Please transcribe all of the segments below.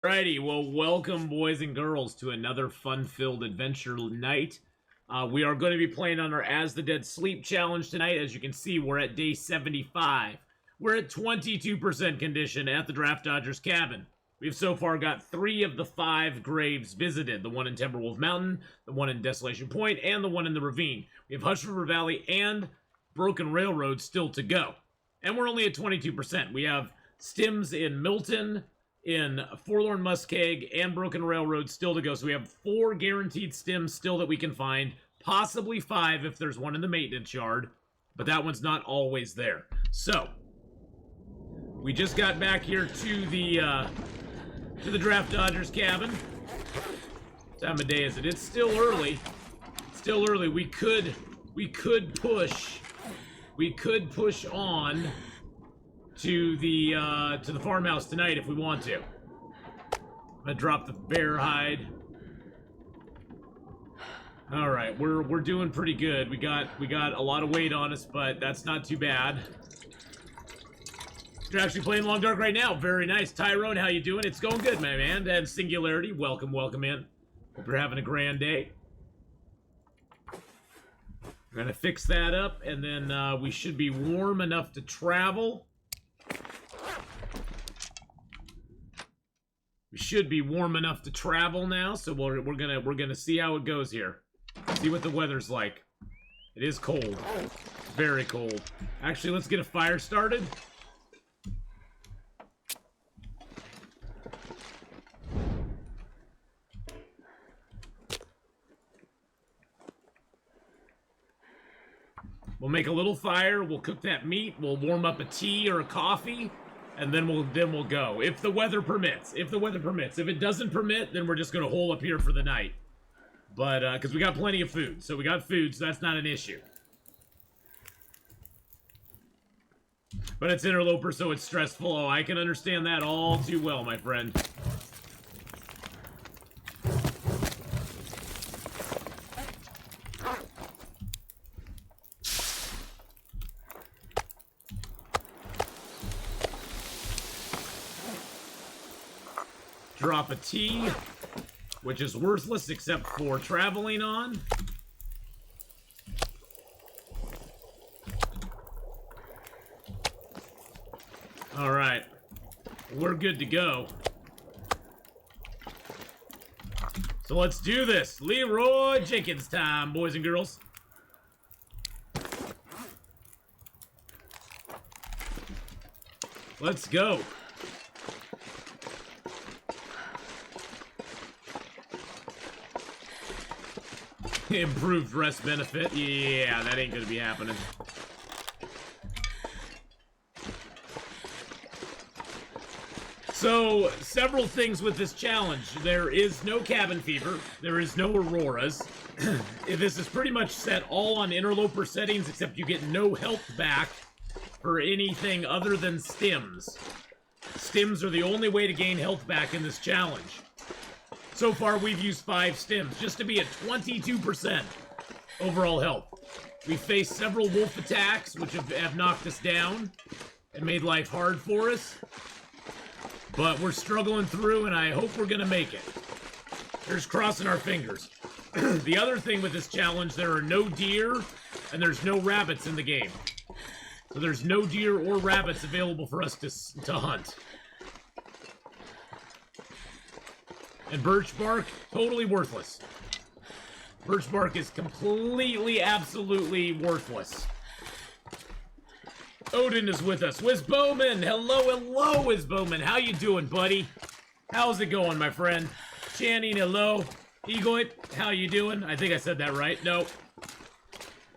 Alrighty, well, welcome, boys and girls, to another fun-filled adventure night. We are going to be playing on our As the Dead Sleep Challenge tonight. As you can see, we're at day 75. We're at 22% condition at the Draft Dodgers cabin. We've so far got 3 of the 5 graves visited. The one in Timberwolf Mountain, the one in Desolation Point, and the one in the ravine. We have Hush River Valley and Broken Railroad still to go. And we're only at 22%. We have stims in Milton, in Forlorn Muskeg, and Broken Railroad still to go. So we have 4 guaranteed stims still that we can find. Possibly 5 if there's one in the maintenance yard. But that one's not always there. So, we just got back here to the Draft Dodgers cabin. What time of day is it? It's still early. Still early. We could push on to the farmhouse tonight if we want to. I'm gonna drop the bear hide. All right, we're doing pretty good. We got a lot of weight on us, but that's not too bad. You're actually playing Long Dark right now. Very nice. Tyrone, how you doing? It's going good, my man. And Singularity, welcome in. Hope you're having a grand day. We're gonna fix that up, and then we should be warm enough to travel. We should be warm enough to travel now, so we're gonna see how it goes here. See what the weather's like. It is cold, very cold. Actually, let's get a fire started. We'll make a little fire. We'll cook that meat. We'll warm up a tea or a coffee. And then we'll go. If the weather permits. If the weather permits. If it doesn't permit, then we're just going to hole up here for the night. But, because we got plenty of food. So we got food, so that's not an issue. But it's interloper, so it's stressful. Oh, I can understand that all too well, my friend. Drop a tea, which is worthless except for traveling on. All right, we're good to go. So let's do this. Leroy Jenkins time, boys and girls. Let's go. Improved rest benefit. Yeah, that ain't gonna be happening. So, several things with this challenge. There is no cabin fever. There is no auroras. This is pretty much set all on interloper settings, except you get no health back for anything other than stims. Stims are the only way to gain health back in this challenge. So far, we've used 5 stims, just to be at 22% overall health. We faced several wolf attacks, which have knocked us down and made life hard for us. But we're struggling through, and I hope we're going to make it. We're just crossing our fingers. The other thing with this challenge, there are no deer, and there's no rabbits in the game. So there's no deer or rabbits available for us to hunt. And birch bark, totally worthless. Birch bark is completely, absolutely worthless. Odin is with us. Wiz Bowman! Hello, Wiz Bowman. How you doing, buddy? How's it going, my friend? Channing, hello. Egoit, how you doing? I think I said that right. No.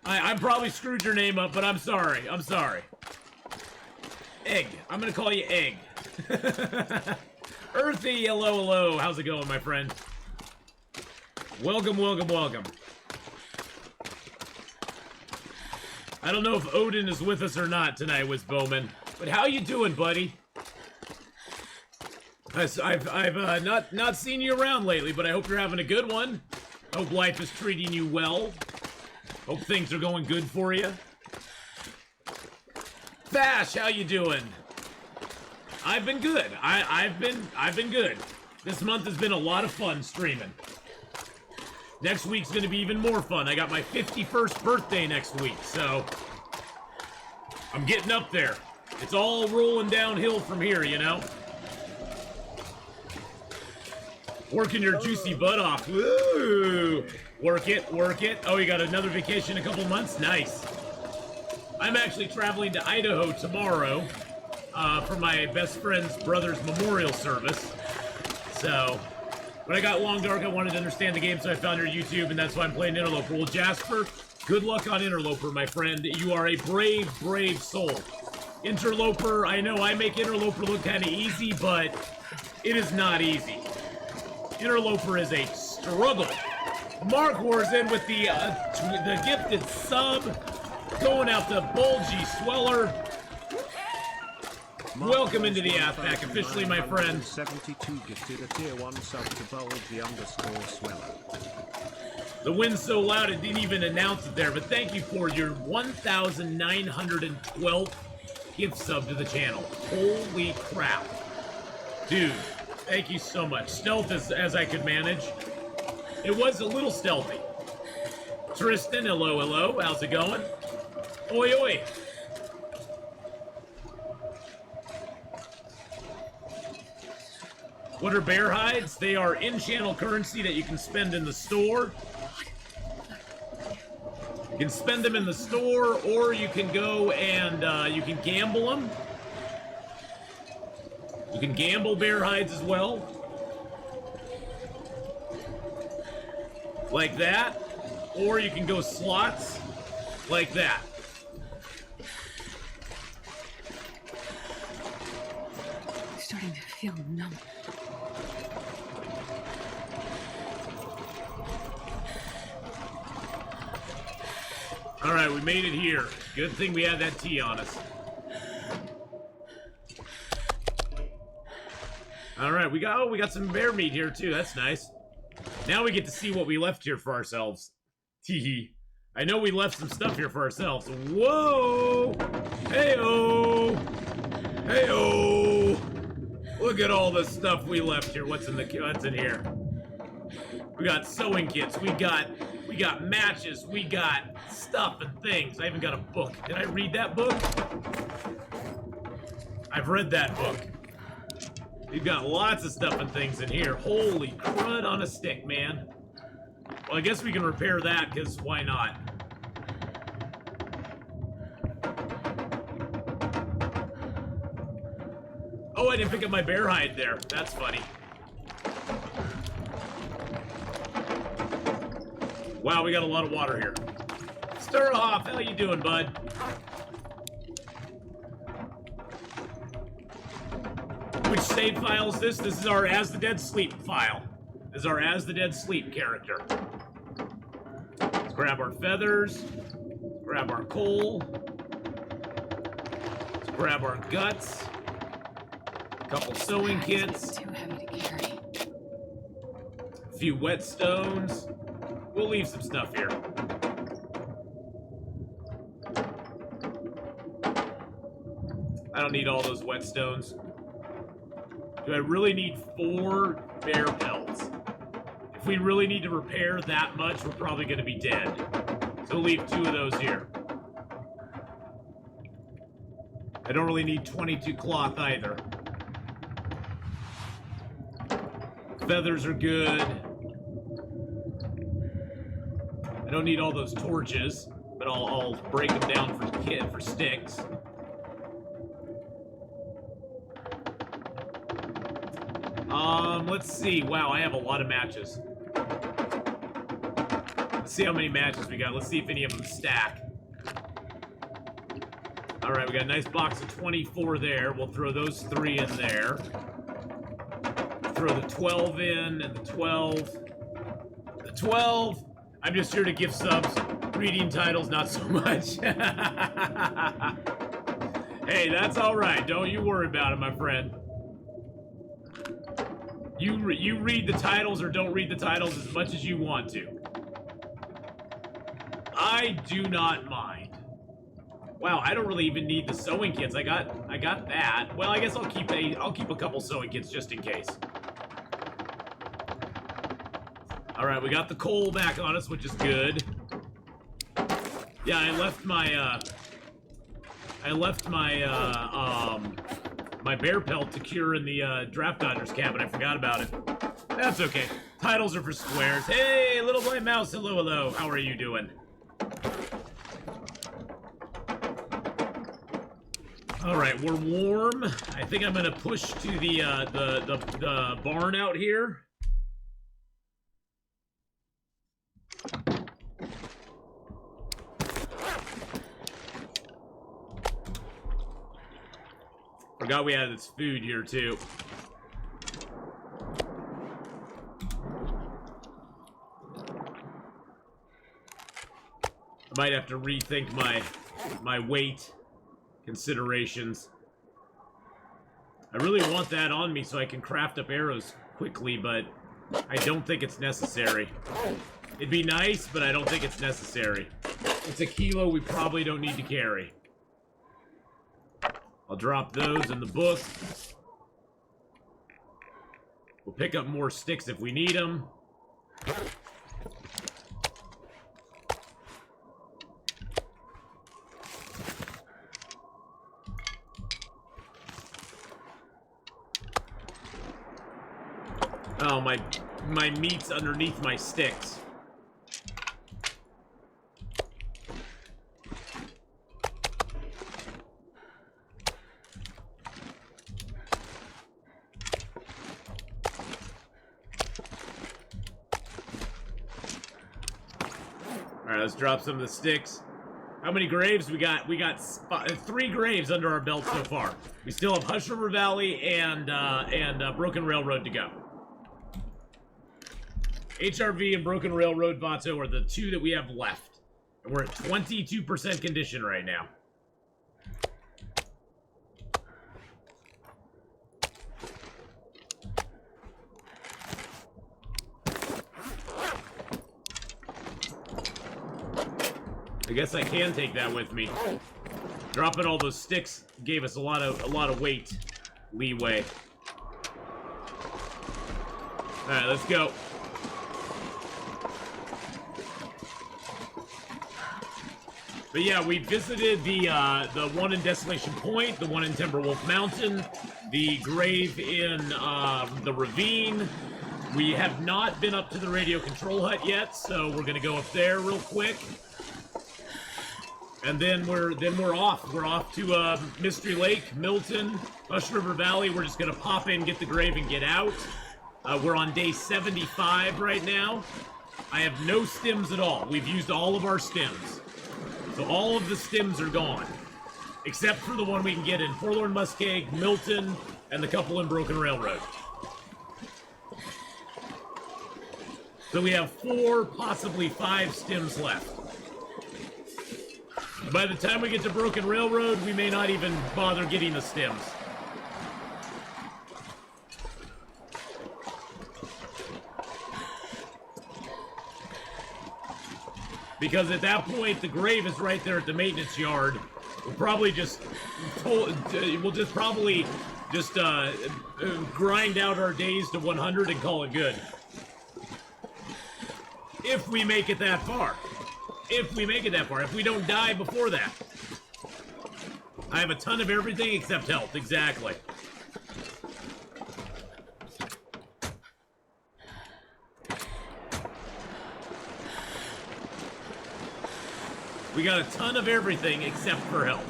I probably screwed your name up, but I'm sorry. I'm sorry. Egg. I'm gonna call you Egg. Earthy, hello. How's it going, my friend? Welcome. I don't know if Odin is with us or not tonight, Wiz Bowman, but how you doing, buddy? I've not seen you around lately, but I hope you're having a good one. Hope life is treating you well. Hope things are going good for you. Bash, how you doing? I've been good. I've been good. This month has been a lot of fun streaming. Next week's gonna be even more fun. I got my 51st birthday next week, so I'm getting up there. It's all rolling downhill from here, you know? Working your juicy butt off. Woo! Work it, work it. Oh, you got another vacation in a couple months? Nice. I'm actually traveling to Idaho tomorrow for my best friend's brother's memorial service. So, when I got Long Dark, I wanted to understand the game, so I found your YouTube, and that's why I'm playing Interloper. Well, Jasper, good luck on Interloper, my friend. You are a brave, brave soul. Interloper, I know I make Interloper look kind of easy, but it is not easy. Interloper is a struggle. Mark Wars in with the gifted sub, going out to Bulgy Sweller. Welcome into the Athpack, officially, my friend. 72 gifted a tier 1 sub to Bulgy_Sweller. The wind's so loud it didn't even announce it there, but thank you for your 1,912th gift sub to the channel. Holy crap. Dude, thank you so much. Stealth as I could manage. It was a little stealthy. Tristan, hello, hello. How's it going? Oi, oi. What are bear hides? They are in-channel currency that you can spend in the store. You can spend them in the store, or you can go and you can gamble them. You can gamble bear hides as well. Like that. Or you can go slots like that. I'm starting to feel numb. All right, we made it here. Good thing we had that tea on us. All right, we got some bear meat here too. That's nice. Now we get to see what we left here for ourselves. Teehee. I know we left some stuff here for ourselves. Whoa! Hey-oh! Hey-oh! Look at all the stuff we left here. What's in here? We got sewing kits. We got matches. We got stuff and things. I even got a book. Did I read that book? I've read that book. We've got lots of stuff and things in here. Holy crud on a stick, man. Well, I guess we can repair that, because why not? Oh, I didn't pick up my bear hide there. That's funny. Wow, we got a lot of water here. Sturhoff, how you doing, bud? Which save file is this? This is our As the Dead Sleep file. This is our As the Dead Sleep character. Let's grab our feathers. Let's grab our coal. Let's grab our guts. A couple sewing kits. Too heavy to carry. A few whetstones. We'll leave some stuff here. I don't need all those whetstones. Do I really need 4 bear pelts? If we really need to repair that much, we're probably going to be dead. So we'll leave 2 of those here. I don't really need 22 cloth either. Feathers are good. I don't need all those torches, but I'll break them down for sticks. Let's see. Wow, I have a lot of matches. Let's see how many matches we got. Let's see if any of them stack. All right, we got a nice box of 24 there. We'll throw those 3 in there. Throw the 12 in and the 12. The 12. I'm just here to give subs. Reading titles, not so much. Hey, that's all right. Don't you worry about it, my friend. You read the titles or don't read the titles as much as you want to. I do not mind. Wow, I don't really even need the sewing kits. I got that. Well, I guess I'll keep a couple sewing kits just in case. Alright, we got the coal back on us, which is good. Yeah, I left my, my bear pelt to cure in the, Draft Dodgers cabin. I forgot about it. That's okay. Titles are for squares. Hey, little blind mouse, hello, hello. How are you doing? Alright, we're warm. I think I'm gonna push to the barn out here. Forgot we had this food here, too. I might have to rethink my weight considerations. I really want that on me so I can craft up arrows quickly, but I don't think it's necessary. It'd be nice, but I don't think it's necessary. It's a kilo we probably don't need to carry. I'll drop those in the book. We'll pick up more sticks if we need them. Oh, my meat's underneath my sticks. Alright, let's drop some of the sticks. How many graves we got? We got 3 graves under our belt so far. We still have Hush River Valley and Broken Railroad to go. HRV and Broken Railroad Vato are the 2 that we have left. And we're at 22% condition right now. I guess I can take that with me. Dropping all those sticks gave us a lot of weight leeway. All right, let's go. But yeah, we visited the one in Desolation Point, the one in Timberwolf Mountain, the grave in the ravine. We have not been up to the radio control hut yet, so we're gonna go up there real quick. And then we're off. We're off to Mystery Lake, Milton, Hush River Valley. We're just gonna pop in, get the grave, and get out. We're on day 75 right now. I have no stims at all. We've used all of our stims. So all of the stims are gone. Except for the one we can get in Forlorn Muskeg, Milton, and the couple in Broken Railroad. So we have 4, possibly 5 stims left. By the time we get to Broken Railroad, we may not even bother getting the stims. Because at that point, the grave is right there at the maintenance yard. We'll probably just grind out our days to 100 and call it good. If we make it that far. If we make it that far. If we don't die before that. I have a ton of everything except health. Exactly. We got a ton of everything except for health.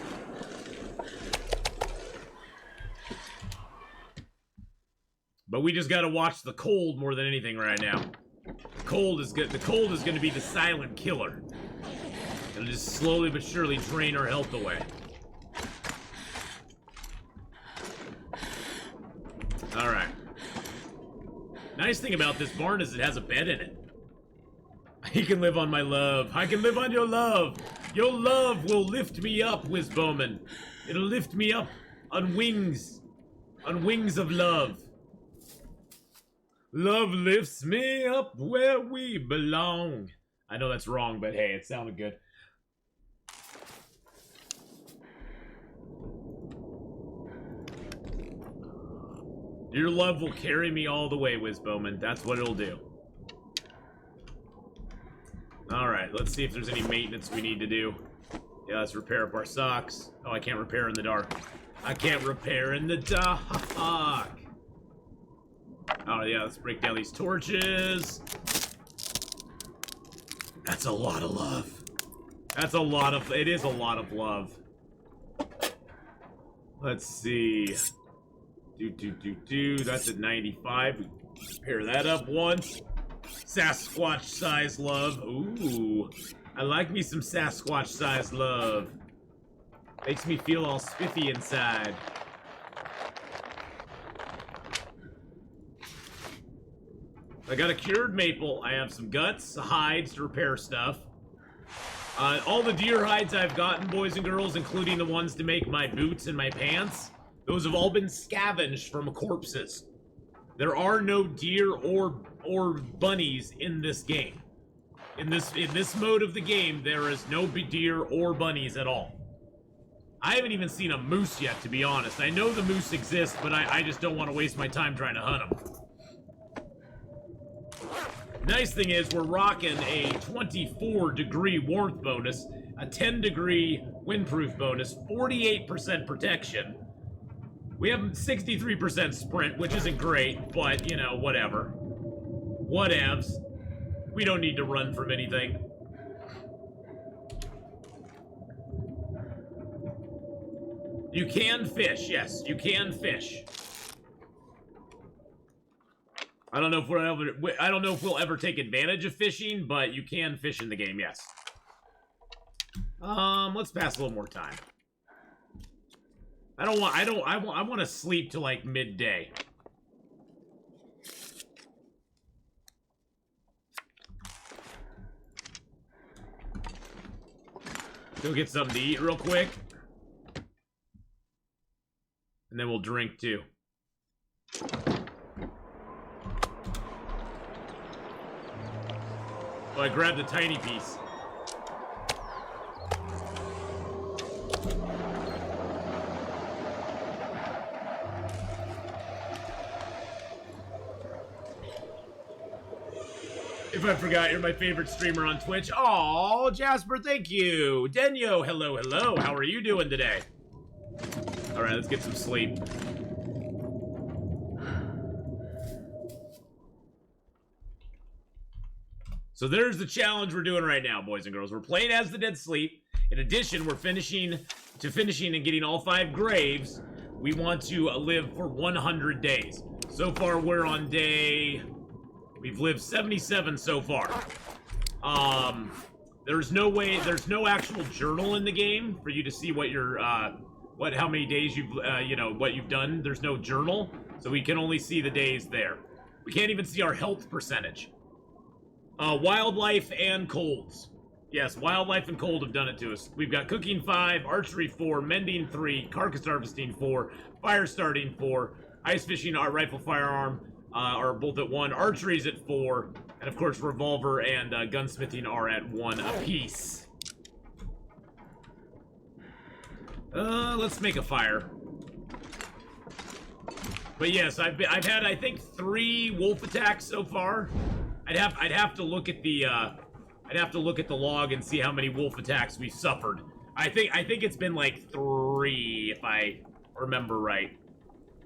But we just gotta watch the cold more than anything right now. The cold is good. The cold is gonna be the silent killer. It'll just slowly but surely drain our health away. Alright. Nice thing about this barn is it has a bed in it. He can live on my love. I can live on your love. Your love will lift me up, Wiz Bowman. It'll lift me up on wings. On wings of love. Love lifts me up where we belong. I know that's wrong, but hey, it sounded good. Your love will carry me all the way, Wiz Bowman. That's what it'll do. Alright, let's see if there's any maintenance we need to do. Yeah, let's repair up our socks. Oh, I can't repair in the dark. I can't repair in the dark. Oh, yeah, let's break down these torches. That's a lot of love. That's a lot of... It is a lot of love. Let's see. That's at 95. We pair that up once. Sasquatch size love. Ooh. I like me some Sasquatch size love. Makes me feel all spiffy inside. I got a cured maple. I have some guts, hides to repair stuff. All the deer hides I've gotten, boys and girls, including the ones to make my boots and my pants, those have all been scavenged from corpses. There are no deer or bunnies in this game. In this mode of the game, there is no deer or bunnies at all. I haven't even seen a moose yet, to be honest. I know the moose exist, but I just don't want to waste my time trying to hunt them. Nice thing is, we're rocking a 24-degree warmth bonus, a 10-degree windproof bonus, 48% protection. We have 63% sprint, which isn't great, but, you know, whatever. Whatevs. We don't need to run from anything. You can fish, yes, you can fish. I don't know if we'll ever take advantage of fishing, but you can fish in the game, yes. Let's pass a little more time. I want to sleep till like midday. Go get something to eat real quick. And then we'll drink too. Oh, I grabbed a tiny piece. If I forgot, you're my favorite streamer on Twitch. Aw, Jasper, thank you. Denyo, hello, hello. How are you doing today? All right, let's get some sleep. So there's the challenge we're doing right now, boys and girls. We're playing As the Dead Sleep. In addition, we're finishing and getting all 5 graves. We want to live for 100 days. So far, we're on day... We've lived 77 so far. There's no actual journal in the game for you to see what your, how many days you've, what you've done. There's no journal, so we can only see the days there. We can't even see our health percentage. Wildlife and colds. Yes, wildlife and cold have done it to us. We've got cooking 5, archery 4, mending 3, carcass harvesting 4, fire starting 4, ice fishing, our rifle firearm, are both at 1, archery's at 4, and of course revolver and gunsmithing are at 1 apiece. Let's make a fire. But yes, I've had I think 3 wolf attacks so far. I'd have to look at the log and see how many wolf attacks we've suffered. I think it's been like 3 if I remember right.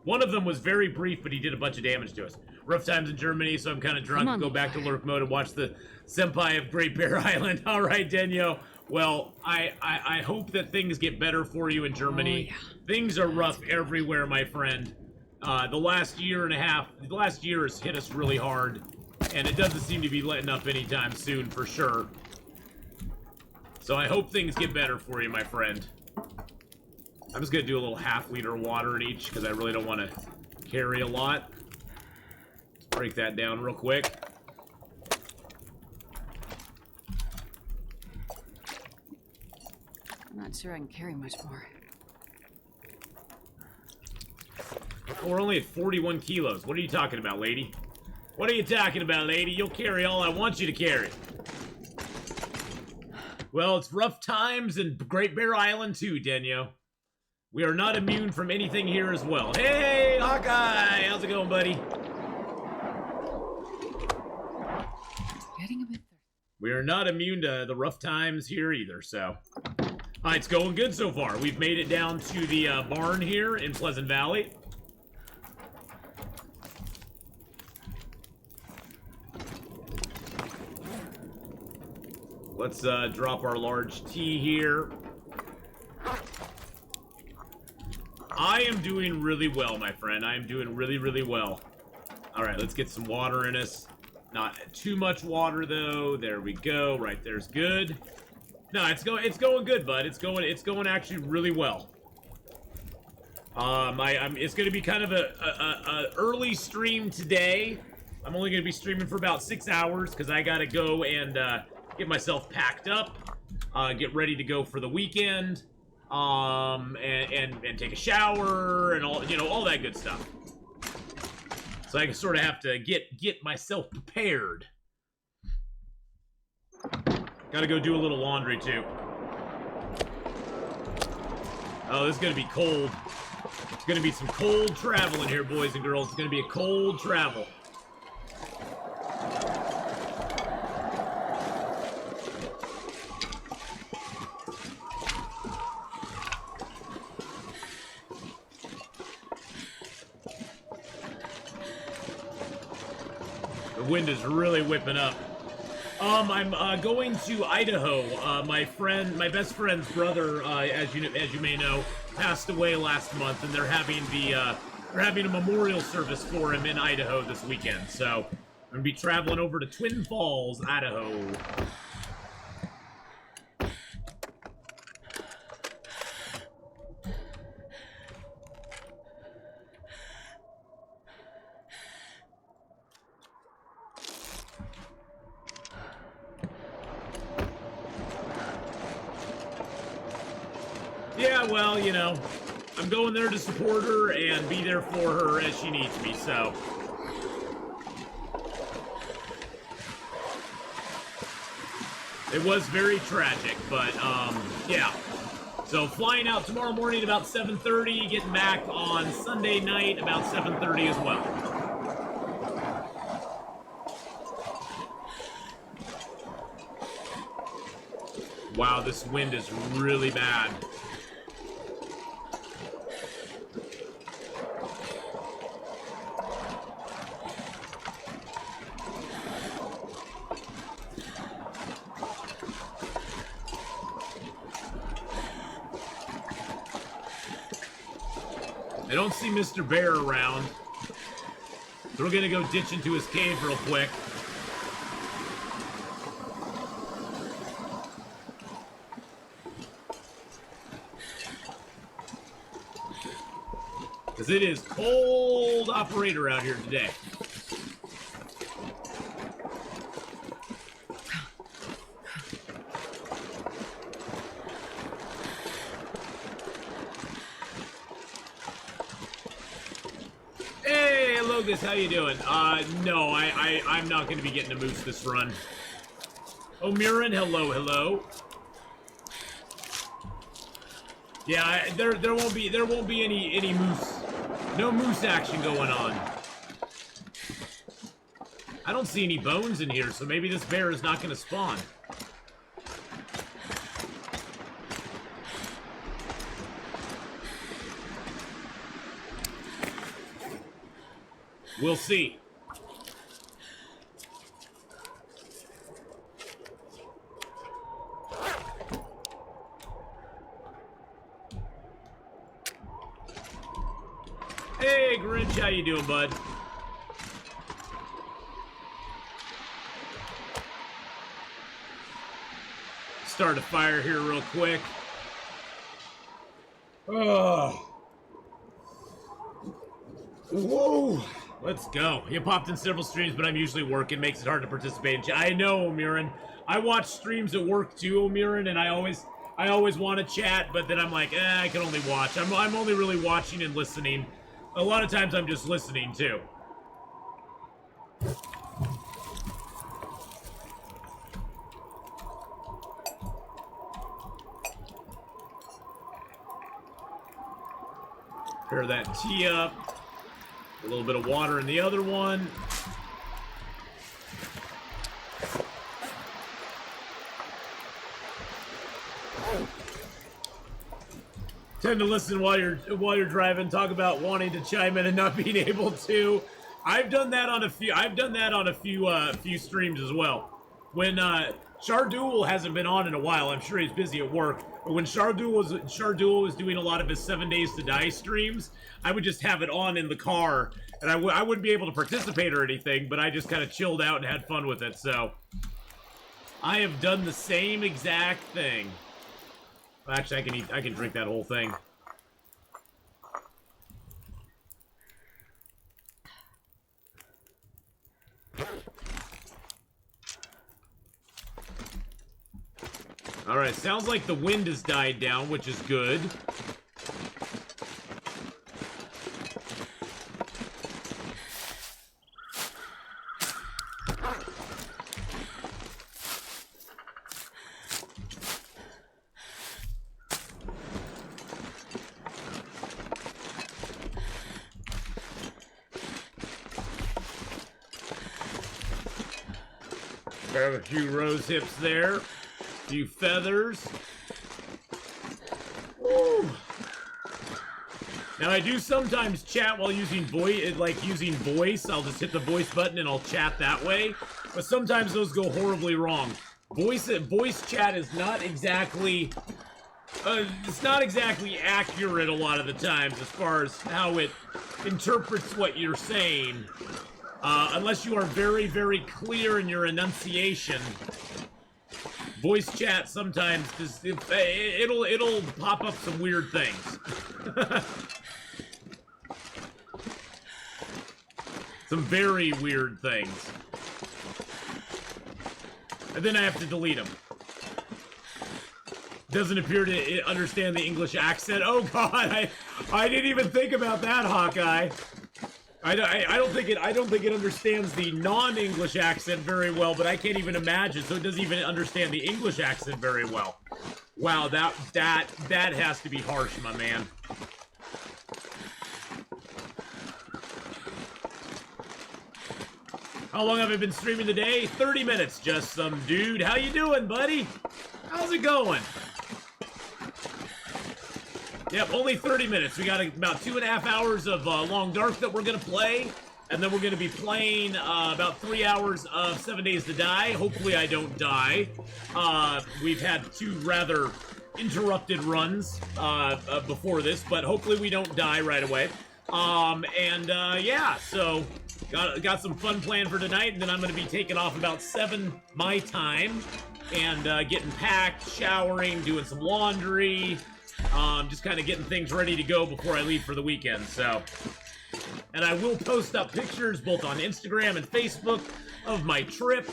One of them was very brief, but he did a bunch of damage to us. Rough times in Germany, so I'm kind of drunk. Go back to lurk mode and watch the Senpai of Great Bear Island. All right, Denyo. Well, I hope that things get better for you in Germany. Oh, yeah. Things are rough everywhere, my friend. The last year has hit us really hard, and it doesn't seem to be letting up anytime soon, for sure. So I hope things get better for you, my friend. I'm just gonna do a little half-liter of water in each because I really don't want to carry a lot. Let's break that down real quick. I'm not sure I can carry much more. Oh, we're only at 41 kilos. What are you talking about, lady? What are you talking about, lady? You'll carry all I want you to carry. Well, it's rough times in Great Bear Island too, Denyo. We are not immune from anything here as well. Hey, Hawkeye! How's it going, buddy? Getting a bit thirsty. We are not immune to the rough times here either, so. It's going good so far. We've made it down to the barn here in Pleasant Valley. Let's drop our large tea here. I am doing really well, my friend. I am doing really, really well. All right, let's get some water in us. Not too much water though. There we go. Right there's good. No, it's going good, bud. It's going actually really well. It's going to be kind of a early stream today. I'm only going to be streaming for about 6 hours because I got to go and get myself packed up, get ready to go for the weekend, and take a shower and all, you know, all that good stuff. So I sort of have to get myself prepared. Gotta go do a little laundry too. Oh, this is gonna be cold. It's gonna be some cold travel in here, boys and girls. It's gonna be a cold travel. The wind is really whipping up. I'm going to Idaho. My best friend's brother, as you may know, passed away last month, and they're having a memorial service for him in Idaho this weekend. So I'm gonna be traveling over to Twin Falls, Idaho. Yeah, well, you know, I'm going there to support her and be there for her as she needs me, so. It was very tragic, but, yeah. So, flying out tomorrow morning about 7:30, getting back on Sunday night about 7:30 as well. Wow, this wind is really bad. I don't see Mr. Bear around. So we're gonna go ditch into his cave real quick. Because it is cold operator out here today. Hey, Logus, how you doing? No, I'm not going to be getting a moose this run. Oh, Mirren, hello, hello. Yeah, there won't be any moose. No moose action going on. I don't see any bones in here, so maybe this bear is not going to spawn. We'll see. Hey, Grinch, how you doing, bud? Start a fire here real quick. Oh. Whoa. Let's go. You popped in several streams, but I'm usually working. Makes it hard to participate in chat. I know, Omiran. I watch streams at work too, Omiran, and I always want to chat, but then I'm like, I can only watch. I'm only really watching and listening. A lot of times I'm just listening too. Pair that tea up. A little bit of water in the other one. tend to listen while you're driving. Talk about wanting to chime in and not being able to. I've done that on a few streams as well. When Shardul hasn't been on in a while, I'm sure he's busy at work. But when Shardul was doing a lot of his 7 Days to Die streams, I would just have it on in the car, and I wouldn't be able to participate or anything, but I just kind of chilled out and had fun with it. So I have done the same exact thing. Actually, I can drink that whole thing. Alright, sounds like the wind has died down, which is good. Grab a few rose hips there. Few feathers. Woo. Now I do sometimes chat while using voice. I'll just hit the voice button and I'll chat that way. But sometimes those go horribly wrong. Voice chat is not exactly it's not exactly accurate a lot of the times as far as how it interprets what you're saying. Unless you are very, very clear in your enunciation. Voice chat sometimes it'll pop up some weird things. Some very weird things. And then I have to delete them. Doesn't appear to understand the English accent. Oh god, I didn't even think about that, Hawkeye. I don't think it understands the non-English accent very well, but I can't even imagine, so it doesn't even understand the English accent very well. Wow, that has to be harsh, my man. How long have I been streaming today? 30 minutes, just some dude. How you doing, buddy? How's it going? Yep, only 30 minutes. We got about 2.5 hours of Long Dark that we're going to play. And then we're going to be playing about 3 hours of 7 Days to Die. Hopefully I don't die. We've had 2 rather interrupted runs before this, but hopefully we don't die right away. Yeah, so got some fun planned for tonight, and then I'm going to be taking off about 7 my time and getting packed, showering, doing some laundry. Just kind of getting things ready to go before I leave for the weekend, so. And I will post up pictures both on Instagram and Facebook of my trip,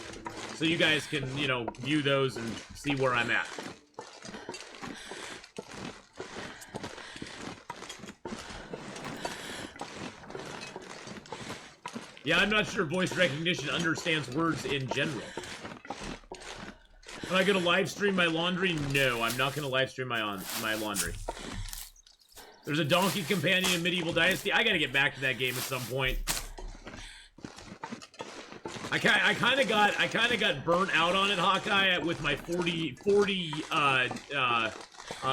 so you guys can, you know, view those and see where I'm at. Yeah, I'm not sure voice recognition understands words in general. Am I going to live stream my laundry? No, I'm not going to live stream my laundry. There's a donkey companion in Medieval Dynasty. I got to get back to that game at some point. I kind of got burnt out on it, Hawkeye, with my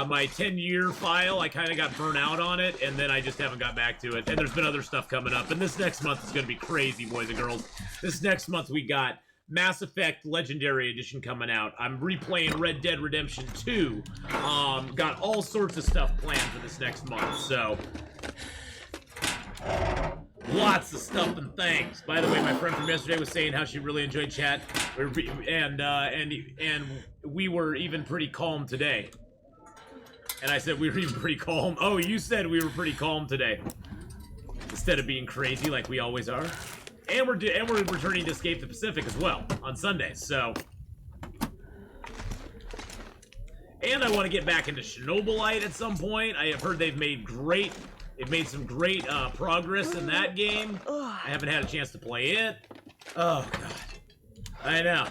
my 10-year file. I kind of got burnt out on it, and then I just haven't got back to it. And there's been other stuff coming up, and this next month is going to be crazy, boys and girls. This next month we got Mass Effect Legendary Edition coming out. I'm replaying Red Dead Redemption 2. Got all sorts of stuff planned for this next month, so lots of stuff and things. By the way, my friend from yesterday was saying how she really enjoyed chat, and we were even pretty calm today. And I said we were even pretty calm. Oh, you said we were pretty calm today, instead of being crazy like we always are. And we're returning to Escape the Pacific as well on Sundays, so. And I want to get back into Chernobyl at some point. I have heard they've made some great progress in that game. I haven't had a chance to play it. Oh god, I know.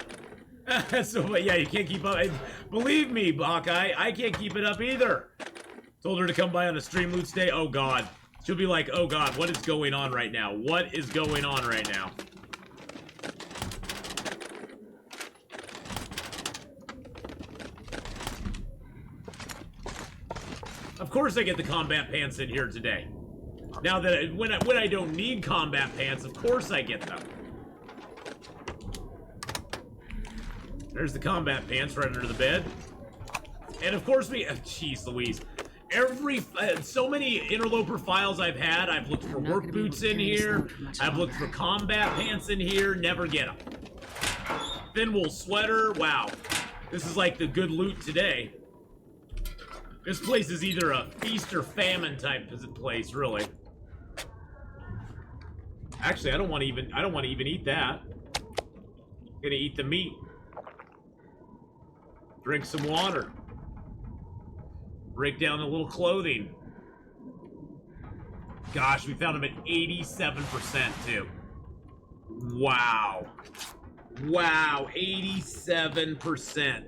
So yeah, you can't keep up. Believe me, Hawkeye, I can't keep it up either. Told her to come by on a stream loot day. Oh god. She'll be like, oh god, what is going on right now? What is going on right now? Of course I get the combat pants in here today. Now that when I don't need combat pants, of course I get them. There's the combat pants right under the bed. And of course jeez Louise. So many interloper files I've had, I've looked for work boots in here, I've looked for combat pants in here, never get them. Thin wool sweater, wow. This is like the good loot today. This place is either a feast or famine type place, really. Actually, I don't want to even eat that. I'm gonna eat the meat. Drink some water. Break down the little clothing. Gosh, we found them at 87% too. Wow. Wow, 87%.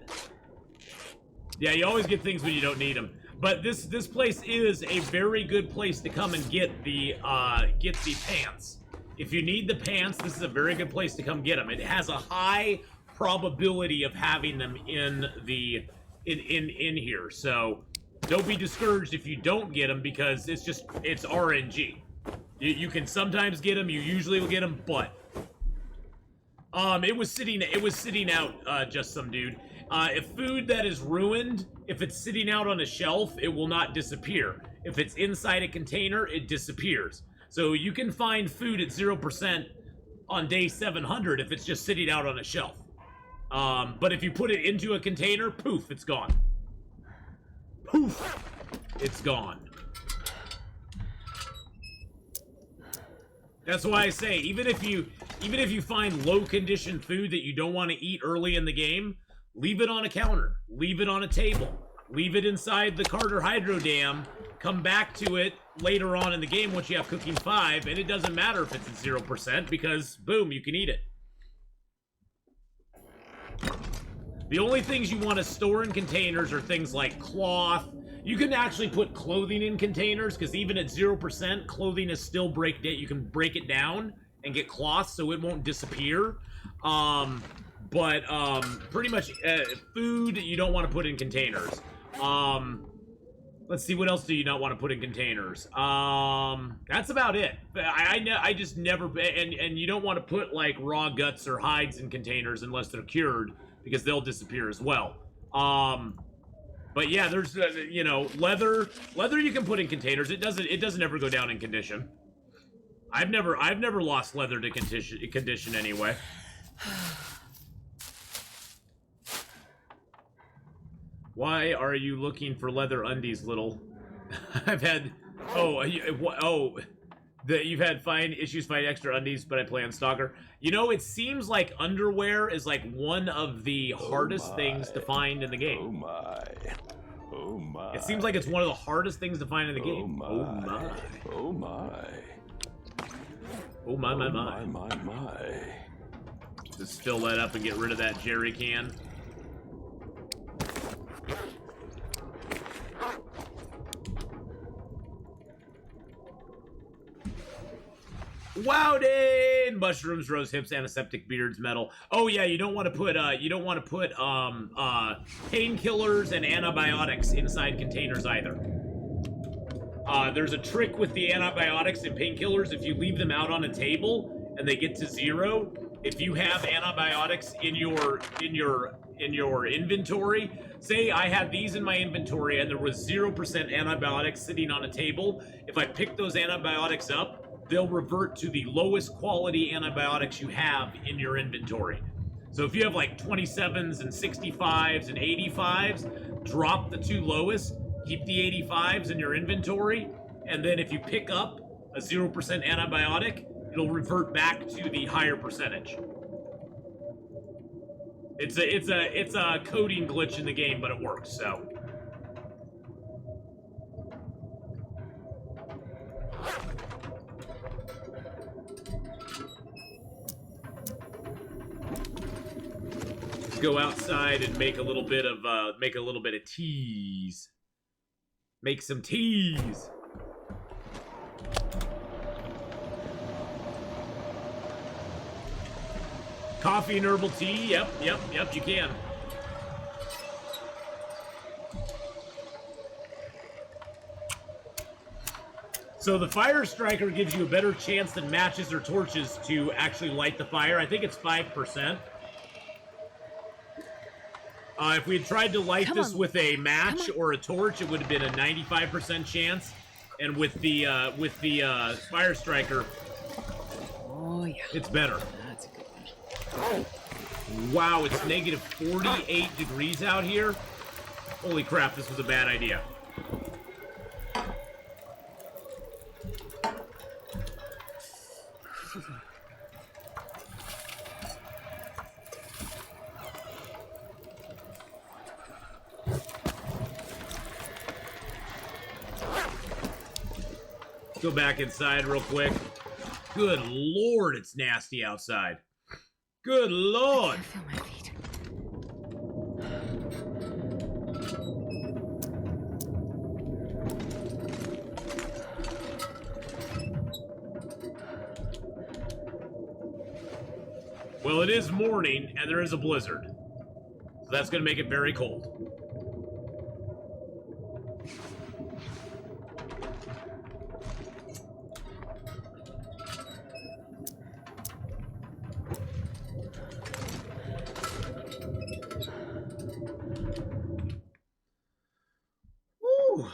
Yeah, you always get things when you don't need them. But this place is a very good place to come and get the pants. If you need the pants, this is a very good place to come get them. It has a high probability of having them in here. So don't be discouraged if you don't get them, because it's RNG. You can sometimes get them, you usually will get them, but it was sitting out, just some dude. If food that is ruined, if it's sitting out on a shelf, it will not disappear. If it's inside a container, it disappears. So you can find food at 0% on day 700 if it's just sitting out on a shelf. But if you put it into a container, poof, it's gone. Poof, it's gone. That's why I say, even if you find low condition food that you don't want to eat early in the game, leave it on a counter, leave it on a table, leave it inside the Carter Hydro Dam, come back to it later on in the game once you have cooking 5, and it doesn't matter if it's at 0%, because boom, you can eat it. The only things you want to store in containers are things like cloth. You can actually put clothing in containers, because even at 0%, clothing is still you can break it down and get cloth so it won't disappear. But pretty much food you don't want to put in containers. Let's see, what else do you not want to put in containers? That's about it. I just never, and you don't want to put like raw guts or hides in containers unless they're cured, because they'll disappear as well. But yeah, there's you know, leather you can put in containers. It doesn't ever go down in condition. I've never lost leather to condition anyway. Why are you looking for leather undies, little? I've had you've had issues finding extra undies, but I play on Stalker. You know, it seems like underwear is like one of the hardest things to find in the game. Oh my. Oh my. It seems like it's one of the hardest things to find in the game. Oh my. Oh my. Oh my, my, my. Oh my, my, my. Just fill that up and get rid of that jerry can. Wowden! Mushrooms, rose hips, antiseptic, beards, metal. Oh yeah, you don't want to put painkillers and antibiotics inside containers either. There's a trick with the antibiotics and painkillers. If you leave them out on a table and they get to 0, if you have antibiotics in your inventory, say I had these in my inventory and there was 0% antibiotics sitting on a table, if I pick those antibiotics up, they'll revert to the lowest quality antibiotics you have in your inventory. So if you have like 27s and 65s and 85s, drop the 2 lowest, keep the 85s in your inventory, and then if you pick up a 0% antibiotic, it'll revert back to the higher percentage. It's a coding glitch in the game, but it works, so. Go outside and make a little bit of teas. Make some teas. Coffee and herbal tea. Yep, you can. So the fire striker gives you a better chance than matches or torches to actually light the fire. I think it's 5%. If we had tried to light this with a match or a torch, it would have been a 95% chance. And with the fire striker, Oh, yeah. it's better. That's a good one. Wow, it's negative 48 degrees out here. Holy crap, this was a bad idea. Go back inside real quick. Good lord, it's nasty outside. Good lord. I can feel my feet. Well, it is morning, and there is a blizzard. So that's going to make it very cold. Woo!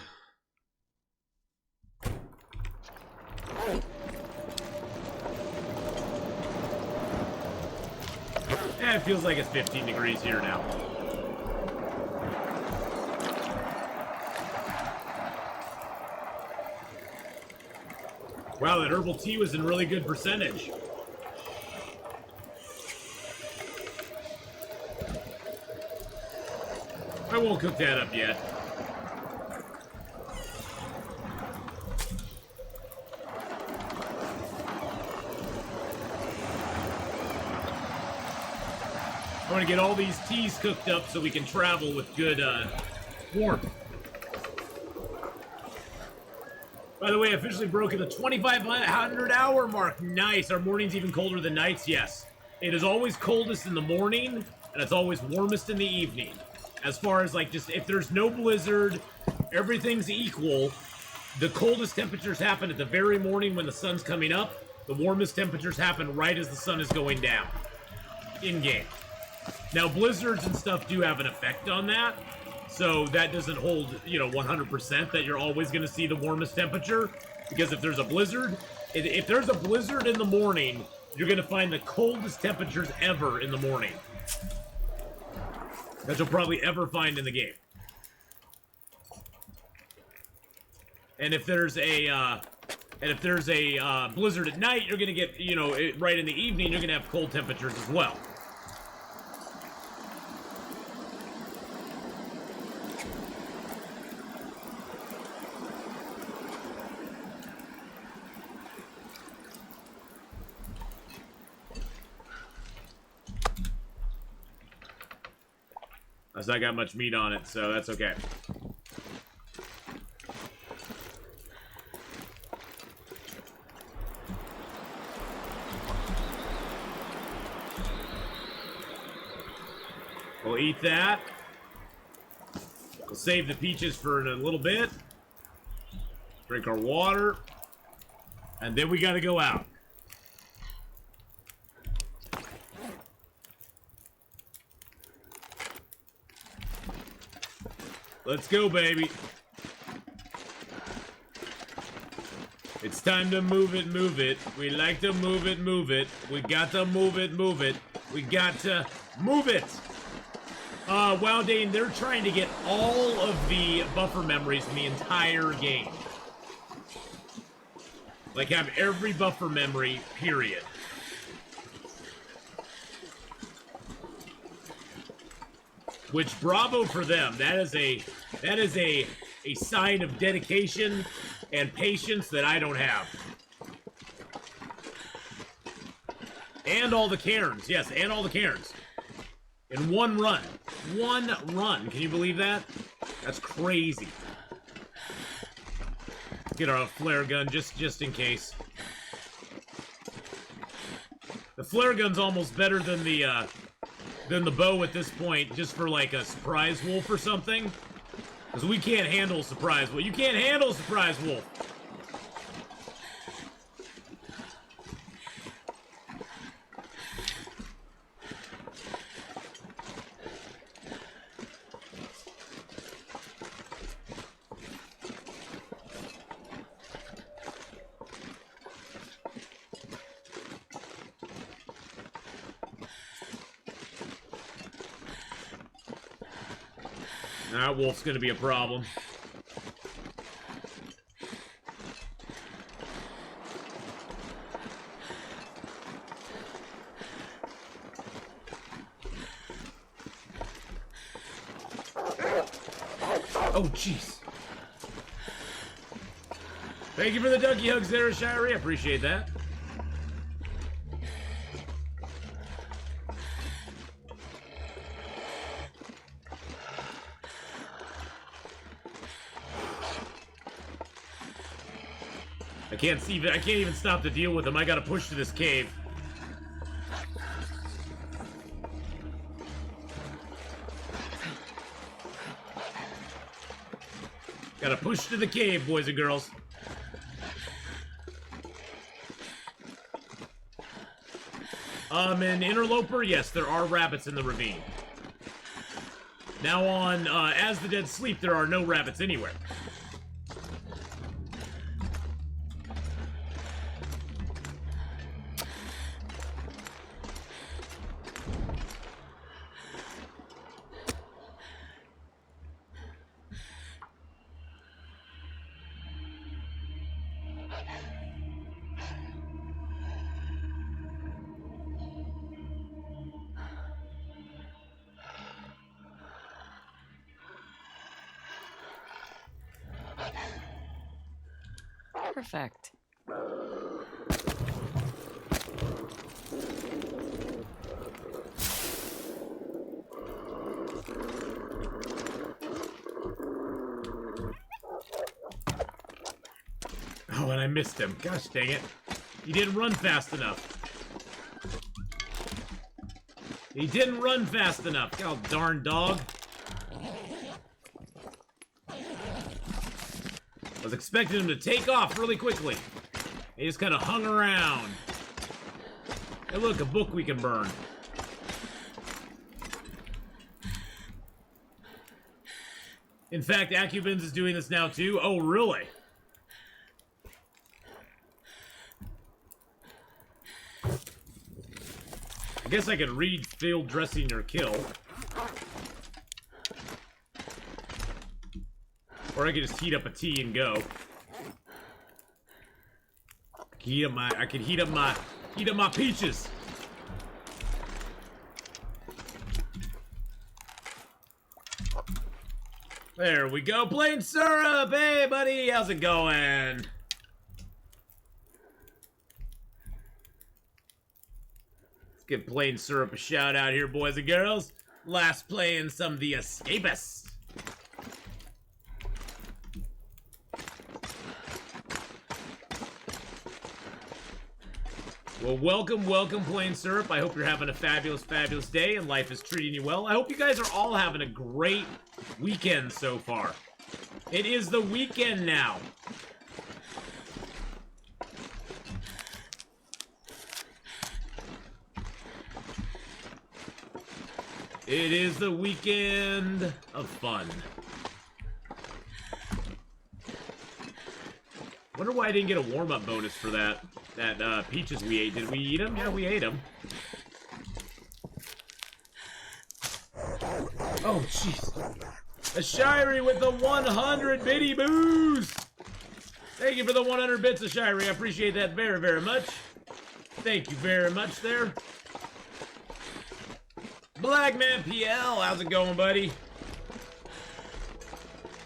It feels like it's 15 degrees here now. Wow, that herbal tea was in really good percentage. I won't cook that up yet. I want to get all these teas cooked up so we can travel with good warmth. By the way, officially broken the 2,500 hour mark. Nice. Our morning's even colder than nights. Yes. It is always coldest in the morning, and it's always warmest in the evening. As far as, like, just if there's no blizzard, everything's equal. The coldest temperatures happen at the very morning when the sun's coming up. The warmest temperatures happen right as the sun is going down. In-game. Now, blizzards and stuff do have an effect on that. So that doesn't hold, 100% that you're always going to see the warmest temperature. Because if there's a blizzard, if there's a blizzard in the morning, you're going to find the coldest temperatures ever in the morning. That you'll probably ever find in the game. And if there's a blizzard at night, you're going to get, right in the evening, you're going to have cold temperatures as well. It's not got much meat on it, so that's okay. We'll eat that. We'll save the peaches for a little bit. Drink our water. And then we gotta go out. Let's go, baby. It's time to move it, move it. We like to move it, move it. We got to move it, move it. We got to move it. Wow, Dane, they're trying to get all of the buffer memories in the entire game. Like, have every buffer memory, period. Which, bravo for them. That is a sign of dedication and patience that I don't have. And all the cairns. Yes, and all the cairns. In one run. One run. Can you believe that? That's crazy. Get our flare gun just in case. The flare gun's almost better than the bow at this point, just for like a surprise wolf or something. Because we can't handle surprise wolf. You can't handle surprise wolf. That wolf's gonna be a problem. Oh, jeez. Thank you for the ducky hugs there, Shirey. Appreciate that. I can't even stop to deal with him. I gotta push to this cave. Gotta push to the cave, boys and girls. An interloper, yes, there are rabbits in the ravine. Now on, As the Dead Sleep, there are no rabbits anywhere. Perfect. Oh, and I missed him. Gosh dang it. He didn't run fast enough. He didn't run fast enough. God darn dog. I was expecting him to take off really quickly. He just kind of hung around. Hey, look, a book we can burn. In fact, Acubins is doing this now too. Oh, really? I guess I could read field dressing your kill. Or I could just heat up a tea and go. I could heat up my peaches. There we go, plain syrup. Hey, buddy, how's it going? Let's give plain syrup a shout out here, boys and girls. Last playing some of the Escapists. Well, welcome, Plain Syrup. I hope you're having a fabulous, fabulous day and life is treating you well. I hope you guys are all having a great weekend so far. It is the weekend now. It is the weekend of fun. Wonder why I didn't get a warm-up bonus for that peaches we ate. Did we eat them? Yeah, we ate them. Oh, jeez. A Shirey with the 100 bitty boos! Thank you for the 100 bits, of Shirey. I appreciate that very, very much. Thank you very much there. Blackman PL, how's it going, buddy?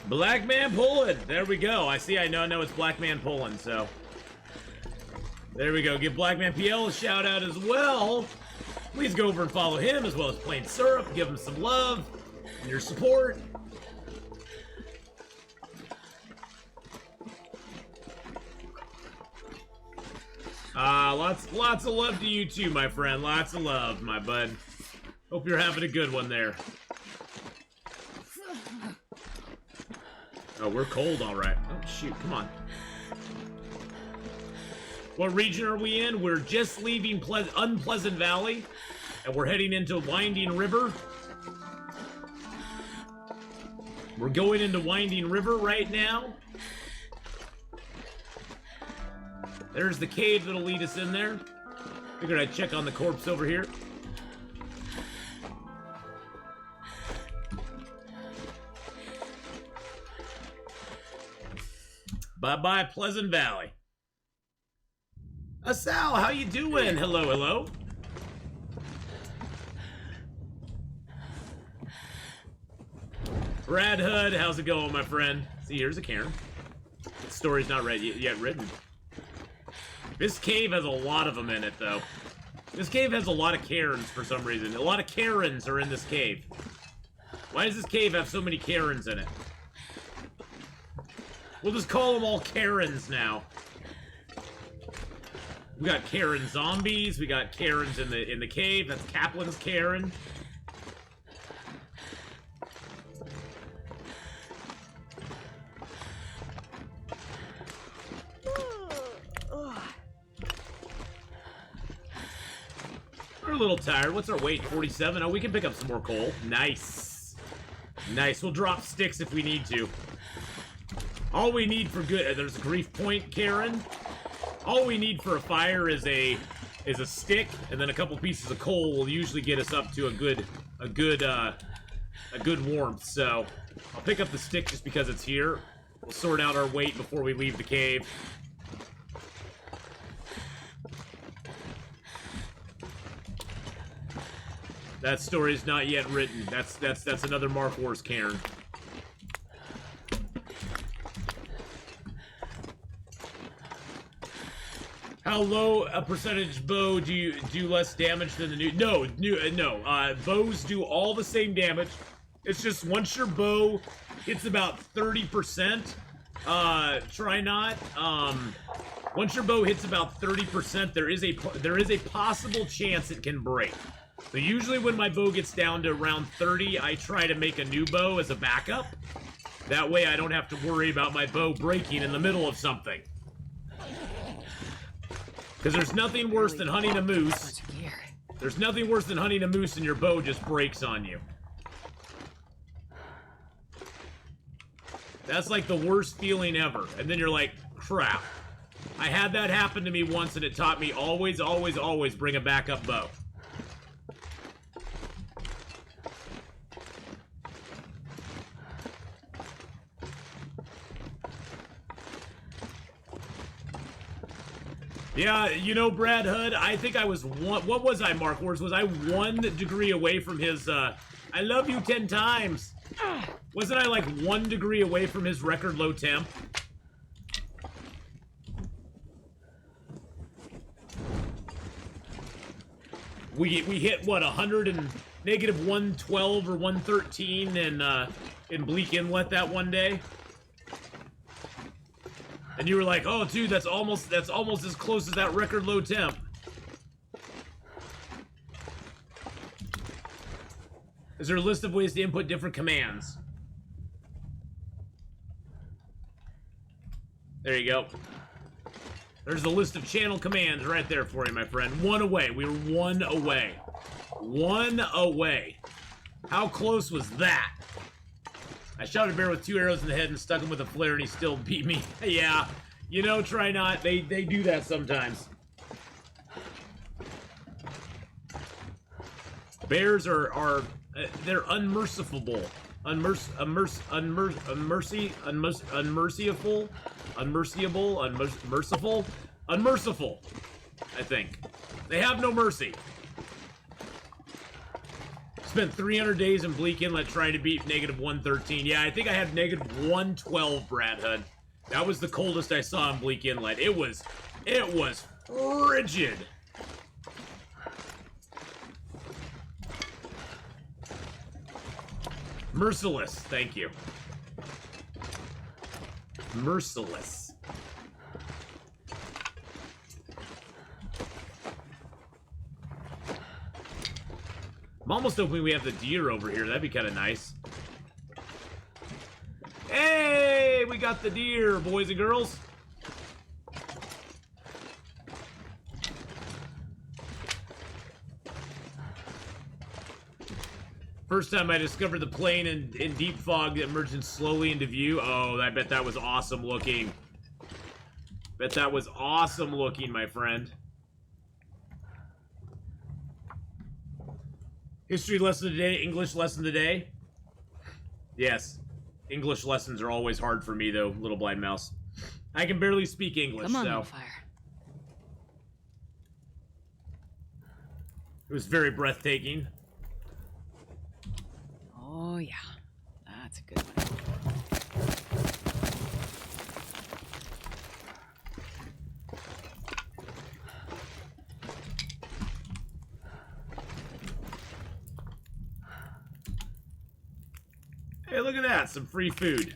Blackman Poland. There we go. I know it's Blackman Poland, so. There we go. Give Blackman PL a shout out as well. Please go over and follow him as well as Plain Syrup. Give him some love and your support. Lots of love to you too, my friend. Lots of love, my bud. Hope you're having a good one there. Oh, we're cold, all right. Oh, shoot, come on. What region are we in? We're just leaving Unpleasant Valley, and we're heading into Winding River. We're going into Winding River right now. There's the cave that'll lead us in there. Figured I'd check on the corpse over here. Bye-bye, Pleasant Valley. Sal, how you doing? Hello, hello. Brad Hood, how's it going, my friend? See, here's a Karen. The story's not yet written. This cave has a lot of them in it, though. This cave has a lot of Karens for some reason. A lot of Karens are in this cave. Why does this cave have so many Karens in it? We'll just call them all Karens now. We got Karen zombies. We got Karens in the cave. That's Kaplan's Karen. We're a little tired. What's our weight? 47. Oh, we can pick up some more coal. Nice. Nice. We'll drop sticks if we need to. All we need for good... There's a grief point, Karen. All we need for a fire is a stick, and then a couple pieces of coal will usually get us up to a good warmth. So I'll pick up the stick just because it's here. We'll sort out our weight before we leave the cave. That story's not yet written. That's another Mark Wars Cairn. How low a percentage bow do you do less damage than the new? No. Bows do all the same damage. It's just once your bow hits about 30%, try not. Once your bow hits about 30%, there is a possible chance it can break. So usually when my bow gets down to around 30, I try to make a new bow as a backup. That way I don't have to worry about my bow breaking in the middle of something. Because there's nothing worse than hunting a moose. There's nothing worse than hunting a moose and your bow just breaks on you. That's like the worst feeling ever. And then you're like, crap. I had that happen to me once and it taught me always, always, always bring a backup bow. Yeah, you know, Brad Hood, I think I was one... What was I, Mark Wars? Was I 1 degree away from his, I love you 10 times. Wasn't I like 1 degree away from his record low temp? We hit, what, 100 and... negative 112 or 113 in Bleak Inlet that one day? And you were like, oh, dude, that's almost as close as that record low temp. Is there a list of ways to input different commands? There you go. There's a list of channel commands right there for you, my friend. 1 away. We were 1 away. 1 away. How close was that? I shot a bear with 2 arrows in the head and stuck him with a flare and he still beat me. Yeah, you know, try not. They do that sometimes. Bears are they're unmerciful. Unmerciful, I think. They have no mercy. Spent 300 days in Bleak Inlet trying to beat negative 113. Yeah, I think I had negative 112, Brad Hood. That was the coldest I saw in Bleak Inlet. It was frigid. Merciless, thank you. Merciless. I'm almost hoping we have the deer over here. That'd be kind of nice. Hey, we got the deer, boys and girls. First time I discovered the plane in deep fog that emerged slowly into view. Oh, I bet that was awesome looking. Bet that was awesome looking, my friend. History lesson today, English lesson today. Yes. English lessons are always hard for me, though, Little Blind Mouse. I can barely speak English, Come on, so little fire. it was very breathtaking. Oh, yeah. That's a good one. Hey, look at that. Some free food.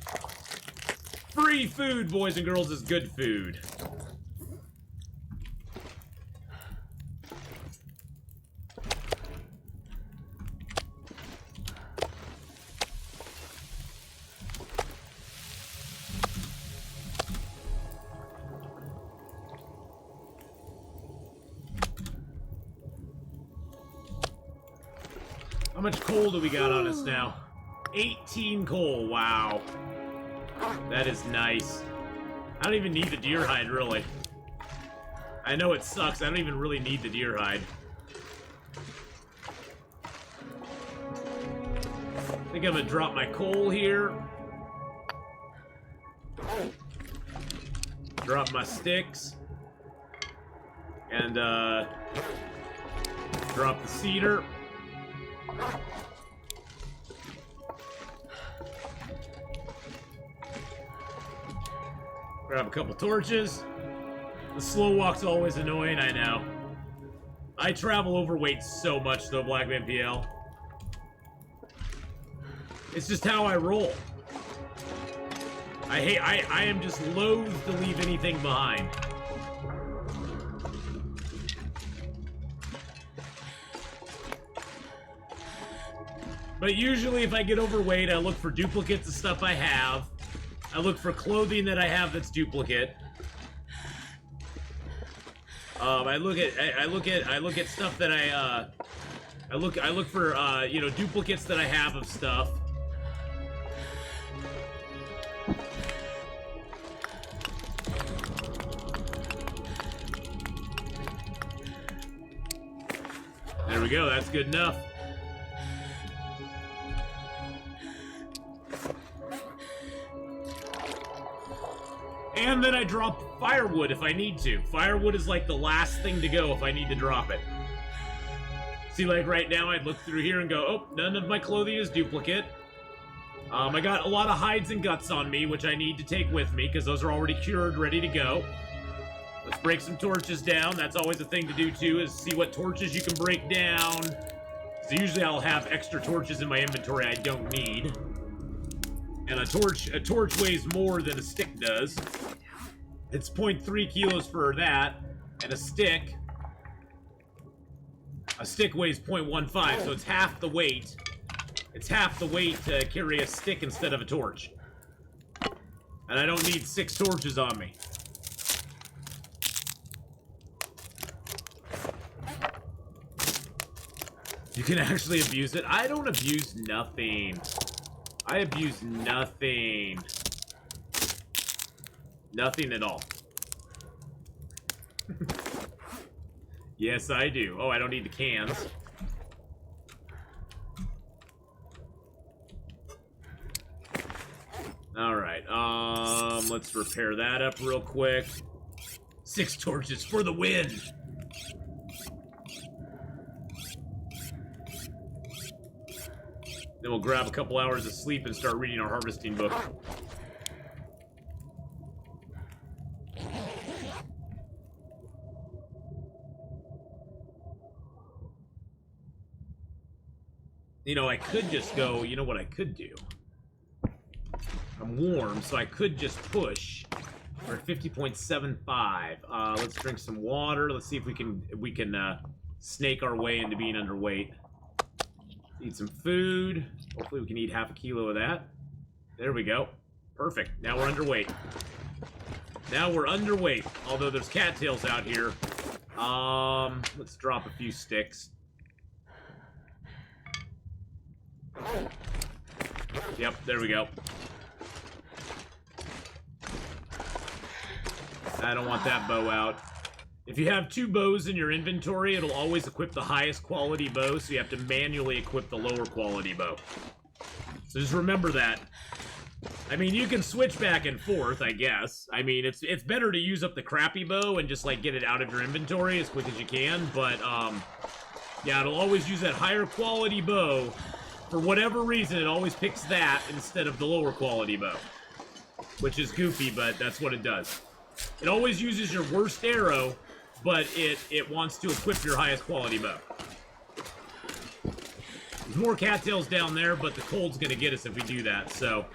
Free food, boys and girls, is good food. How much coal do we got on us now? 18 coal, wow. That is nice. I don't even need the deer hide, really. I know it sucks, I don't even really need the deer hide. I think I'm gonna drop my coal here. Drop my sticks. And, drop the cedar. Grab a couple torches. The slow walk's always annoying, I know. I travel overweight so much, though, Blackman PL. It's just how I roll. I am just loath to leave anything behind. But usually if I get overweight, I look for duplicates of stuff I have. I look for clothing that I have that's duplicate. I look at stuff that I look for you know, duplicates that I have of stuff. There we go, that's good enough. And then I drop firewood if I need to. Firewood is like the last thing to go if I need to drop it. See, like right now, I'd look through here and go, oh, none of my clothing is duplicate. I got a lot of hides and guts on me, which I need to take with me, because those are already cured, ready to go. Let's break some torches down. That's always a thing to do, too, is see what torches you can break down. So usually I'll have extra torches in my inventory I don't need. And a torch weighs more than a stick does. It's 0.3 kilos for that, and a stick weighs 0.15, so it's half the weight. It's half the weight to carry a stick instead of a torch. And I don't need 6 torches on me. You can actually abuse it. I don't abuse nothing. I abuse nothing. Nothing at all. Yes, I do. Oh, I don't need the cans. Alright, let's repair that up real quick. 6 torches for the win! Then we'll grab a couple hours of sleep and start reading our harvesting book. You know, I could just go, you know what I could do? I'm warm, so I could just push. We're at 50.75. Let's drink some water. Let's see if we can snake our way into being underweight. Eat some food. Hopefully we can eat half a kilo of that. There we go. Perfect. Now we're underweight. Now we're underweight. Although there's cattails out here. Let's drop a few sticks. Yep, there we go. I don't want that bow out. If you have 2 bows in your inventory, it'll always equip the highest quality bow, so you have to manually equip the lower quality bow. So just remember that. I mean, you can switch back and forth, I guess. I mean, it's better to use up the crappy bow and just, like, get it out of your inventory as quick as you can, but, yeah, it'll always use that higher quality bow. For whatever reason, it always picks that instead of the lower quality bow. Which is goofy, but that's what it does. It always uses your worst arrow, but it wants to equip your highest quality bow. There's more cattails down there, but the cold's gonna get us if we do that, so...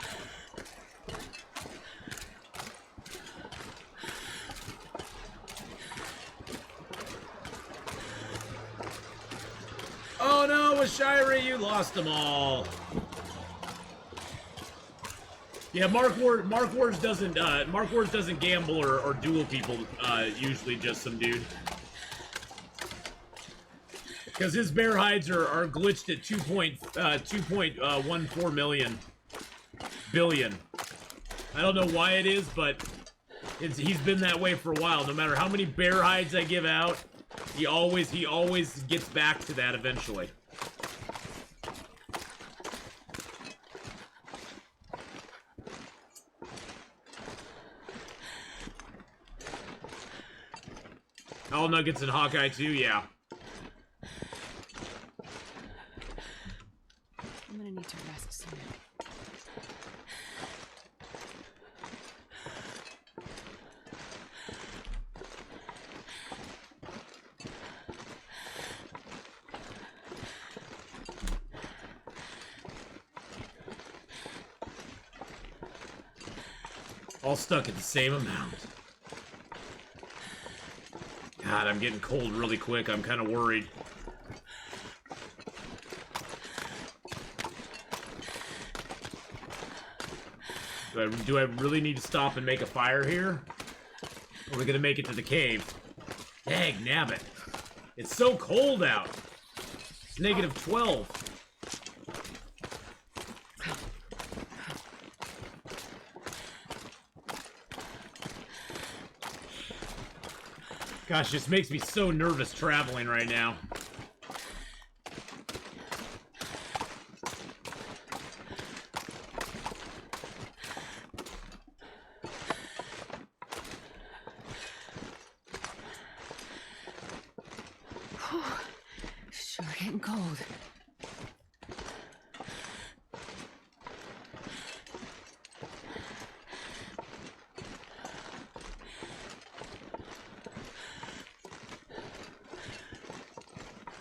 Oh no, Ashiri, you lost them all. Yeah, Mark Wars doesn't gamble or duel people, usually just some dude. Because his bear hides are glitched at 2.14 billion. I don't know why it is, but he's been that way for a while. No matter how many bear hides I give out, he always gets back to that eventually. All nuggets and Hawkeye too, yeah. I'm gonna need to rest soon. All stuck at the same amount. God, I'm getting cold really quick. I'm kind of worried. Do I really need to stop and make a fire here? Or are we gonna make it to the cave? Dang, nabbit. It's so cold out. It's -12. Gosh, this makes me so nervous traveling right now. Sure getting cold.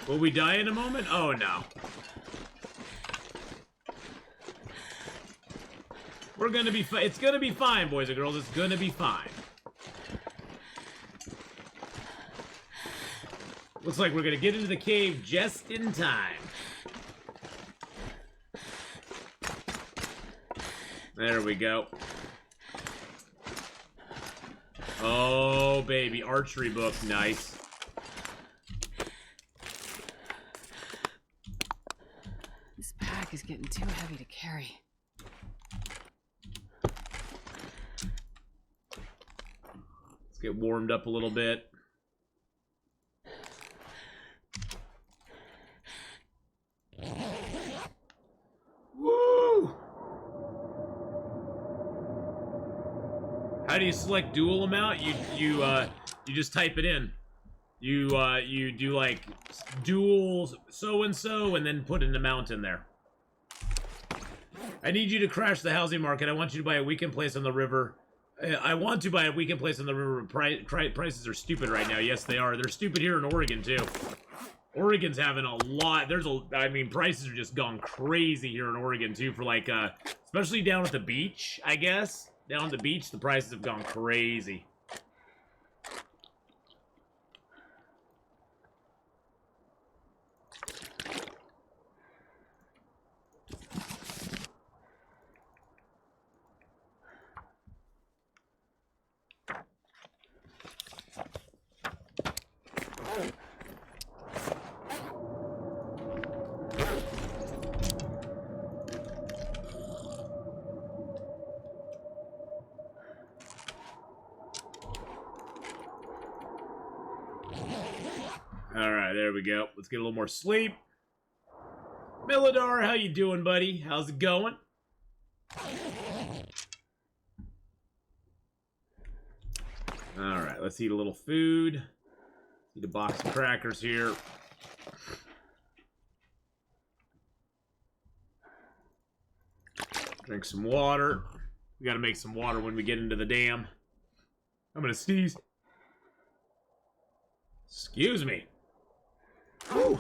Will we die in a moment? Oh, no. We're gonna be fine. It's gonna be fine, boys and girls. It's gonna be fine. Looks like we're gonna get into the cave just in time. There we go. Oh, baby. Archery book. Nice. This pack is getting too heavy to carry. Let's get warmed up a little bit. Woo! How do you select dual amount? You just type it in. You do like dual so and so, and then put an amount in there. I need you to crash the housing market. I want you to buy a weekend place on the river. I want to buy a weekend place on the river. Prices are stupid right now. Yes, they are. They're stupid here in Oregon too. Oregon's having a lot. I mean, prices are just gone crazy here in Oregon too. For like, especially down at the beach, I guess. Down at the beach, the prices have gone crazy. Alright, there we go. Let's get a little more sleep. Milidar, how you doing, buddy? How's it going? Alright, let's eat a little food. Eat a box of crackers here. Drink some water. We gotta make some water when we get into the dam. I'm gonna sneeze. Excuse me. Whew.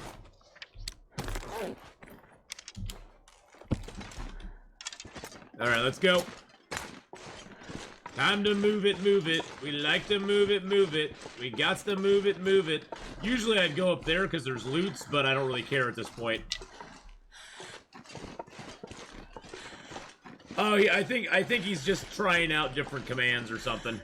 Alright, let's go. Time to move it, move it. We like to move it, move it. We got to move it, move it. Usually I'd go up there because there's loots, but I don't really care at this point. Oh, yeah, I think he's just trying out different commands or something.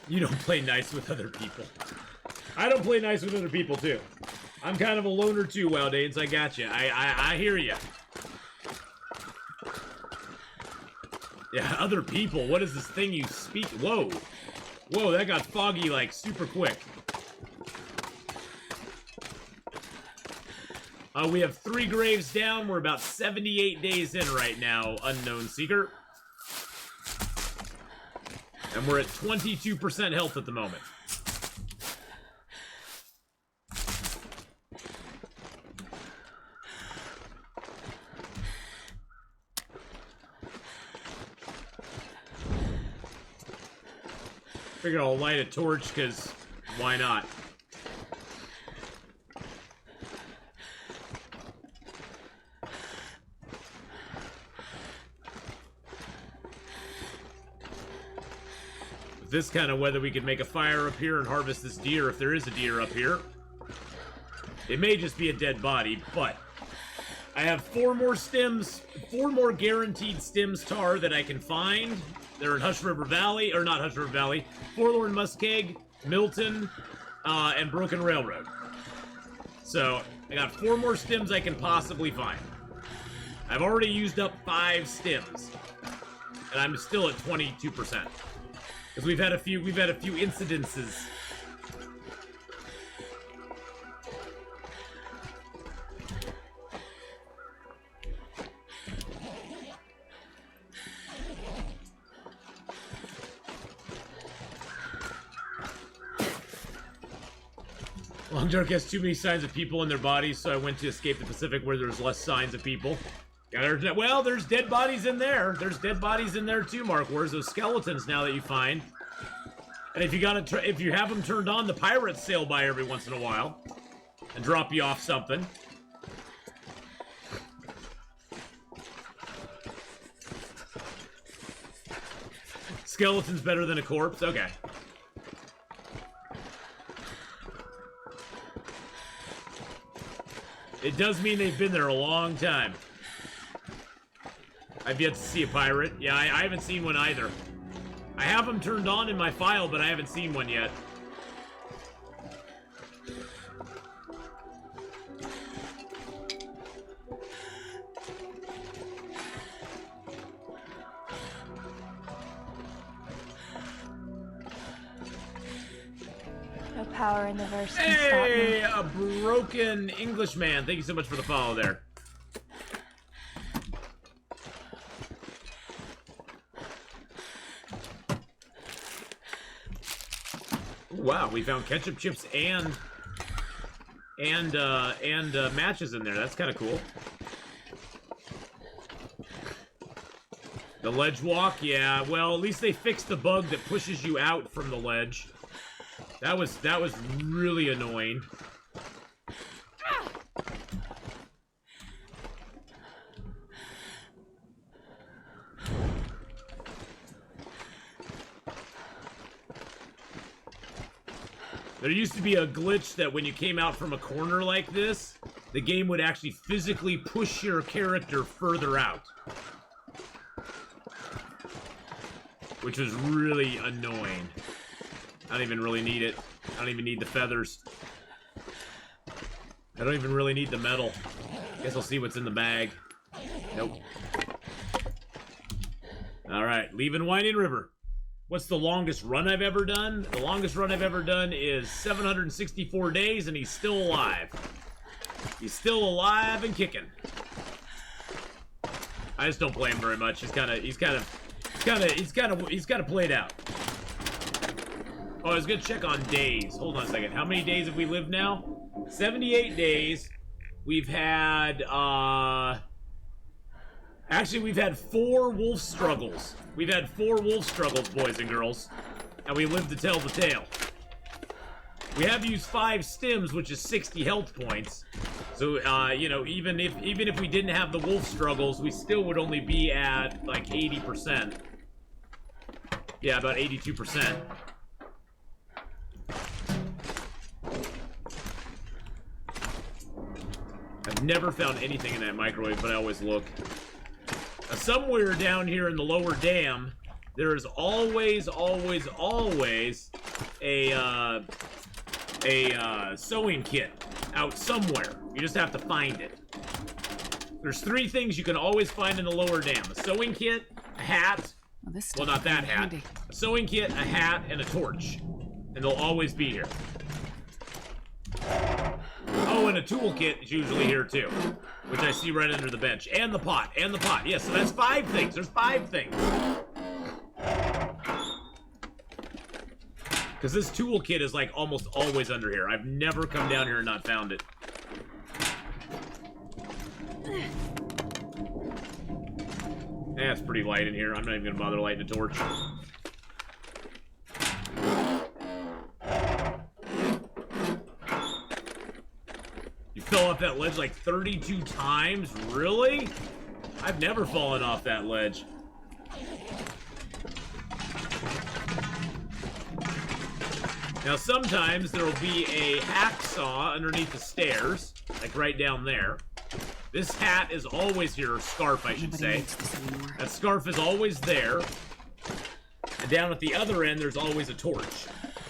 You don't play nice with other people. I don't play nice with other people, too. I'm kind of a loner, too, Wildades. I got you. I hear you. Yeah, other people. What is this thing you speak? Whoa. Whoa, that got foggy, like, super quick. We have 3 graves down. We're about 78 days in right now, Unknown Seeker. And we're at 22% health at the moment. Figured I'll light a torch, because why not? With this kind of weather, we could make a fire up here and harvest this deer if there is a deer up here. It may just be a dead body, but I have 4 more stems, 4 more guaranteed stems tar that I can find. They're in Hush River Valley, or not Hush River Valley, Forlorn Muskeg, Milton, and Broken Railroad. So, I got 4 more stems I can possibly find. I've already used up 5 stems, and I'm still at 22%. Because we've had a few incidences. Long Dark has too many signs of people in their bodies, so I went to Escape the Pacific where there's less signs of people. Well, there's dead bodies in there. There's dead bodies in there too, Mark. Where's those skeletons now that you find? And if you have them turned on, the pirates sail by every once in a while and drop you off something. Skeleton's better than a corpse? Okay. It does mean they've been there a long time. I've yet to see a pirate. Yeah, I haven't seen one either. I have them turned on in my file, but I haven't seen one yet. No power in the verse can stop me. Hey, a broken Englishman. Thank you so much for the follow there. Wow, we found ketchup chips and matches in there. That's kind of cool. The ledge walk, yeah. Well, at least they fixed the bug that pushes you out from the ledge. That was really annoying. There used to be a glitch that when you came out from a corner like this, the game would actually physically push your character further out. Which was really annoying. I don't even really need it. I don't even need the feathers. I don't even really need the metal. Guess I'll see what's in the bag. Nope. Alright, leaving Winding River. What's the longest run I've ever done? The longest run I've ever done is 764 days, and he's still alive. He's still alive and kicking. I just don't play him very much. He's kind of played out. Oh, I was gonna check on days. Hold on a second. How many days have we lived now? 78 days. We've had, actually, we've had 4 wolf struggles. We've had 4 wolf struggles, boys and girls. And we lived to tell the tale. We have used 5 stims, which is 60 health points. So, you know, even if we didn't have the wolf struggles, we still would only be at, like, 80%. Yeah, about 82%. I've never found anything in that microwave, but I always look. Somewhere down here in the lower dam, there is always a sewing kit out somewhere. You just have to find it. There's 3 things you can always find in the lower dam: a sewing kit, a hat. Well, not that hat. Handy. A sewing kit, a hat, and a torch. And they'll always be here. Oh, and a toolkit is usually here too, which I see right under the bench. And the pot, Yes, so that's 5 things. There's 5 things. Because this toolkit is like almost always under here. I've never come down here and not found it. Yeah, it's pretty light in here. I'm not even gonna bother lighting a torch. You fell off that ledge like 32 times? Really? I've never fallen off that ledge. Now sometimes there'll be a hacksaw underneath the stairs, like right down there. This hat is always here, or scarf I should say. That scarf is always there. And down at the other end there's always a torch.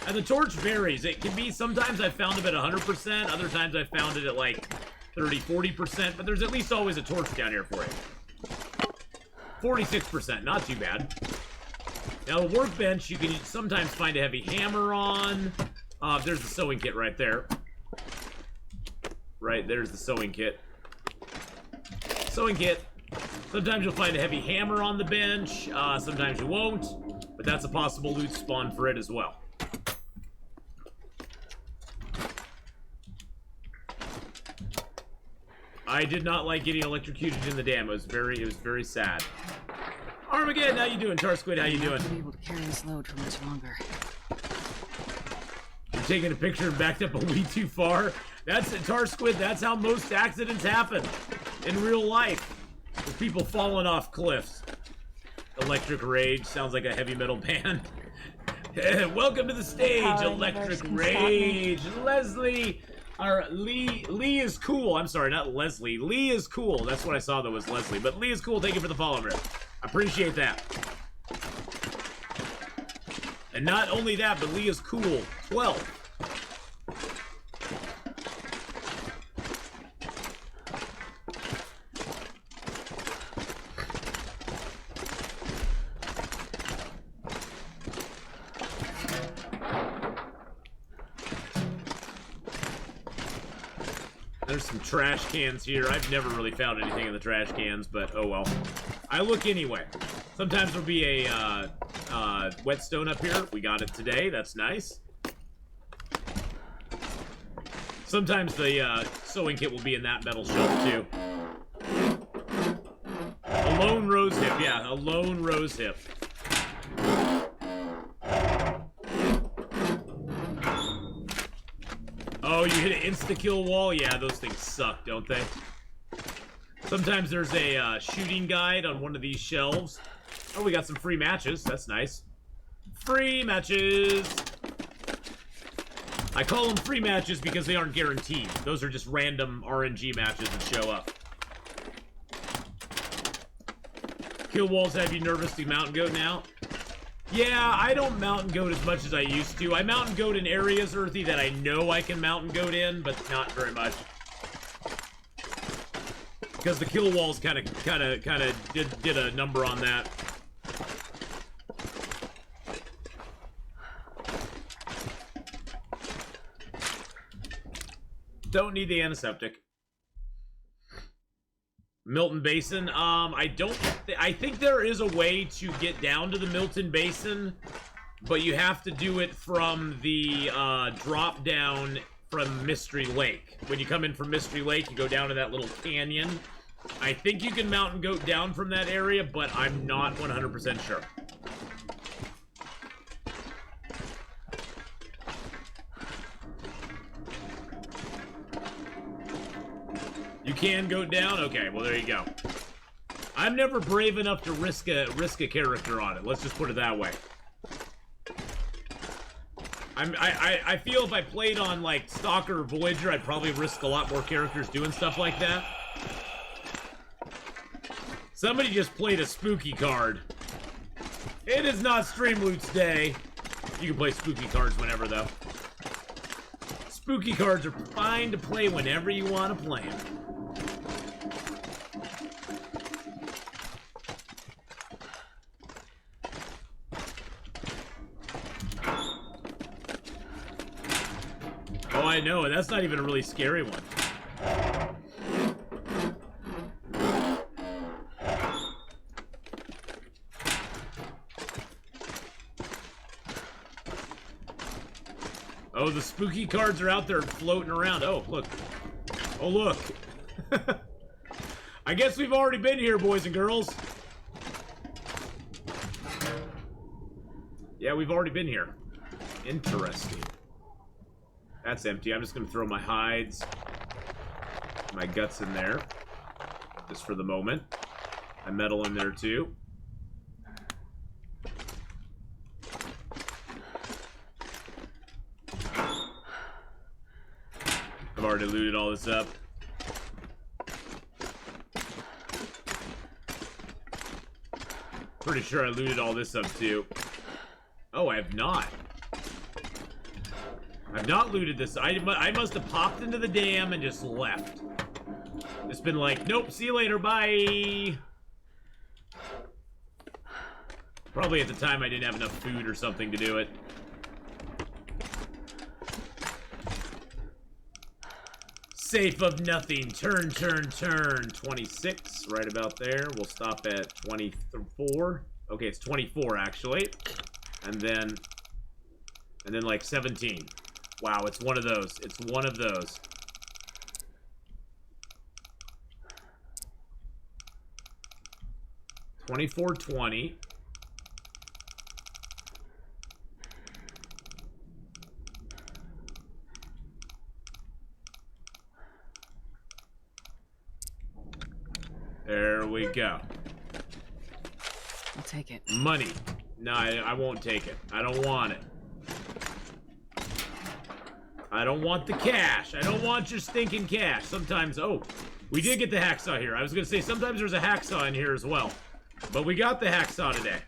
And the torch varies. It can be, sometimes I've found it at 100%, other times I've found it at like 30, 40%, but there's at least always a torch down here for you. 46%, not too bad. Now the workbench, you can sometimes find a heavy hammer on. There's the sewing kit right there. Right, there's the sewing kit. Sewing kit. Sometimes you'll find a heavy hammer on the bench. Sometimes you won't. But that's a possible loot spawn for it as well. I did not like getting electrocuted in the dam. It was very sad. Armageddon, how you doing? Tarsquid, how you doing? I'm not be able to carry this load for much longer. You're taking a picture and backed up a wee too far. That's it, Tarsquid. That's how most accidents happen in real life. With people falling off cliffs. Electric Rage sounds like a heavy metal band. Welcome to the stage, Power Electric Universe can stop me. Rage. Leslie, or Lee is cool. I'm sorry, not Leslie. Lee is cool. That's what I saw that was Leslie. But Lee is cool. Thank you for the follow, bro. Appreciate that. And not only that, but Lee is cool. 12. There's some trash cans here. I've never really found anything in the trash cans, but oh well. I look anyway. Sometimes there'll be a whetstone up here. We got it today. That's nice. Sometimes the sewing kit will be in that metal shelf too. A lone rose hip. Yeah, a lone rose hip. Oh, you hit an insta-kill wall? Yeah, those things suck, don't they? Sometimes there's a shooting guide on one of these shelves. Oh, we got some free matches. That's nice. Free matches! I call them free matches because they aren't guaranteed. Those are just random RNG matches that show up. Kill walls have you nervous to mountain goat now? Yeah, I don't mountain goat as much as I used to. I mountain goat in areas, Earthy, that I know I can mountain goat in, but not very much. Because the kill walls kind of did a number on that. Don't need the antiseptic. Milton Basin. I think there is a way to get down to the Milton Basin, but you have to do it from the drop down from Mystery Lake. When you come in from Mystery Lake, you go down to that little canyon. I think you can mountain goat down from that area, but I'm not 100% sure. You can go down? Okay, well there you go. I'm never brave enough to risk a character on it. Let's just put it that way. I feel if I played on like Stalker or Voyager, I'd probably risk a lot more characters doing stuff like that. Somebody just played a spooky card. It is not Stream Loot's day. You can play spooky cards whenever though. Spooky cards are fine to play whenever you want to play them. Oh, I know, and that's not even a really scary one. Oh, the spooky cards are out there floating around. Oh, look. Oh, look. I guess we've already been here, boys and girls. Yeah, we've already been here. Interesting. That's empty. I'm just going to throw my hides, my guts in there, just for the moment. My metal in there, too. I've already looted all this up. Pretty sure I looted all this up, too. Oh, I have not. I've not looted this. I must have popped into the dam and just left. It's been like, nope, see you later, bye. Probably at the time I didn't have enough food or something to do it. Safe of nothing. Turn, turn, turn. 26, right about there. We'll stop at 24. Okay, it's 24 actually. And then like 17. Wow, it's one of those. It's one of those. $24.20. There we go. I'll take it. Money. No, I won't take it. I don't want it. I don't want the cash. I don't want your stinking cash. Sometimes, oh, we did get the hacksaw here. I was going to say, sometimes there's a hacksaw in here as well. But we got the hacksaw today.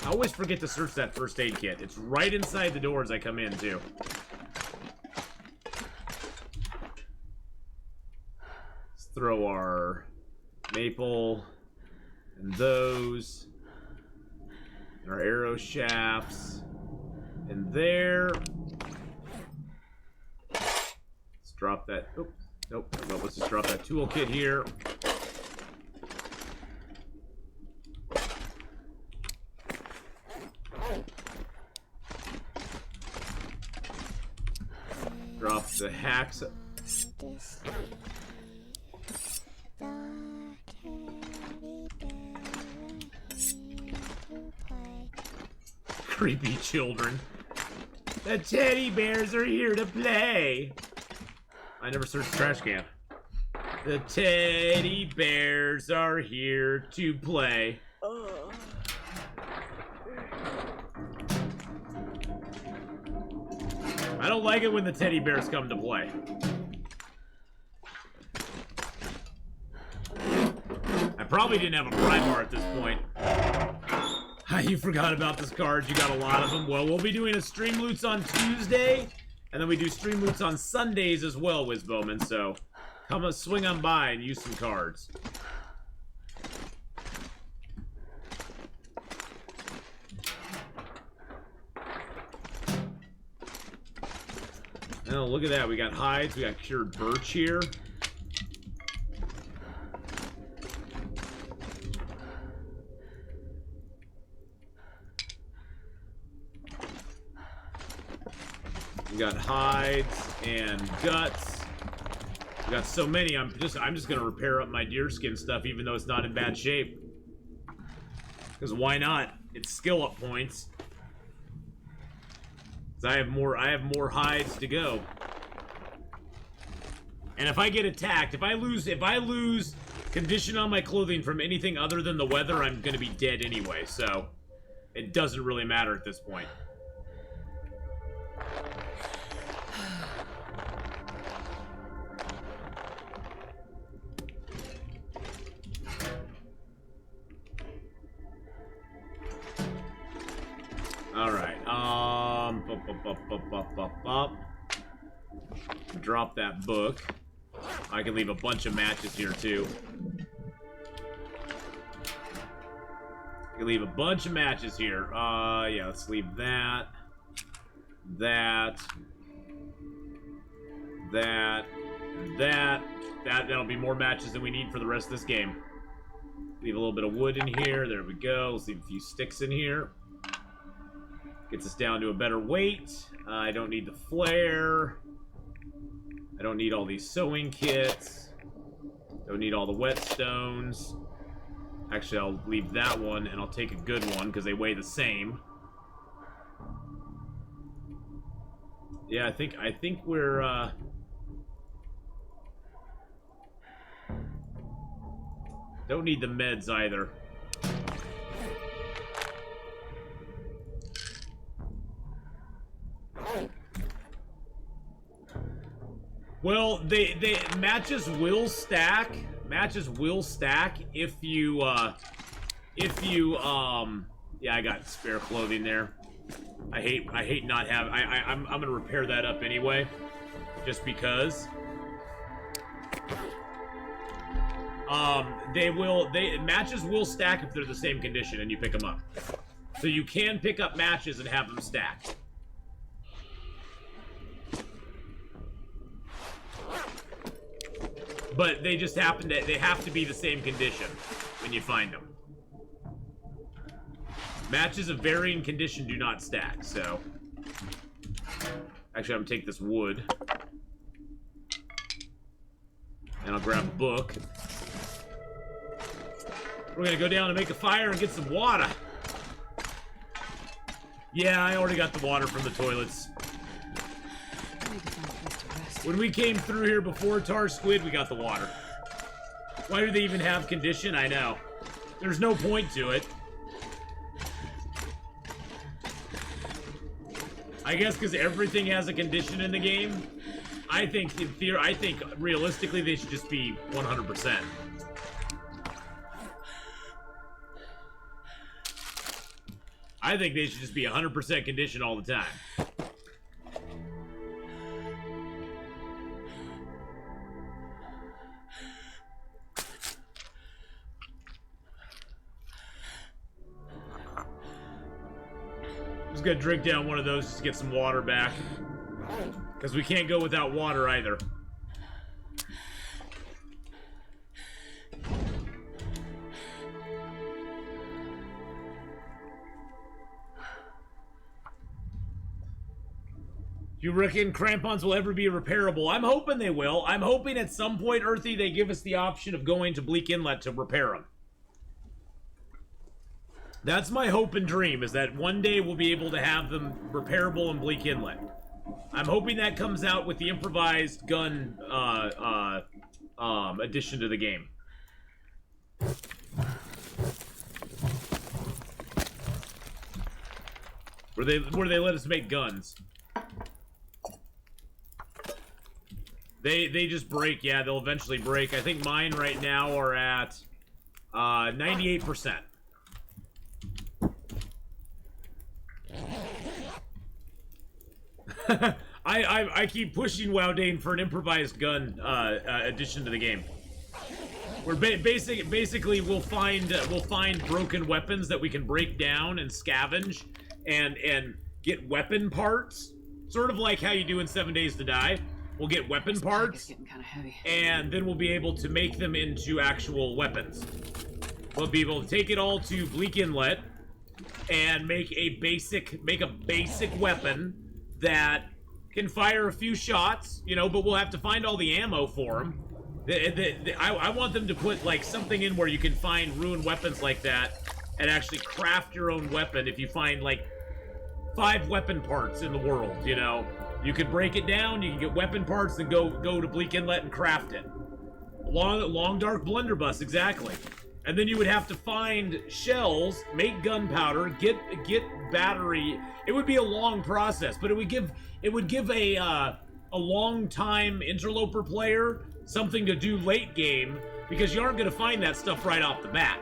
I always forget to search that first aid kit. It's right inside the door as I come in, too. Let's throw our maple and those. And our arrow shafts. And there. Drop that. Oh, nope. Well, let's just drop that toolkit here. Drop the hacks. Creepy children. The teddy bears are here to play. I never searched the trash can. The teddy bears are here to play. I don't like it when the teddy bears come to play. I probably didn't have a Primar at this point. You forgot about this card. You got a lot of them. Well, we'll be doing a Stream Loots on Tuesday. And then we do Stream Loots on Sundays as well, Wizbowman, so come and swing on by and use some cards. Oh, look at that. We got hides. We got cured birch here. We got hides and guts. We got so many. I'm just gonna repair up my deerskin stuff, even though it's not in bad shape. Because why not? It's skill up points. I have more hides to go. And if I get attacked, if I lose condition on my clothing from anything other than the weather, I'm gonna be dead anyway, so it doesn't really matter at this point. Alright, drop that book. I can leave a bunch of matches here, too. I can leave a bunch of matches here. Yeah, let's leave that. That'll be more matches than we need for the rest of this game. Leave a little bit of wood in here. There we go. Let's leave a few sticks in here. Gets us down to a better weight. I don't need the flare. I don't need all these sewing kits. Don't need all the whetstones. Actually, I'll leave that one, and I'll take a good one, because they weigh the same. Yeah, I think we're, don't need the meds either. Well, they matches will stack. Matches will stack if you yeah, I got spare clothing there. I hate not having. I'm gonna repair that up anyway, just because. Matches will stack if they're the same condition and you pick them up. So you can pick up matches and have them stacked. But they just happen to, they have to be the same condition when you find them. Matches of varying condition do not stack, so. Actually, I'm gonna take this wood. And I'll grab a book. We're gonna go down and make a fire and get some water. Yeah, I already got the water from the toilets. When we came through here before Tar Squid, we got the water. Why do they even have condition? I know. There's no point to it. I guess because everything has a condition in the game. I think realistically they should just be 100%. I think they should just be 100% condition all the time. Just gonna drink down one of those just to get some water back. Because we can't go without water either. Do you reckon crampons will ever be repairable? I'm hoping they will. I'm hoping at some point, Earthy, they give us the option of going to Bleak Inlet to repair them. That's my hope and dream, is that one day we'll be able to have them repairable in Bleak Inlet. I'm hoping that comes out with the improvised gun addition to the game. Where they let us make guns. They just break, yeah, they'll eventually break. I think mine right now are at 98%. I keep pushing Wowdane for an improvised gun addition to the game. Where basically we'll find broken weapons that we can break down and scavenge and get weapon parts, sort of like how you do in 7 Days to Die. We'll get weapon parts, getting kind of heavy. and then we'll be able to make them into actual weapons. We'll be able to take it all to Bleak Inlet and make a basic weapon that can fire a few shots, you know, but we'll have to find all the ammo for them. I want them to put, like, something in where you can find ruined weapons like that and actually craft your own weapon if you find, like, 5 weapon parts in the world, you know? You can break it down, you can get weapon parts, and go to Bleak Inlet and craft it. Long dark blunderbuss, exactly. And then you would have to find shells, make gunpowder, get battery. It would be a long process, but it would give a long-time interloper player something to do late game, because you aren't going to find that stuff right off the bat.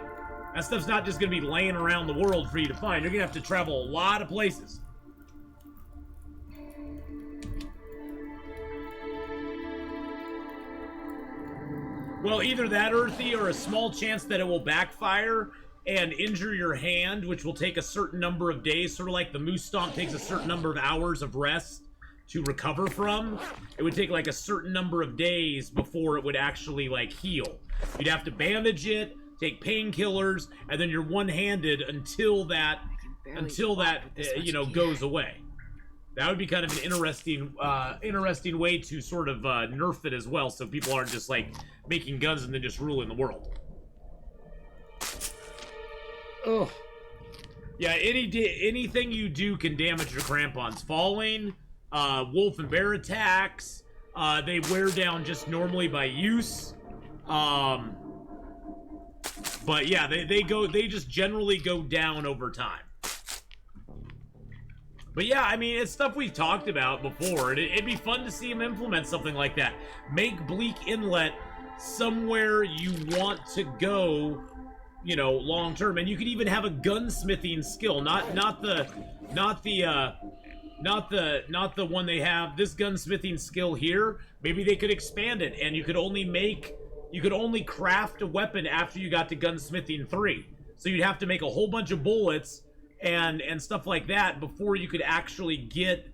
That stuff's not just going to be laying around the world for you to find. You're going to have to travel a lot of places. Well, either that, Earthy, or a small chance that it will backfire and injure your hand, which will take a certain number of days, sort of like the Moose Stomp takes a certain number of hours of rest to recover from. It would take like a certain number of days before it would actually like heal. You'd have to bandage it, take painkillers, and then you're one-handed until that you know, goes away. That would be kind of an interesting way to sort of nerf it as well, so people aren't just like making guns and then just ruling the world. Ugh. Yeah, anything you do can damage your crampons. Falling, wolf and bear attacks, they wear down just normally by use. But yeah, they just generally go down over time. But yeah, I mean, it's stuff we've talked about before. It'd be fun to see him implement something like that. Make Bleak Inlet somewhere you want to go, you know, long term. And you could even have a gunsmithing skill, not the one they have. This gunsmithing skill here, maybe they could expand it, and you could only craft a weapon after you got to gunsmithing 3. So you'd have to make a whole bunch of bullets and stuff like that before you could actually get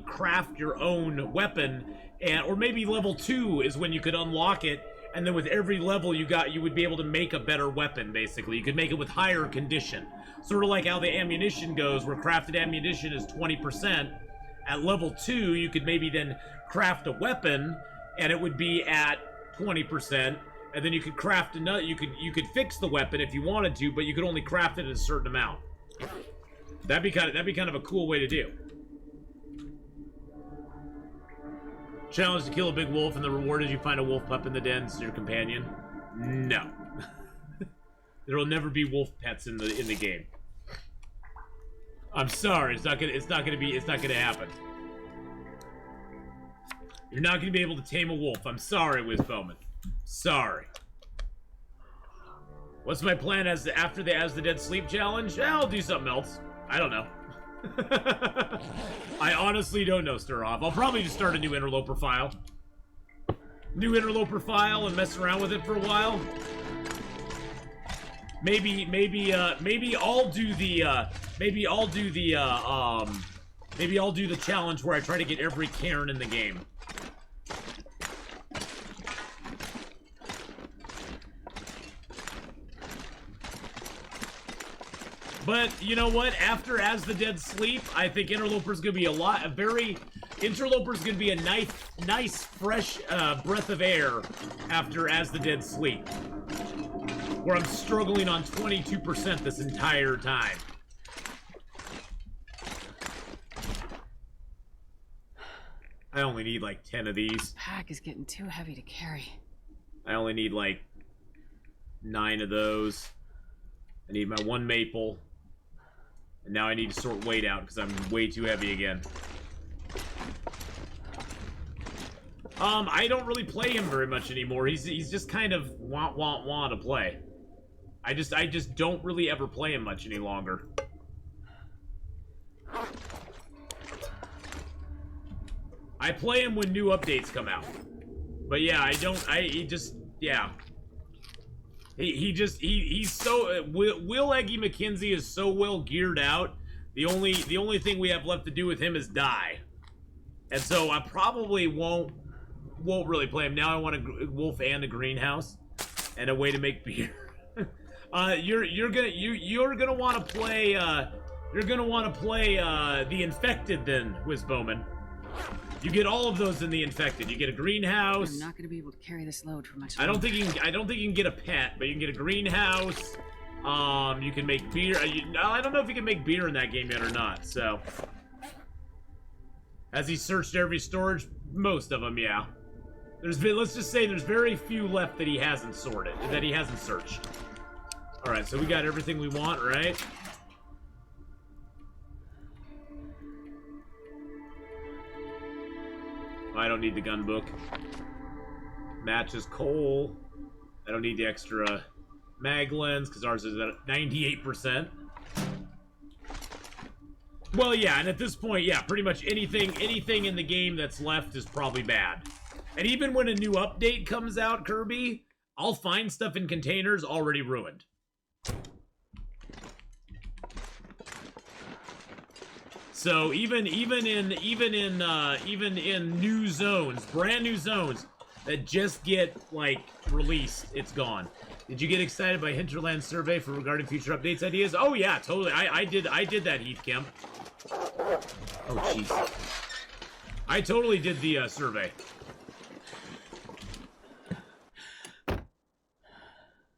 craft your own weapon. And or maybe level 2 is when you could unlock it, and then with every level you would be able to make a better weapon. Basically, you could make it with higher condition, sort of like how the ammunition goes, where crafted ammunition is 20%. At level 2 you could maybe then craft a weapon and it would be at 20%. And then you could craft another. You could fix the weapon if you wanted to, but you could only craft it at a certain amount. That'd be kind of a cool way to do. Challenge to kill a big wolf, and the reward is you find a wolf pup in the den as your companion. No, there will never be wolf pets in the game. I'm sorry, it's not gonna happen. You're not gonna be able to tame a wolf. I'm sorry, Wiz Bowman. Sorry. What's my plan after the As the Dead Sleep challenge? I'll do something else. I don't know. I honestly don't know, Sturhoff. I'll probably just start a new interloper file. And mess around with it for a while. Maybe I'll do the challenge where I try to get every Cairn in the game. But you know what? After As the Dead Sleep, I think Interloper's gonna be Interloper's gonna be a nice fresh breath of air after As the Dead Sleep, where I'm struggling on 22% this entire time. I only need like 10 of these. This pack is getting too heavy to carry. I only need like 9 of those. I need my 1 maple. And now I need to sort weight out because I'm way too heavy again. I don't really play him very much anymore. He's just kind of want to play. I just don't really ever play him much any longer. I play him when new updates come out. But yeah, yeah. He's so Will Eggy McKenzie is so well geared out. The only thing we have left to do with him is die, and so I probably won't really play him now. I want a wolf and a greenhouse, and a way to make beer. You're gonna want to play You're gonna want to play the Infected then, Wizbowman. You get all of those in the Infected. You get a greenhouse. I'm not going to be able to carry this load for much I longer. don't think you can get a pet, but you can get a greenhouse. You can make beer. I don't know if you can make beer in that game yet or not. So, has he searched every storage? Most of them, yeah. Let's just say there's very few left that he hasn't sorted, that he hasn't searched. All right, so we got everything we want, right? I don't need the gun book. Matches coal. I don't need the extra mag lens because ours is at 98%. Well, yeah, and at this point, yeah, pretty much anything in the game that's left is probably bad. And even when a new update comes out, Kirby, I'll find stuff in containers already ruined. So even in new zones, brand new zones that just get like released, it's gone. Did you get excited by Hinterland survey for regarding future updates ideas? Oh yeah, totally. I did that, Heath Kemp. Oh jeez. I totally did the survey.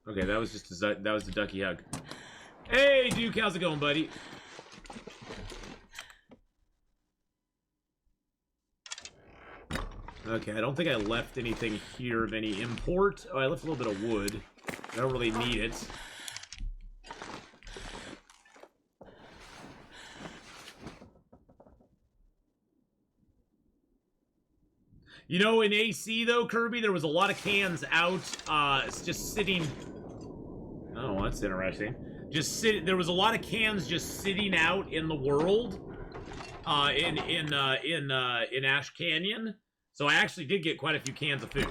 Okay, that was just a ducky hug. Hey Duke, how's it going, buddy? Okay, I don't think I left anything here of any import. Oh, I left a little bit of wood. I don't really need it. You know, in AC, though, Kirby, there was a lot of cans out, just sitting... Oh, that's interesting. There was a lot of cans just sitting out in the world, in Ash Canyon. So I actually did get quite a few cans of food.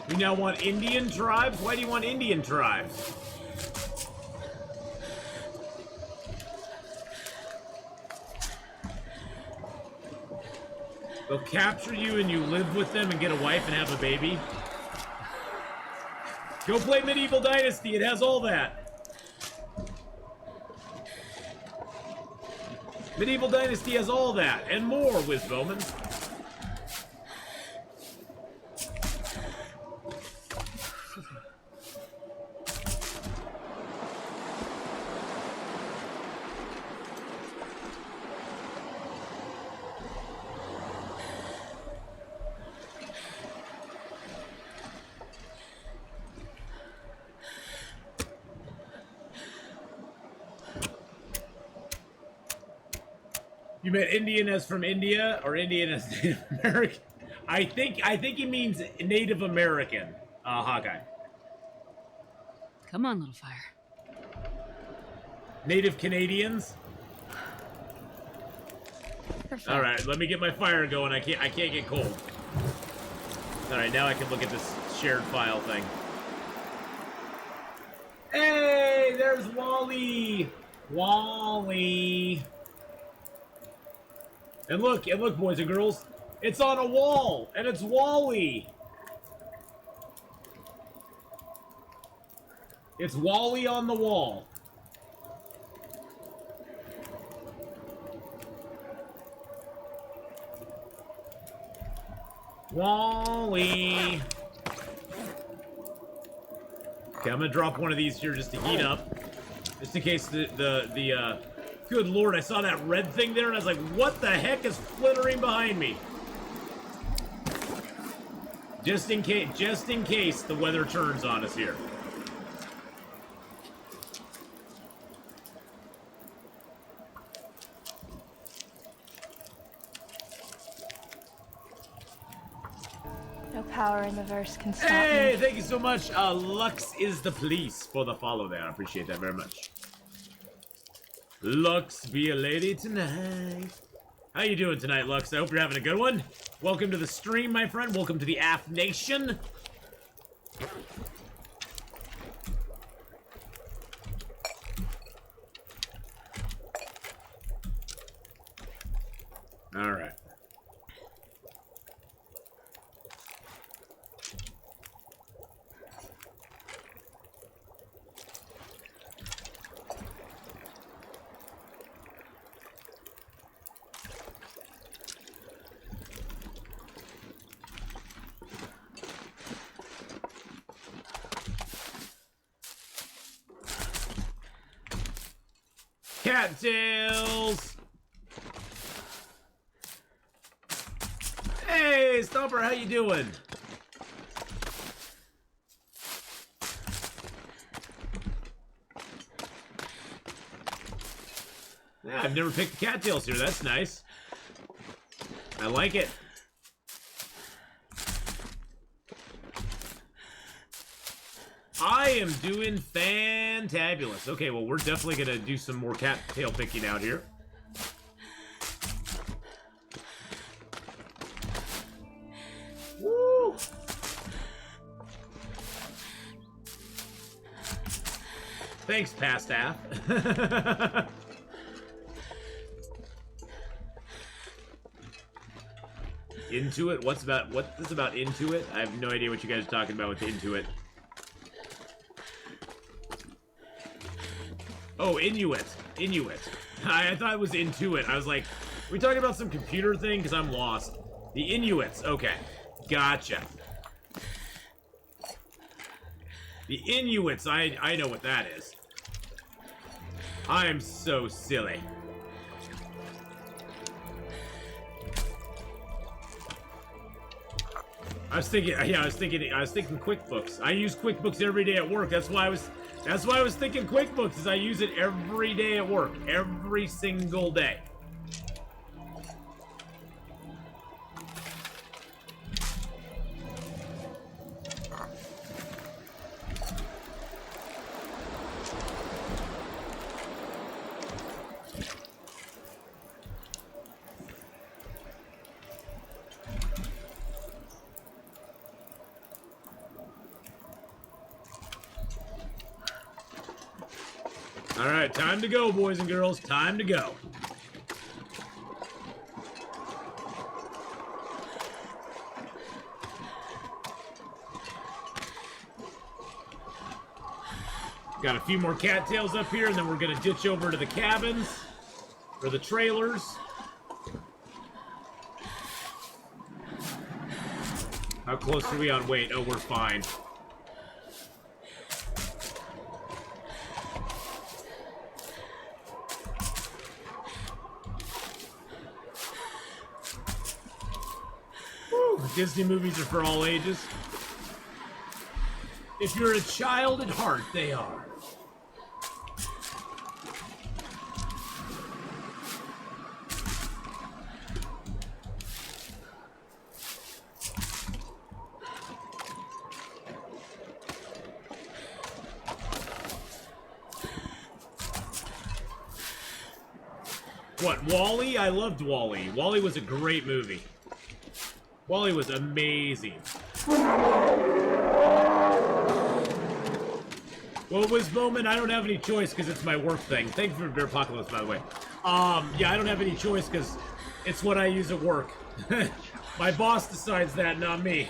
You now want Indian tribes? Why do you want Indian tribes? They'll capture you and you live with them and get a wife and have a baby? Go play Medieval Dynasty, it has all that. Medieval Dynasty has all that, and more, Wizbowman. You meant Indian as from India, or Indian as Native American? I think he means Native American, Hawkeye. Come on, little fire. Native Canadians? Perfect. All right, let me get my fire going. I can't get cold. All right, now I can look at this shared file thing. Hey, there's Wally. Wally. And look, boys and girls, it's on a wall, and it's Wally. It's Wally on the wall. Wally. Okay, I'm gonna drop one of these here just to heat up, just in case the good lord, I saw that red thing there and I was like, what the heck is flittering behind me? Just in case the weather turns on us here. No power in the verse can stop Hey, me. thank you so much, Lux is the police for the follow there. I appreciate that very much. Lux, be a lady tonight. How you doing tonight, Lux? I hope you're having a good one. Welcome to the stream, my friend. Welcome to the Atheenon. All right. Cattails! Hey, Stomper, how you doing? Yeah, I've never picked the cattails here. That's nice. I like it. I am doing fantabulous. Okay, well, we're definitely gonna do some more cattail picking out here. Woo! Thanks, past staff. Intuit? What's this about Intuit? I have no idea what you guys are talking about with Intuit. Oh, Inuit. Inuit. I thought it was Intuit. I was like, are we talking about some computer thing? Because I'm lost. The Inuits. Okay. Gotcha. The Inuits. I know what that is. I am so silly. I was thinking QuickBooks. I use QuickBooks every day at work. That's why I was thinking QuickBooks, is I use it every day at work. Every single day. Alright, time to go, boys and girls. Time to go. Got a few more cattails up here, and then we're gonna ditch over to the cabins. Or the trailers. How close are we on weight? Oh, we're fine. Disney movies are for all ages. If you're a child at heart, they are. What, WALL-E? I loved WALL-E. WALL-E was a great movie. WALL-E was amazing. Well, Bowman, I don't have any choice because it's my work thing. Thank you for Bear Apocalypse, by the way. Yeah, I don't have any choice because it's what I use at work. My boss decides that, not me.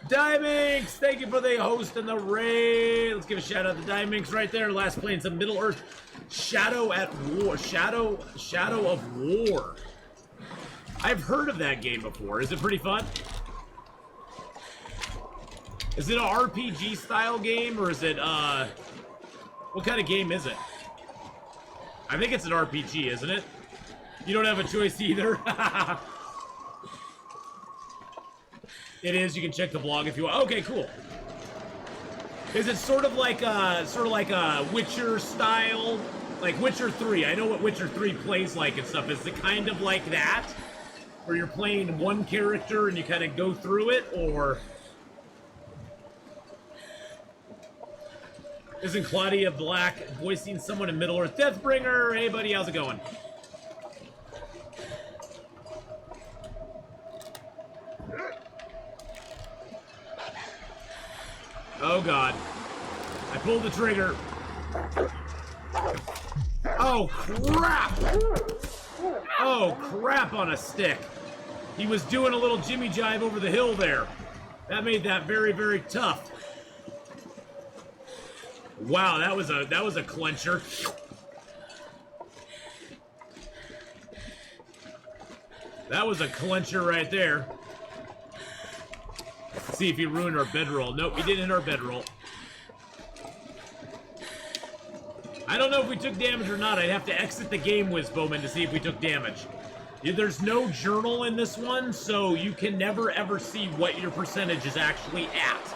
Diminx, thank you for the host and the raid. Let's give a shout out to Diminx right there. Last playing some Middle Earth Shadow at War. Shadow of War. I've heard of that game before. Is it pretty fun? Is it an RPG style game, or is it, what kind of game is it? I think it's an RPG, isn't it? You don't have a choice either. It is. You can check the blog if you want. Okay, cool. Is it sort of like a Witcher style, like Witcher 3? I know what Witcher 3 plays like and stuff. Is it kind of like that, where you're playing one character and you kind of go through it, or? Isn't Claudia Black voicing someone in Middle Earth? Deathbringer! Hey, buddy, how's it going? Oh, God. I pulled the trigger. Oh, crap! Oh, crap on a stick. He was doing a little Jimmy Jive over the hill there. That made that very, very tough. Wow, that was a clencher. That was a clencher right there. Let's see if he ruined our bedroll. Nope, he didn't hit our bedroll. I don't know if we took damage or not. I'd have to exit the game, Bowman, to see if we took damage. There's no journal in this one, so you can never ever see what your percentage is actually at.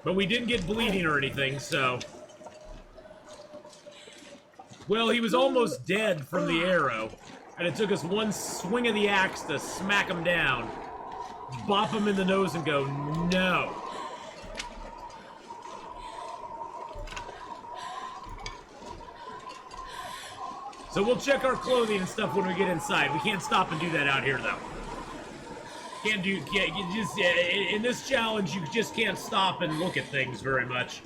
But we didn't get bleeding or anything, so... Well, he was almost dead from the arrow, and it took us one swing of the axe to smack him down, bop him in the nose and go, no. So we'll check our clothing and stuff when we get inside. We can't stop and do that out here, though. In this challenge, you just can't stop and look at things very much.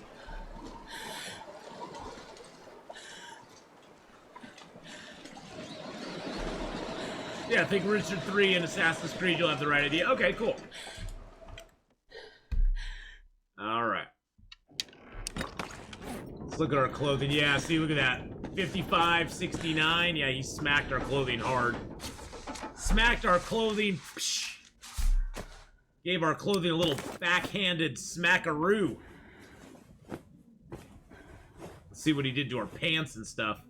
Yeah, I think Richard 3 and Assassin's Creed, you'll have the right idea. Okay, cool. Alright. Let's look at our clothing. Yeah, see, look at that. 55, 69. Yeah, he smacked our clothing hard. Smacked our clothing. Psh, gave our clothing a little backhanded smackaroo. Let's see what he did to our pants and stuff.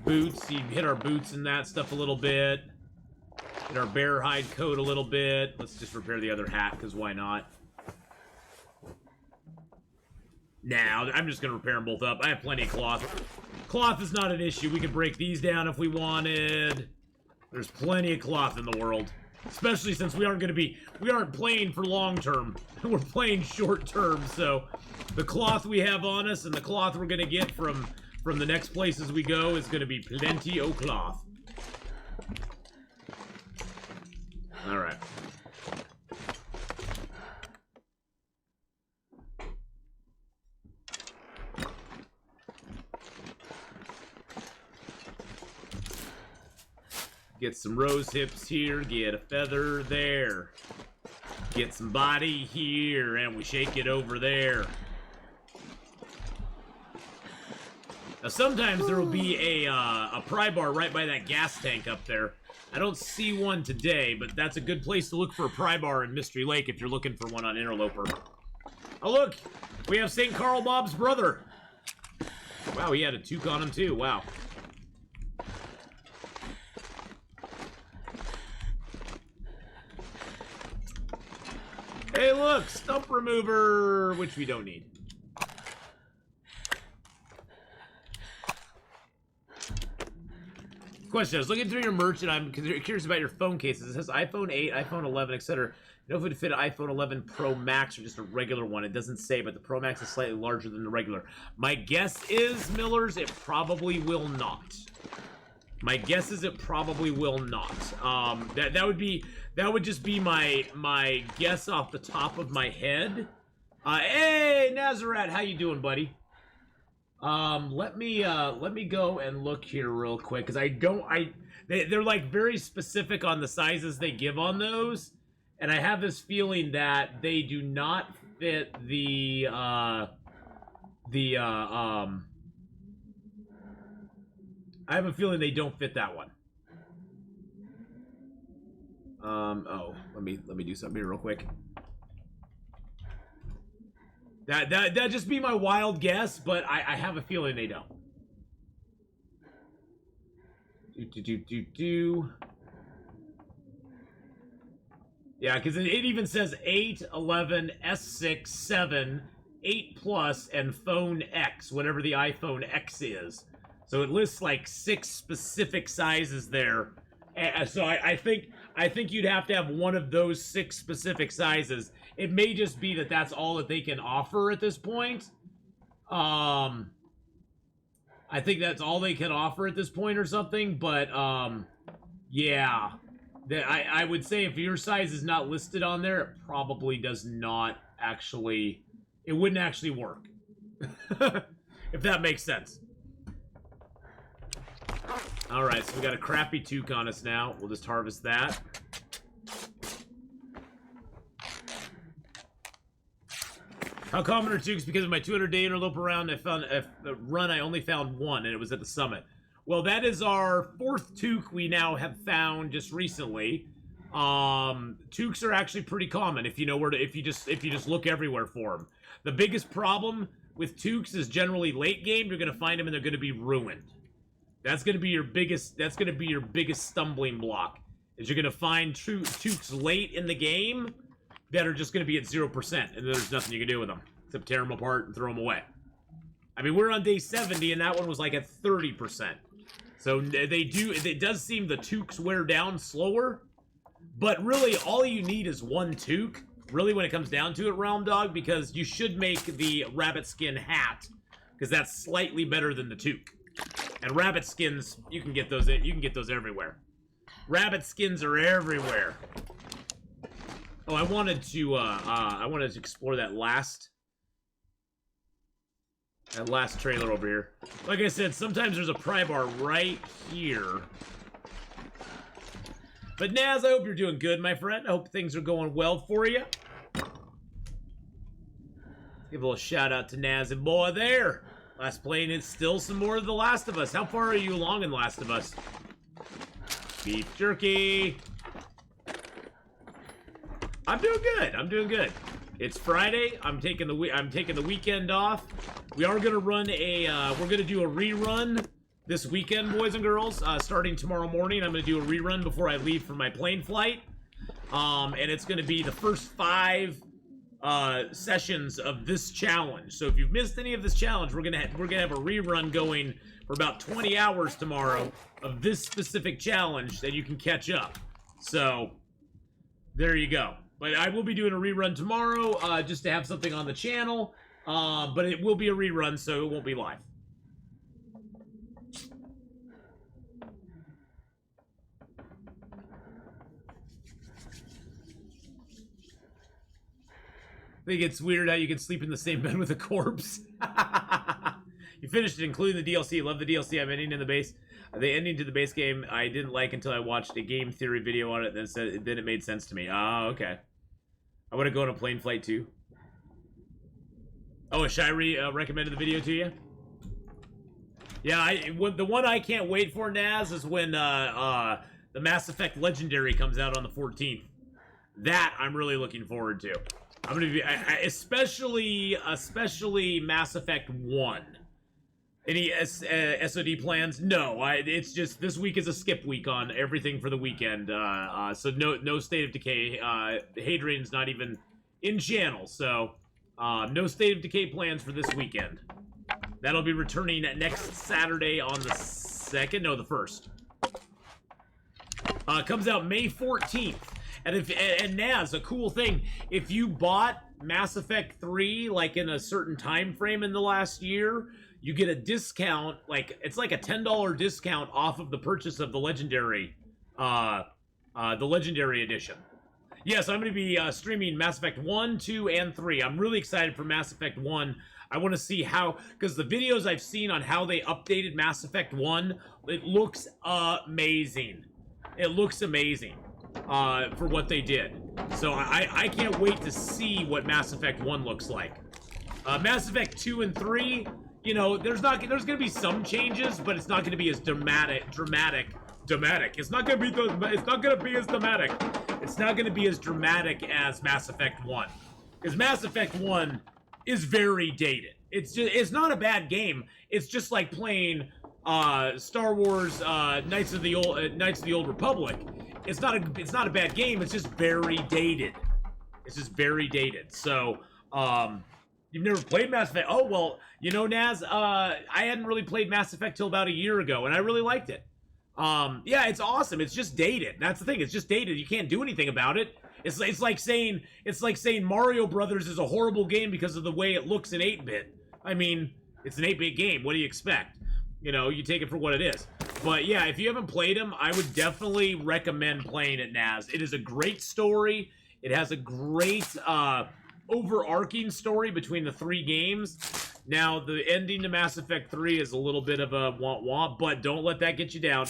Boots, he hit our boots and that stuff a little bit. Hit our bear hide coat a little bit. Let's just repair the other hat, because why not? Now, I'm just going to repair them both up. I have plenty of cloth. Cloth is not an issue. We could break these down if we wanted. There's plenty of cloth in the world. Especially since we aren't playing for long term. We're playing short term, so the cloth we have on us and the cloth we're going to get from the next places we go is going to be plenty of cloth. Alright. Get some rose hips here, get a feather there. Get some body here, and we shake it over there. Now sometimes there will be a pry bar right by that gas tank up there. I don't see one today, but that's a good place to look for a pry bar in Mystery Lake if you're looking for one on Interloper. Oh look! We have St. Carl Bob's brother! Wow, he had a toque on him too, wow. Hey look! Stump remover! Which we don't need. Question, I was looking through your merch and I'm curious about your phone cases. It says iPhone 8, iPhone 11, etc. You know if it would fit an iPhone 11 Pro Max or just a regular one. It doesn't say, but the Pro Max is slightly larger than the regular. My guess is, Millers, it probably will not. My guess is it probably will not. That would just be my guess off the top of my head. Hey, Nazareth, how you doing, buddy? Let me go and look here real quick, because they're like very specific on the sizes they give on those, and I have this feeling that they do not fit I have a feeling they don't fit that one. Oh, let me do something here real quick. That'd just be my wild guess, but I have a feeling they don't. Yeah, because it even says 8, 11, S6, 7, 8 Plus, and Phone X, whatever the iPhone X is. So it lists like 6 specific sizes there. So I think I think you'd have to have one of those 6 specific sizes. It may just be that that's all that they can offer at this point. I think that's all they can offer at this point or something, but, yeah. I would say if your size is not listed on there, it probably does not actually... It wouldn't actually work. If that makes sense. Alright, so we got a crappy toque on us now. We'll just harvest that. How common are toques? Because of my 200-day interloper round, I found a run, I only found 1, and it was at the summit. Well, that is our 4th toque we now have found just recently. Toques are actually pretty common if you know where to, if you just look everywhere for them. The biggest problem with toques is generally late game. You're gonna find them and they're gonna be ruined. That's gonna be your biggest stumbling block. Is you're gonna find toques late in the game that are just gonna be at 0%, and there's nothing you can do with them except tear them apart and throw them away. I mean, we're on day 70, and that one was like at 30%. So it does seem the toques wear down slower, but really all you need is 1 toque, really when it comes down to it, Realm Dog, because you should make the rabbit skin hat, because that's slightly better than the toque. And rabbit skins, you can get those everywhere. Rabbit skins are everywhere. Oh, I wanted to explore that last trailer over here. Like I said, sometimes there's a pry bar right here. But Naz, I hope you're doing good, my friend. I hope things are going well for you. Give a little shout out to Naz and boy there. Last playing is still some more of The Last of Us. How far are you along in The Last of Us? Beef jerky. I'm doing good. I'm doing good. It's Friday. I'm taking the weekend off. We are gonna run we're gonna do a rerun this weekend, boys and girls. Starting tomorrow morning, I'm gonna do a rerun before I leave for my plane flight. And it's gonna be the first 5 sessions of this challenge. So if you've missed any of this challenge, we're gonna have a rerun going for about 20 hours tomorrow of this specific challenge that you can catch up. So there you go. But I will be doing a rerun tomorrow, just to have something on the channel. But it will be a rerun, so it won't be live. I think it's weird how you can sleep in the same bed with a corpse. You finished it, including the DLC. Love the DLC. I'm ending in the base. The ending to the base game I didn't like until I watched a game theory video on it, then it made sense to me. Ah, okay. I want to go on a plane flight too. Oh, Shirey recommended the video to you? Yeah, the one I can't wait for, Naz, is when the Mass Effect Legendary comes out on the 14th. That I'm really looking forward to. I'm gonna be especially Mass Effect 1. Any SOD plans? No, it's just this week is a skip week on everything for the weekend. So no State of Decay. Hadrian's not even in channel, so no State of Decay plans for this weekend. That'll be returning next Saturday on the 2nd, no, the 1st. Comes out May 14th. And Naz, a cool thing, if you bought Mass Effect 3 like in a certain time frame in the last year, you get a discount, it's like a $10 discount off of the purchase of the Legendary edition. Yes, I'm going to be streaming Mass Effect 1, 2, and 3. I'm really excited for Mass Effect 1. I want to see how, because the videos I've seen on how they updated Mass Effect 1, it looks amazing. It looks amazing for what they did. So I can't wait to see what Mass Effect 1 looks like. Mass Effect 2 and 3, you know, there's going to be some changes, but it's not going to be as dramatic. It's not going to be as dramatic. It's not going to be as dramatic as Mass Effect 1. Because Mass Effect 1 is very dated. It's not a bad game. It's just like playing Star Wars Knights of the Old Republic. It's not a bad game. It's just very dated. It's just very dated. So, you've never played Mass Effect? Oh, well, you know, Naz, I hadn't really played Mass Effect till about a year ago, and I really liked it. Yeah, it's awesome. It's just dated. That's the thing. It's just dated. You can't do anything about it. It's like saying Mario Brothers is a horrible game because of the way it looks in 8-bit. I mean, it's an 8-bit game. What do you expect? You know, you take it for what it is. But yeah, if you haven't played them, I would definitely recommend playing it, Naz. It is a great story. It has a great overarching story between the 3 games. Now, the ending to Mass Effect 3 is a little bit of a womp-womp, but don't let that get you down.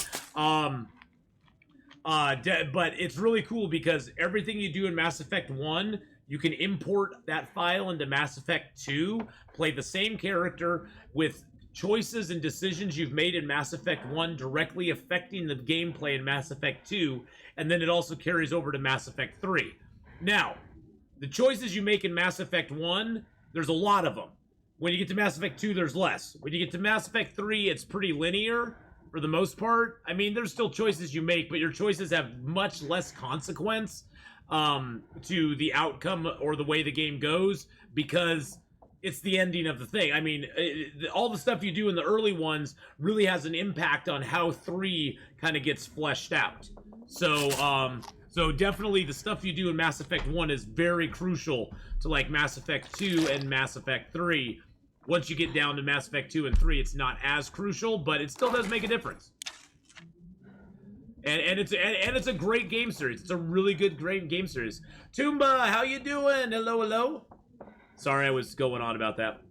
But it's really cool because everything you do in Mass Effect 1, you can import that file into Mass Effect 2, play the same character with choices and decisions you've made in Mass Effect 1 directly affecting the gameplay in Mass Effect 2, and then it also carries over to Mass Effect 3. Now, the choices you make in Mass Effect 1, there's a lot of them. When you get to Mass Effect 2, there's less. When you get to Mass Effect 3, it's pretty linear for the most part. I mean, there's still choices you make, but your choices have much less consequence to the outcome or the way the game goes because it's the ending of the thing. I mean, all the stuff you do in the early ones really has an impact on how 3 kind of gets fleshed out. So definitely the stuff you do in Mass Effect 1 is very crucial to like Mass Effect 2 and Mass Effect 3. Once you get down to Mass Effect 2 and 3, it's not as crucial, but it still does make a difference. And it's a great game series. It's a really good, great game series. Toomba, how you doing? Hello, hello. Sorry, I was going on about that.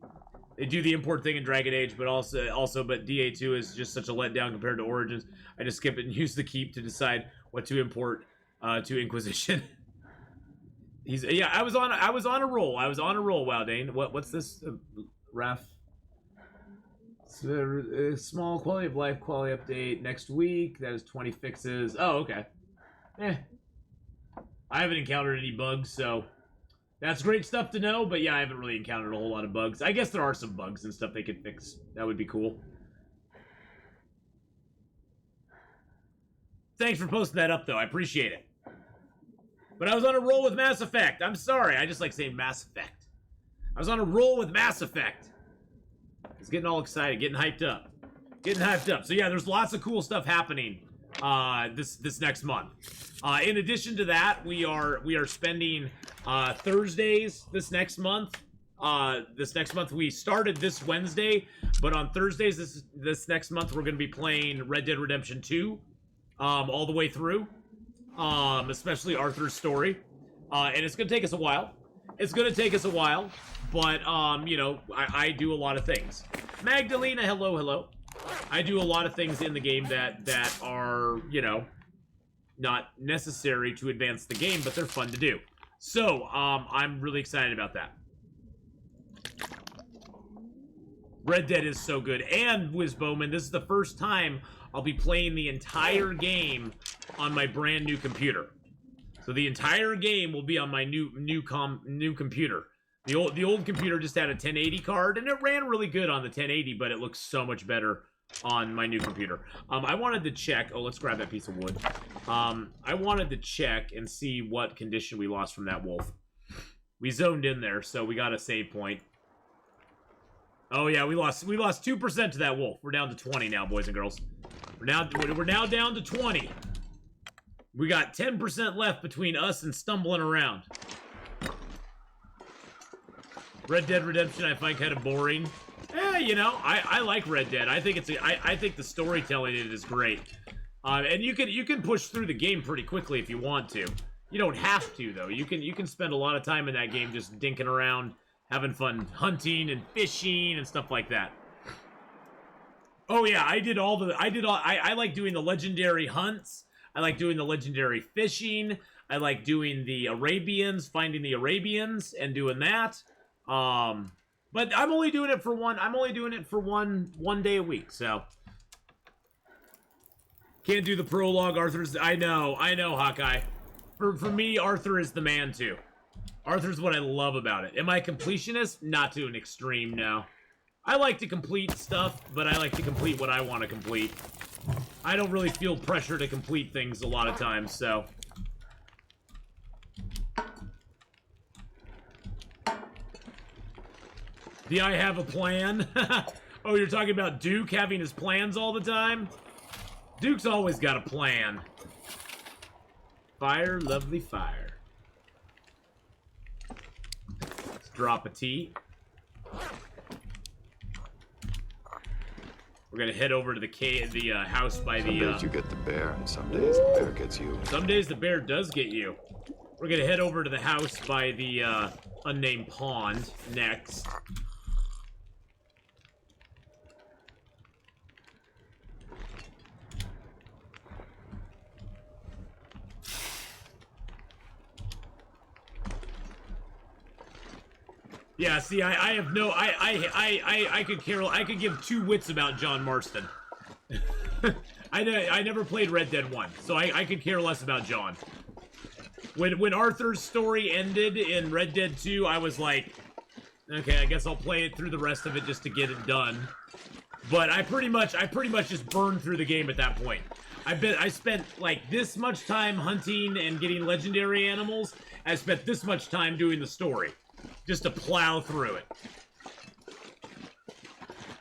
They do the import thing in Dragon Age, but but DA2 is just such a letdown compared to Origins. I just skip it and use the keep to decide what to import to Inquisition. I was on a roll. Wow, Dane. What's this? Ref. So, small quality of life quality update next week. That is 20 fixes. Oh, okay. I haven't encountered any bugs, so that's great stuff to know. But yeah, I haven't really encountered a whole lot of bugs. I guess there are some bugs and stuff they could fix. That would be cool. Thanks for posting that up, though. I appreciate it. But I was on a roll with Mass Effect. I'm sorry. I just like saying Mass Effect. I was on a roll with Mass Effect. I was getting all excited, getting hyped up. So yeah, there's lots of cool stuff happening this next month. In addition to that, we are spending Thursdays this next month. We started this Wednesday, but on Thursdays this next month we're going to be playing Red Dead Redemption 2 all the way through, especially Arthur's story, and it's going to take us a while. But, you know, I do a lot of things. Magdalena, hello. I do a lot of things in the game that are, you know, not necessary to advance the game, but they're fun to do. So, I'm really excited about that. Red Dead is so good. And, Wiz Bowman, this is the first time I'll be playing the entire game on my brand new computer. So the entire game will be on my new computer. The old computer just had a 1080 card, and it ran really good on the 1080, but it looks so much better on my new computer. I wanted to check. Oh, let's grab that piece of wood. I wanted to check and see what condition we lost from that wolf. We zoned in there, so we got a save point. Oh yeah, we lost 2% to that wolf. We're down to 20 now, boys and girls. We're now down to 20. We got 10% left between us and stumbling around. Red Dead Redemption I find kind of boring. You know, I like Red Dead. I think I think the storytelling in it is great. And you can push through the game pretty quickly if you want to. You don't have to though. You can spend a lot of time in that game just dinking around, having fun hunting and fishing and stuff like that. Oh yeah, I like doing the legendary hunts. I like doing the legendary fishing. I like doing the Arabians, finding the Arabians and doing that. But I'm only doing it for one day a week, so can't do the prologue. Arthur's I know, Hawkeye. For me, Arthur is the man too. Arthur's what I love about it. Am I a completionist? Not to an extreme, no. I like to complete stuff, but I like to complete what I want to complete. I don't really feel pressure to complete things a lot of times, so. The I have a plan. Oh, you're talking about Duke having his plans all the time? Duke's always got a plan. Fire, lovely fire. Let's drop a T. We're gonna head over to the house by the. Some days you get the bear, and some days the bear gets you. Some days the bear does get you. We're gonna head over to the house by the unnamed pond next. Yeah, see, I have no, I could give two wits about John Marston. I never played Red Dead 1, so I could care less about John. When Arthur's story ended in Red Dead 2, I was like, okay, I guess I'll play it through the rest of it just to get it done. But I pretty much just burned through the game at that point. I spent like this much time hunting and getting legendary animals. I spent this much time doing the story. Just to plow through it.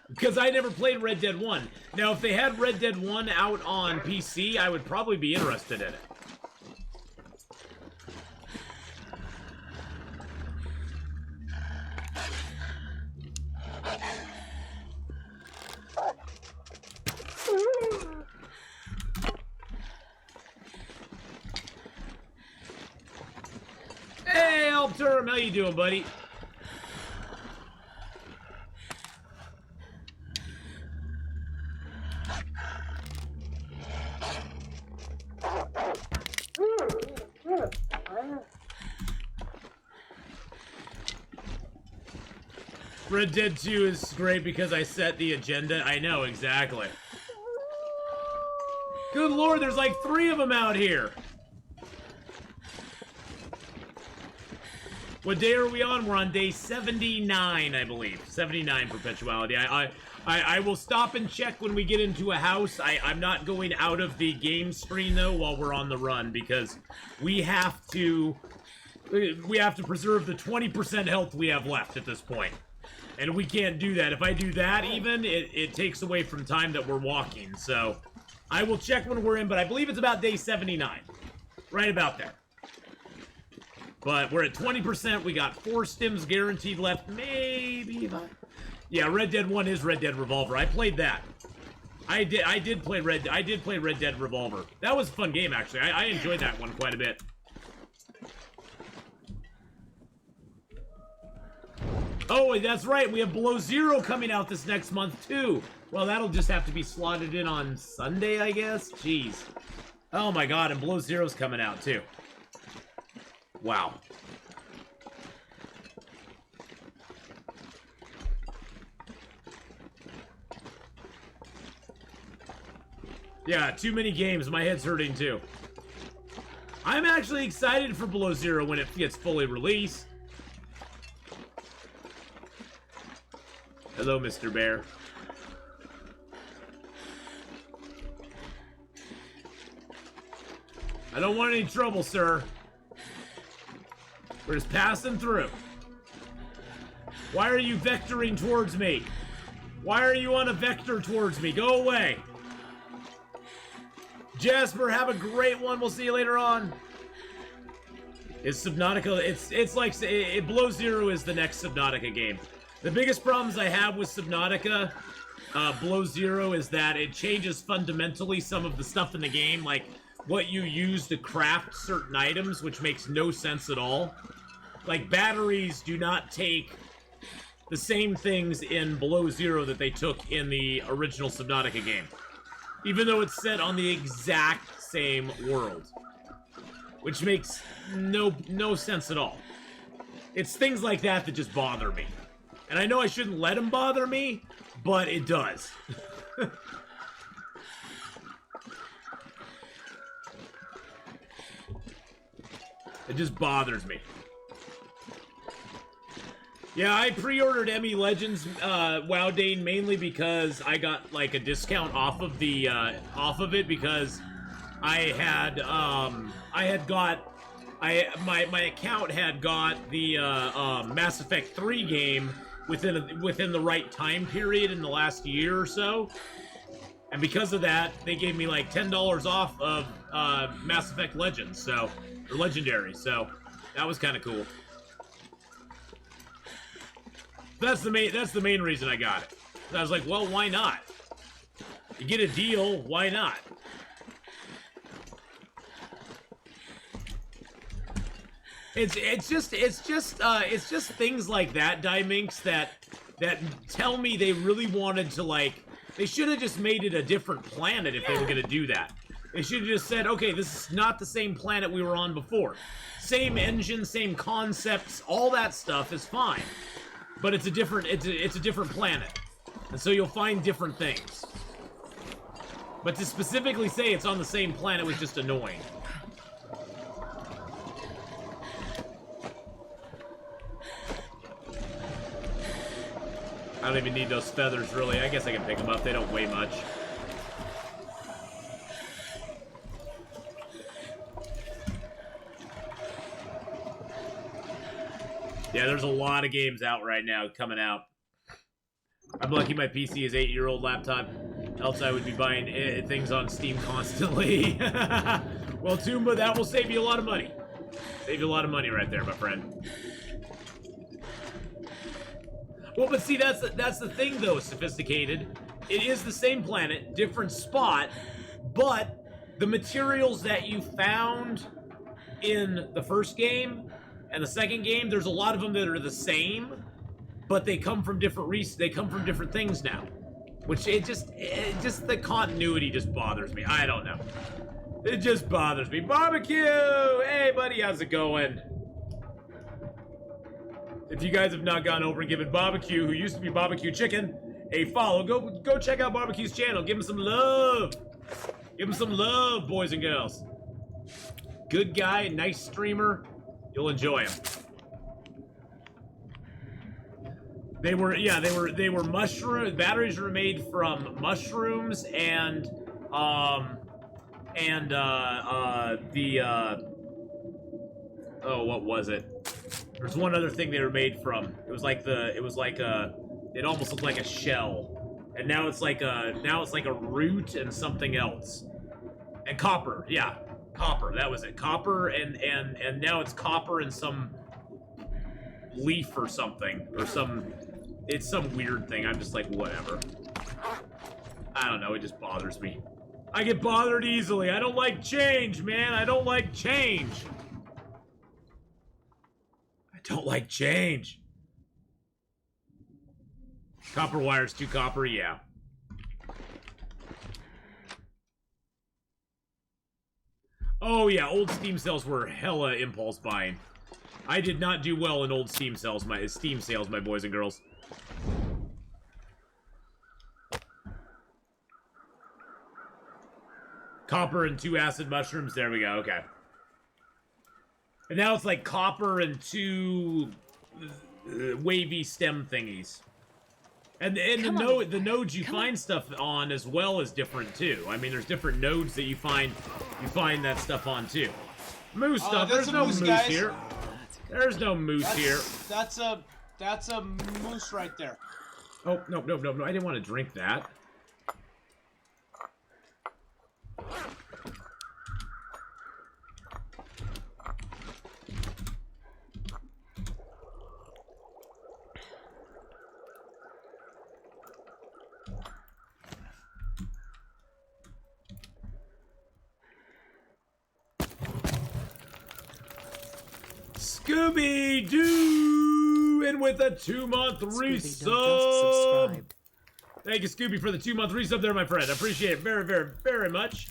Because I never played Red Dead 1. Now, if they had Red Dead 1 out on PC, I would probably be interested in it. Hey, Elpterm, how you doing, buddy? Red Dead 2 is great because I set the agenda. I know, exactly. Good lord, there's like 3 of them out here. What day are we on? We're on day 79, I believe. 79 perpetuality. I will stop and check when we get into a house. I'm not going out of the game screen, though, while we're on the run, because we have to preserve the 20% health we have left at this point. And we can't do that. If I do that even, it takes away from time that we're walking. So I will check when we're in, but I believe it's about day 79. Right about there. But we're at 20%. We got 4 stims guaranteed left. Maybe 5. Yeah, Red Dead 1 is Red Dead Revolver. I played that. I did play Red Dead Revolver. That was a fun game, actually. I enjoyed that one quite a bit. Oh, that's right. We have Below Zero coming out this next month, too. Well, that'll just have to be slotted in on Sunday, I guess. Jeez. Oh, my God. And Below Zero's coming out, too. Wow. Yeah, too many games. My head's hurting, too. I'm actually excited for Below Zero when it gets fully released. Hello, Mr. Bear. I don't want any trouble, sir. We're just passing through. Why are you vectoring towards me? Why are you on a vector towards me? Go away. Jasper, have a great one. We'll see you later on. Is Subnautica... It's like... Below Zero is the next Subnautica game. The biggest problems I have with Subnautica, Below Zero, is that it changes fundamentally some of the stuff in the game, like what you use to craft certain items, which makes no sense at all. Like, batteries do not take the same things in Below Zero that they took in the original Subnautica game. Even though it's set on the exact same world. Which makes no sense at all. It's things like that that just bother me. And I know I shouldn't let them bother me, but it does. It just bothers me. Yeah, I pre-ordered ME Legends WoW Dane mainly because I got like a discount off of the it because my account had got the Mass Effect 3 game within the right time period in the last year or so. And because of that, they gave me like $10 off of Mass Effect Legends, or Legendary, so that was kind of cool. That's the main reason I got it. I was like, well, why not? You get a deal, why not? It's just things like that, Diminx, that tell me they really wanted to, like, they should have just made it a different planet if they were gonna do that. They should have just said, okay, this is not the same planet we were on before. Same engine, same concepts, all that stuff is fine. But it's a different planet. And so you'll find different things. But to specifically say it's on the same planet was just annoying. I don't even need those feathers, really. I guess I can pick them up. They don't weigh much. Yeah, there's a lot of games out right now coming out. I'm lucky my PC is 8-year-old laptop. Else I would be buying things on Steam constantly. Well, Toomba, that will save you a lot of money. Save you a lot of money right there, my friend. Well, but see, that's the thing, though, Sophisticated. It is the same planet, different spot, but the materials that you found in the first game and the second game, there's a lot of them that are the same, but they come from different things now. Which it just the continuity just bothers me. I don't know. It just bothers me. Barbecue! Hey, buddy, how's it going? If you guys have not gone over and given Barbecue, who used to be Barbecue Chicken, a follow, go check out Barbecue's channel. Give him some love. Give him some love, boys and girls. Good guy, nice streamer. You'll enjoy him. They were mushroom batteries were made from mushrooms and oh, what was it? There's one other thing they were made from. It almost looked like a shell. And now it's like a root and something else. And copper, yeah. Copper, that was it. Copper and now it's copper and some leaf or something. It's some weird thing. I'm just like, whatever. I don't know, it just bothers me. I get bothered easily. I don't like change, man. I don't like change. I don't like change. Copper wires, 2 copper, yeah. Oh yeah, old Steam sales were hella impulse buying. I did not do well in old Steam sales, my boys and girls. Copper and 2 acid mushrooms. There we go. Okay. And now it's like copper and 2 wavy stem thingies. And the nodes you find stuff on as well is different too. I mean, there's different nodes that you find that stuff on too. Moose stuff. There's no moose here. There's no moose here. That's a moose right there. Oh, no. I didn't want to drink that. Scooby-Doo! And with a 2-month resub! Thank you, Scooby, for the 2-month resub there, my friend. I appreciate it very, very, very much.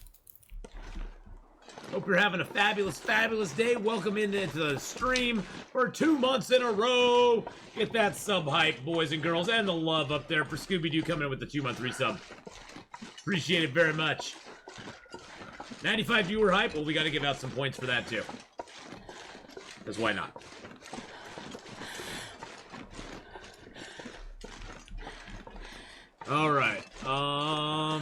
Hope you're having a fabulous, fabulous day. Welcome into the stream for 2 months in a row. Get that sub hype, boys and girls, and the love up there for Scooby-Doo coming in with the 2-month resub. Appreciate it very much. 95 viewer hype. Well, we got to give out some points for that, too. Because why not? All right. I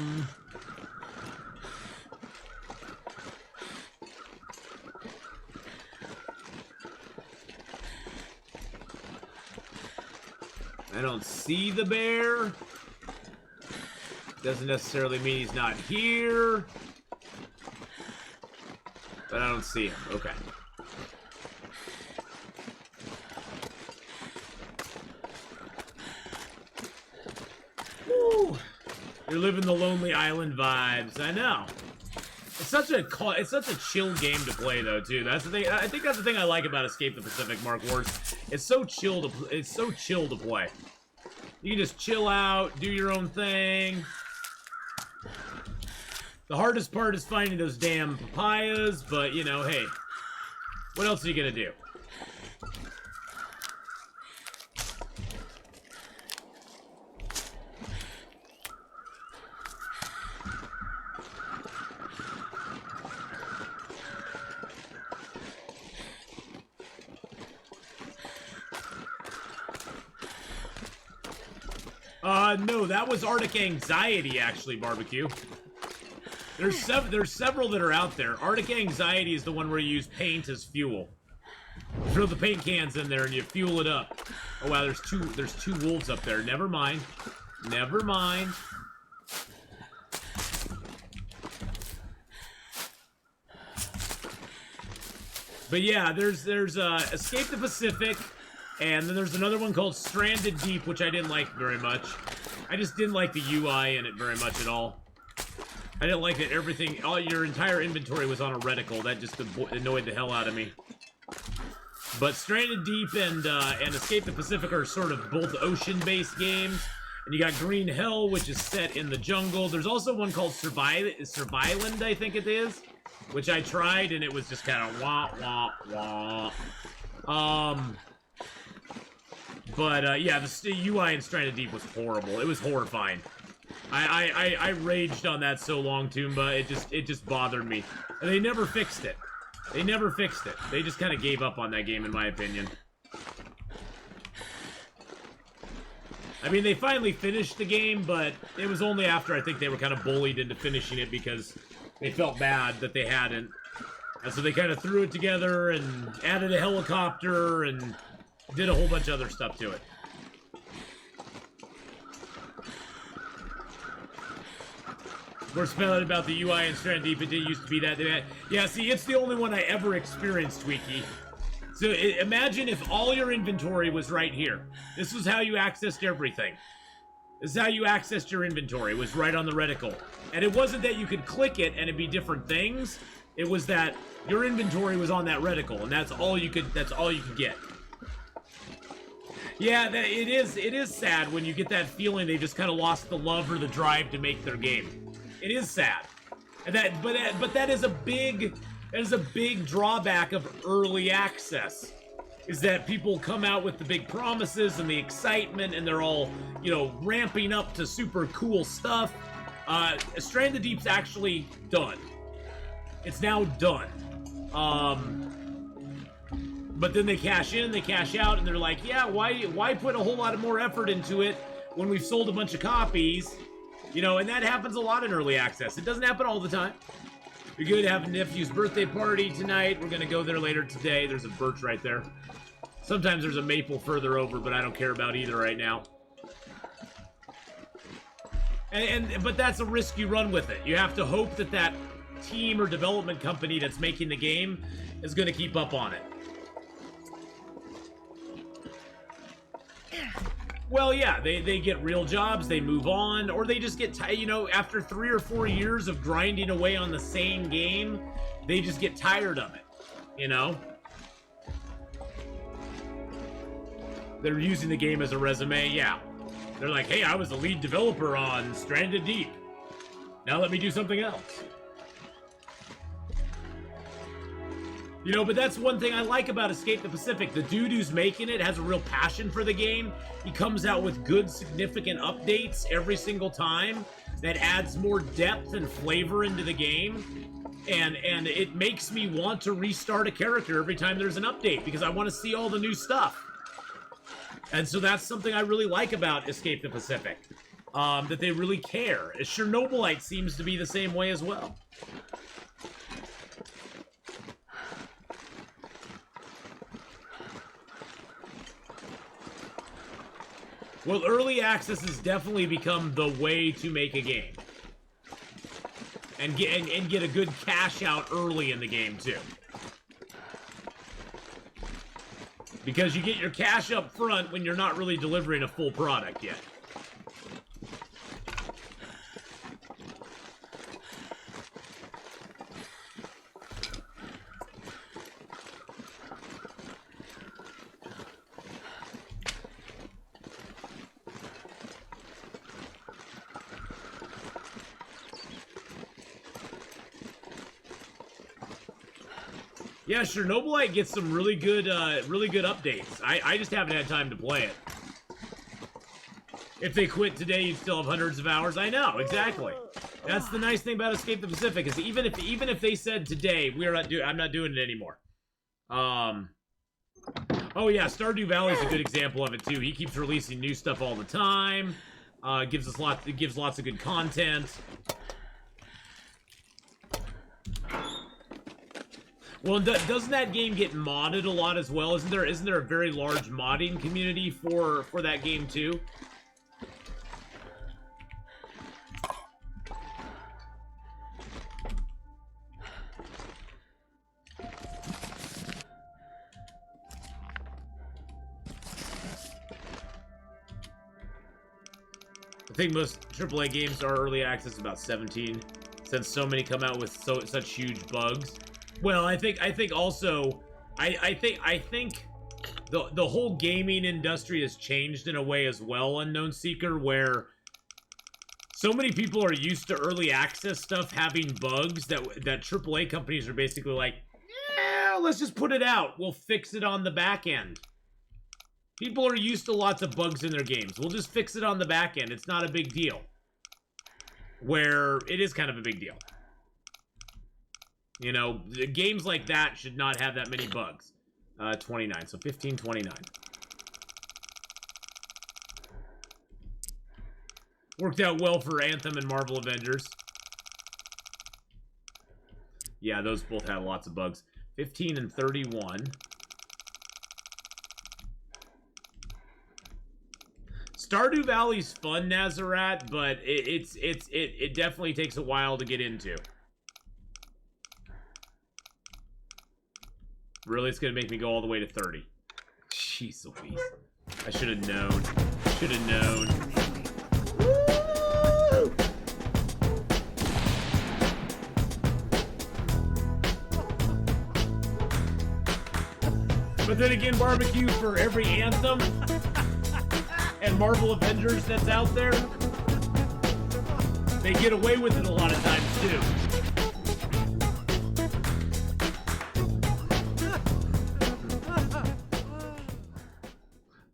don't see the bear. Doesn't necessarily mean he's not here. But I don't see him. Okay. Woo! You're living the Lonely Island vibes. I know. It's such a chill game to play though too. That's the thing. I think that's the thing I like about Escape the Pacific, Mark Wars. It's so chill to play. You can just chill out, do your own thing. The hardest part is finding those damn papayas, but you know, hey, what else are you gonna do? No, that was Arctic Anxiety, actually, Barbecue. There's several that are out there. Arctic Anxiety is the one where you use paint as fuel. You throw the paint cans in there and you fuel it up. Oh wow, there's two wolves up there. Never mind. Never mind. But yeah, there's Escape the Pacific, and then there's another one called Stranded Deep, which I didn't like very much. I just didn't like the UI in it very much at all. I didn't like that your entire inventory was on a reticle. That just annoyed the hell out of me. But Stranded Deep and Escape the Pacific are sort of both ocean-based games. And you got Green Hell, which is set in the jungle. There's also one called Surviland, I think it is, which I tried, and it was just kind of wah, wah, wah. But yeah, the UI in Stranded Deep was horrible. It was horrifying. I raged on that so long, Toomba. It just bothered me. And they never fixed it. They never fixed it. They just kind of gave up on that game, in my opinion. I mean, they finally finished the game, but it was only after I think they were kind of bullied into finishing it because they felt bad that they hadn't. And so they kind of threw it together and added a helicopter and did a whole bunch of other stuff to it. We're spelling about the UI in Stranded Deep. It didn't used to be that bad. Yeah, see, it's the only one I ever experienced, Tweaky. So imagine if all your inventory was right here. This was how you accessed everything. This is how you accessed your inventory. It was right on the reticle. And it wasn't that you could click it and it'd be different things. It was that your inventory was on that reticle, and that's all you could get. Yeah, it is sad when you get that feeling they just kind of lost the love or the drive to make their game. It is sad. And but that is a big drawback of early access. Is that people come out with the big promises and the excitement, and they're all, you know, ramping up to super cool stuff. Stranded Deep's actually done. It's now done. But then they cash in, they cash out, and they're like, yeah, why put a whole lot of more effort into it when we've sold a bunch of copies? You know, and that happens a lot in early access. It doesn't happen all the time. We're going to have a nephew's birthday party tonight. We're going to go there later today. There's a birch right there. Sometimes there's a maple further over, but I don't care about either right now. But that's a risk you run with it. You have to hope that that team or development company that's making the game is going to keep up on it. Well, yeah, they get real jobs, they move on, or they just get tired, you know, after 3 or 4 years of grinding away on the same game, they just get tired of it, you know? They're using the game as a resume, yeah. They're like, hey, I was the lead developer on Stranded Deep. Now let me do something else. You know, but that's one thing I like about Escape the Pacific. The dude who's making it has a real passion for the game. He comes out with good, significant updates every single time that adds more depth and flavor into the game. And it makes me want to restart a character every time there's an update because I want to see all the new stuff. And so that's something I really like about Escape the Pacific. That they really care. Chernobylite seems to be the same way as well. Well, early access has definitely become the way to make a game. And get a good cash out early in the game, too. Because you get your cash up front when you're not really delivering a full product yet. Yeah, Chernobylite gets some really good updates. I just haven't had time to play it. If they quit today, you'd still have hundreds of hours. I know, exactly. That's the nice thing about Escape the Pacific is even if they said today I'm not doing it anymore. Oh yeah, Stardew Valley's a good example of it too. He keeps releasing new stuff all the time. Gives lots of good content. Well, doesn't that game get modded a lot as well? Isn't there a very large modding community for that game too? I think most AAA games are early access about 17, since so many come out with such huge bugs. Well, I think also, I think the whole gaming industry has changed in a way as well, Unknown Seeker, where so many people are used to early access stuff having bugs that AAA companies are basically like, yeah, let's just put it out. We'll fix it on the back end. People are used to lots of bugs in their games. We'll just fix it on the back end. It's not a big deal. Where it is kind of a big deal. You know, games like that should not have that many bugs. 29, so 1529. Worked out well for Anthem and Marvel Avengers. Yeah, those both had lots of bugs. 15 and 31. Stardew Valley's fun, Nazarat, but it definitely takes a while to get into. Really, it's gonna make me go all the way to 30. Jeez Louise. I should have known. Should have known. Woo! But then again, barbecue for every Anthem and Marvel Avengers that's out there, they get away with it a lot of times too.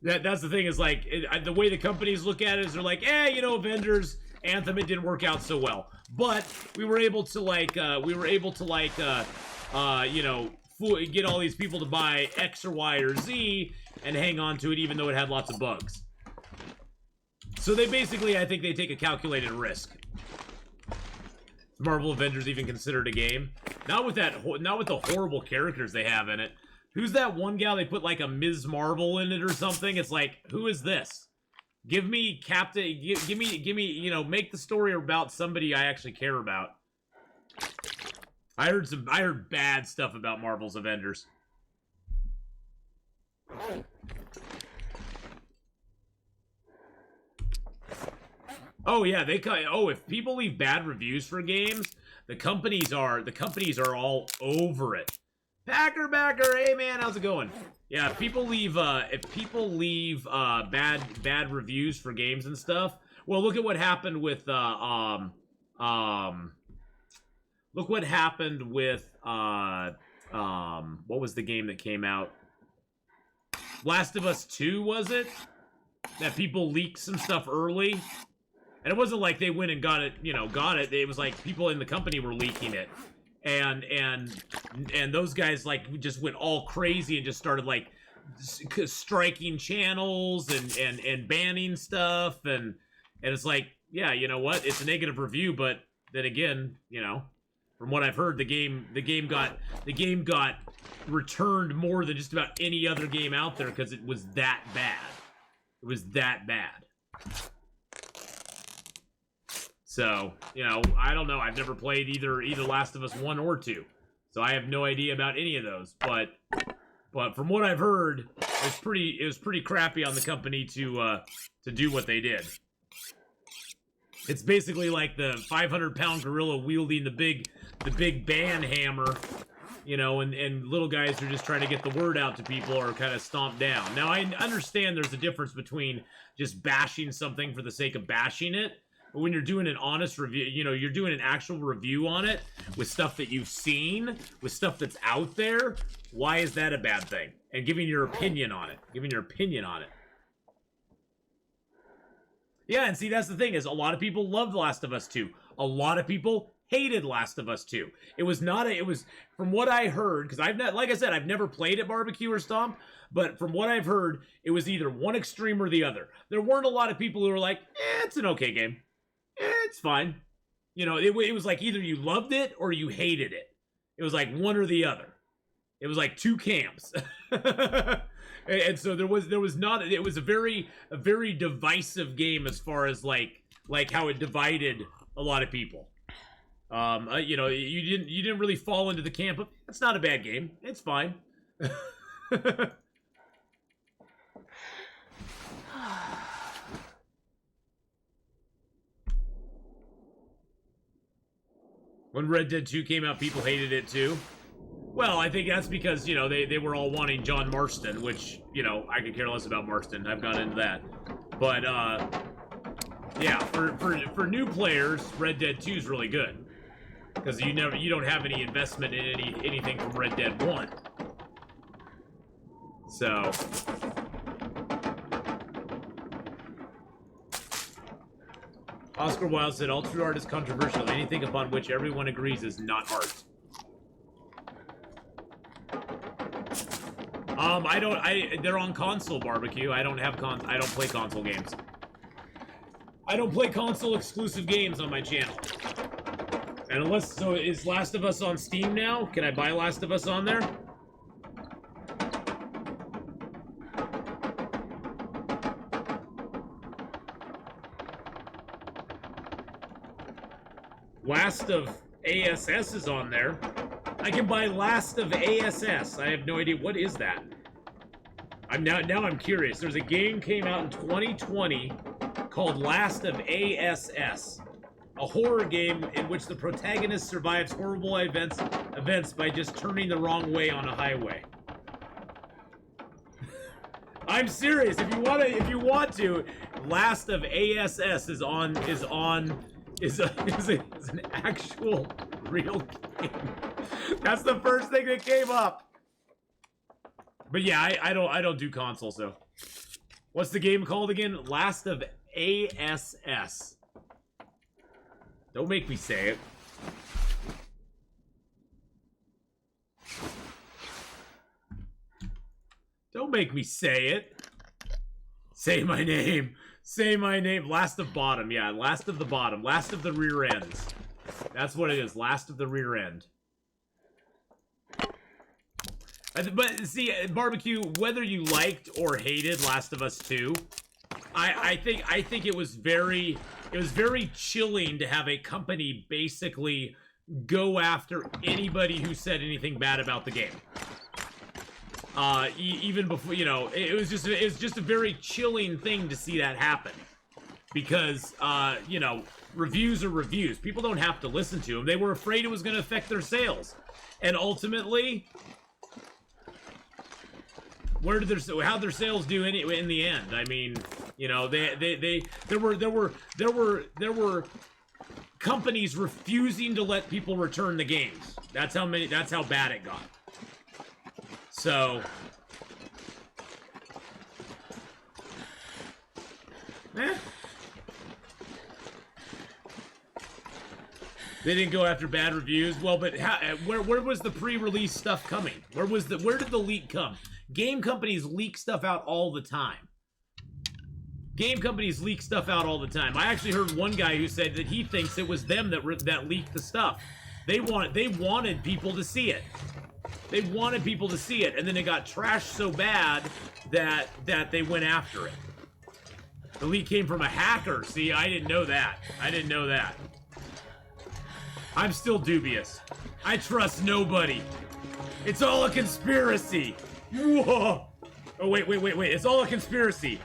That's the thing is like the way the companies look at it is they're like, you know, Avengers, Anthem, it didn't work out so well, but we were able to you know, get all these people to buy X or Y or Z and hang on to it even though it had lots of bugs. So they basically, I think they take a calculated risk. Marvel Avengers even considered a game, not with the horrible characters they have in it. Who's that one gal they put like a Ms. Marvel in it or something? It's like, who is this? Give me Captain, give me, you know, make the story about somebody I actually care about. I heard bad stuff about Marvel's Avengers. Oh yeah, if people leave bad reviews for games, the companies are all over it. Packer, hey man, how's it going? Yeah, if people leave bad reviews for games and stuff. Well, look at what happened with look what happened with what was the game that came out? Last of Us 2, was it? That people leaked some stuff early. And it wasn't like they went and got it. It was like people in the company were leaking it. And those guys like just went all crazy and just started like striking channels and banning stuff and it's like, yeah, you know what, it's a negative review, but then again, you know, from what I've heard, the game got returned more than just about any other game out there because it was that bad. It was that bad. So, you know, I don't know. I've never played either Last of Us 1 or 2. So I have no idea about any of those. But from what I've heard, it was pretty crappy on the company to do what they did. It's basically like the 500-pound gorilla wielding the big band hammer, you know, and little guys who are just trying to get the word out to people are kind of stomped down. Now, I understand there's a difference between just bashing something for the sake of bashing it, but when you're doing an honest review, you know, you're doing an actual review on it with stuff that you've seen, with stuff that's out there, why is that a bad thing? And giving your opinion on it. Yeah, and see, that's the thing, is a lot of people loved Last of Us 2. A lot of people hated Last of Us 2. It was, from what I heard, because like I said, I've never played at Barbecue or Stomp, but from what I've heard, it was either one extreme or the other. There weren't a lot of people who were like, it's an okay game. It's fine. You know, it was like either you loved it or you hated it. It was like one or the other. It was like two camps. And so there was not, it was a very divisive game as far as like how it divided a lot of people. You know, you didn't really fall into the camp of, it's not a bad game. It's fine. When Red Dead 2 came out, people hated it too. Well, I think that's because, you know, they were all wanting John Marston, which, you know, I could care less about Marston. I've gone into that. But, yeah, for new players, Red Dead 2 is really good. Because you don't have any investment in anything from Red Dead 1. So... Oscar Wilde said, all true art is controversial. Anything upon which everyone agrees is not art. They're on console, Barbecue. I don't play console games. I don't play console exclusive games on my channel. And so is Last of Us on Steam now? Can I buy Last of Us on there? Last of ASS is on there. I can buy Last of ASS. I have no idea. What is that? Now I'm curious. There's a game came out in 2020 called Last of ASS. A horror game in which the protagonist survives horrible events by just turning the wrong way on a highway. I'm serious. If you want to, Last of ASS is an actual real game. That's the first thing that came up. But yeah, I don't do console, so. What's the game called again? Last of ASS. Don't make me say it. Don't make me say it. Say my name. Say my name. Last of Bottom. Yeah, Last of the Bottom. Last of the Rear Ends. That's what it is. Last of the Rear End. But see, Barbecue, whether you liked or hated Last of Us 2, I think it was very chilling to have a company basically go after anybody who said anything bad about the game. Even before, you know, it was just a very chilling thing to see that happen, because you know, reviews are reviews. People don't have to listen to them. They were afraid it was going to affect their sales, and ultimately, how'd their sales do in the end? I mean, you know, there were companies refusing to let people return the games. That's how bad it got. So, they didn't go after bad reviews. Well, but where was the pre-release stuff coming? Where did the leak come? Game companies leak stuff out all the time. I actually heard one guy who said that he thinks it was them that leaked the stuff. They wanted people to see it. They wanted people to see it, and then it got trashed so bad that they went after it. The leak came from a hacker. See, I didn't know that. I didn't know that. I'm still dubious. I trust nobody. It's all a conspiracy. Whoa. Oh, wait. It's all a conspiracy.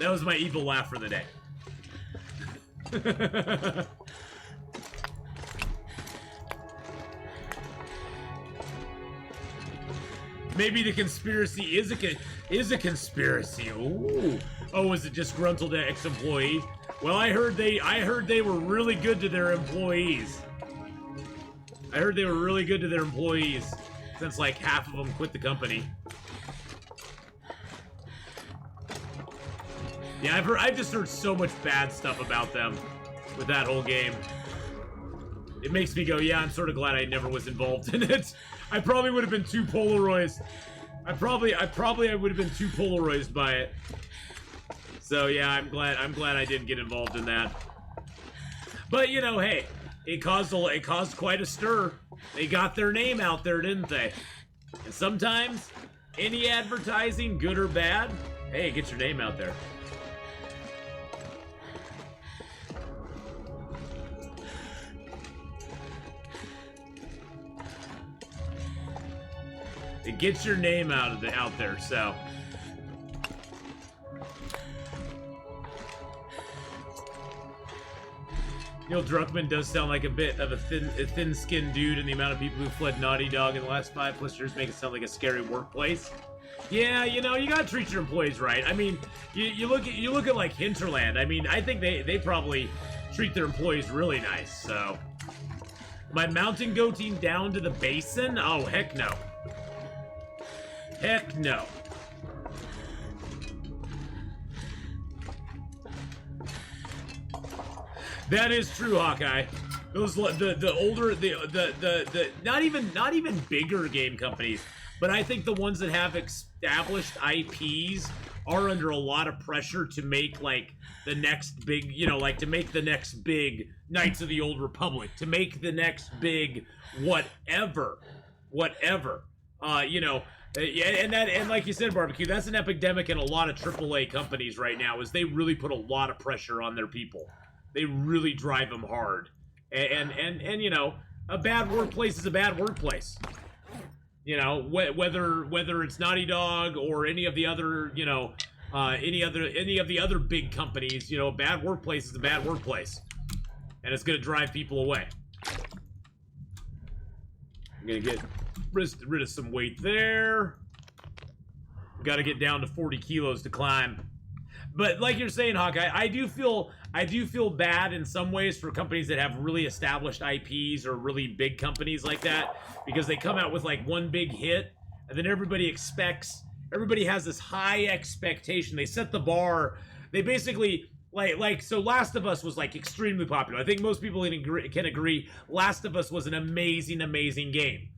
That was my evil laugh for the day. Maybe the conspiracy is a conspiracy. Ooh. Oh, is it disgruntled ex-employee? Well, I heard they were really good to their employees. I heard they were really good to their employees since like half of them quit the company. Yeah, I've just heard so much bad stuff about them with that whole game. It makes me go, yeah, I'm sort of glad I never was involved in it. I probably would have been too polarized. I probably would have been too polarized by it. So yeah, I'm glad I didn't get involved in that. But you know, hey, it caused quite a stir. They got their name out there, didn't they? And sometimes any advertising, good or bad, hey, get your name out there. It gets your name out there, so. Neil Druckmann does sound like a bit of a thin-skinned dude, and the amount of people who fled Naughty Dog in the last 5+ years make it sound like a scary workplace. Yeah, you know, you gotta treat your employees right. I mean, you look at like Hinterland. I mean, I think they probably treat their employees really nice. So, am I mountain goating down to the basin? Oh, heck no. Heck no. That is true, Hawkeye. Those the older the not even bigger game companies, but I think the ones that have established IPs are under a lot of pressure to make like the next big, you know, like to make the next big Knights of the Old Republic, to make the next big whatever. You know. And like you said, Barbecue, that's an epidemic in a lot of AAA companies right now, is they really put a lot of pressure on their people. They really drive them hard. And you know, a bad workplace is a bad workplace. You know, whether it's Naughty Dog or any of the other, you know, any of the other big companies, you know, a bad workplace is a bad workplace. And it's going to drive people away. I'm going to get rid of some weight there. Got to get down to 40 kilos to climb. But like you're saying, Hawkeye, I do feel bad in some ways for companies that have really established IPs or really big companies like that, because they come out with like one big hit and then everybody has this high expectation. They set the bar. They basically so Last of Us was like extremely popular. I think most people can agree Last of Us was an amazing game.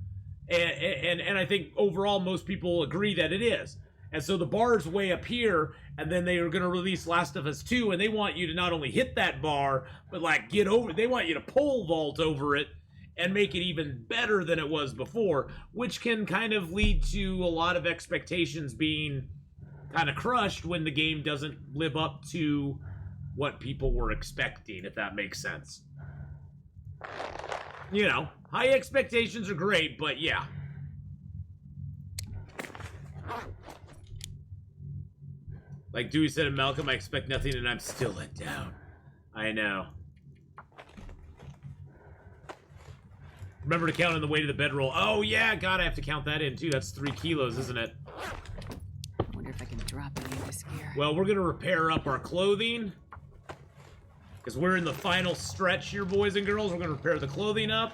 And I think overall most people agree that it is. And so the bar's way up here, and then they are going to release Last of Us 2, and they want you to not only hit that bar, but like they want you to pole vault over it and make it even better than it was before, which can kind of lead to a lot of expectations being kind of crushed when the game doesn't live up to what people were expecting, if that makes sense. You know, high expectations are great, but yeah. Like Dewey said in Malcolm, I expect nothing and I'm still let down. I know. Remember to count on the way to the bedroll. Oh yeah, God, I have to count that in too. That's 3 kilos, isn't it? I wonder if I can drop any of this gear. Well, we're gonna repair up our clothing, because we're in the final stretch here, boys and girls. We're gonna repair the clothing up.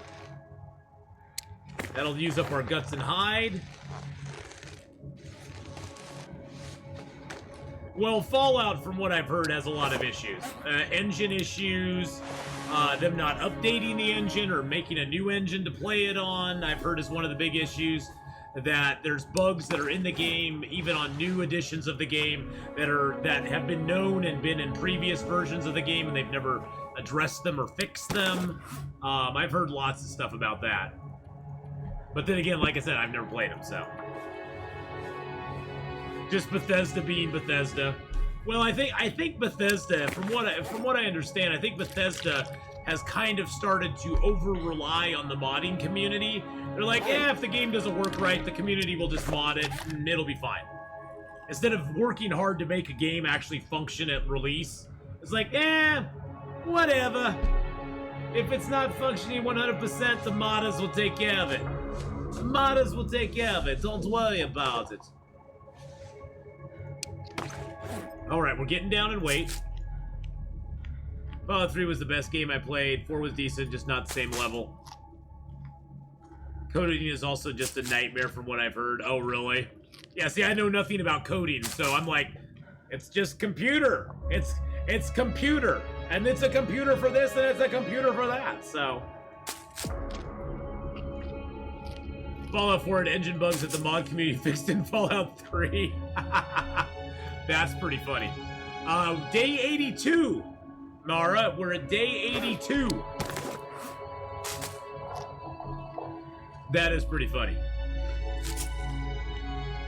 That'll use up our guts and hide. Well, Fallout, from what I've heard, has a lot of issues. Engine issues, them not updating the engine or making a new engine to play it on, I've heard is one of the big issues. That there's bugs that are in the game, even on new editions of the game, that have been known and been in previous versions of the game, and they've never addressed them or fixed them. I've heard lots of stuff about that. But then again, like I said, I've never played them, so. Just Bethesda being Bethesda. Well, I think Bethesda, from what I understand, I think Bethesda has kind of started to over-rely on the modding community. They're like, if the game doesn't work right, the community will just mod it, and it'll be fine. Instead of working hard to make a game actually function at release, it's like, whatever. If it's not functioning 100%, the modders will take care of it. The modders will take care of it. Don't worry about it. Alright, we're getting down in weight. Fallout 3 was the best game I played. 4 was decent, just not the same level. Coding is also just a nightmare from what I've heard. Oh, really? Yeah, see, I know nothing about coding, so I'm like, it's just computer. It's computer. And it's a computer for this, and it's a computer for that, so. Fallout 4 had engine bugs that the mod community fixed in Fallout 3. That's pretty funny. Day 82, Mara. We're at day 82. That is pretty funny.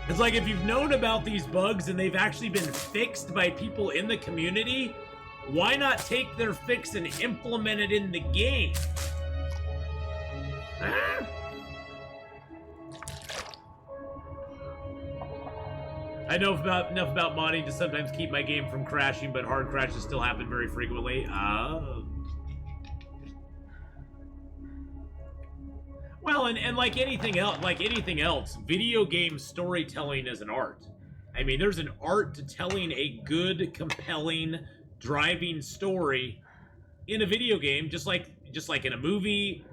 It's like if you've known about these bugs and they've actually been fixed by people in the community, why not take their fix and implement it in the game? Huh? I know enough about modding to sometimes keep my game from crashing, but hard crashes still happen very frequently. Well, and like anything else, video game storytelling is an art. I mean, there's an art to telling a good, compelling, driving story in a video game, just like in a movie,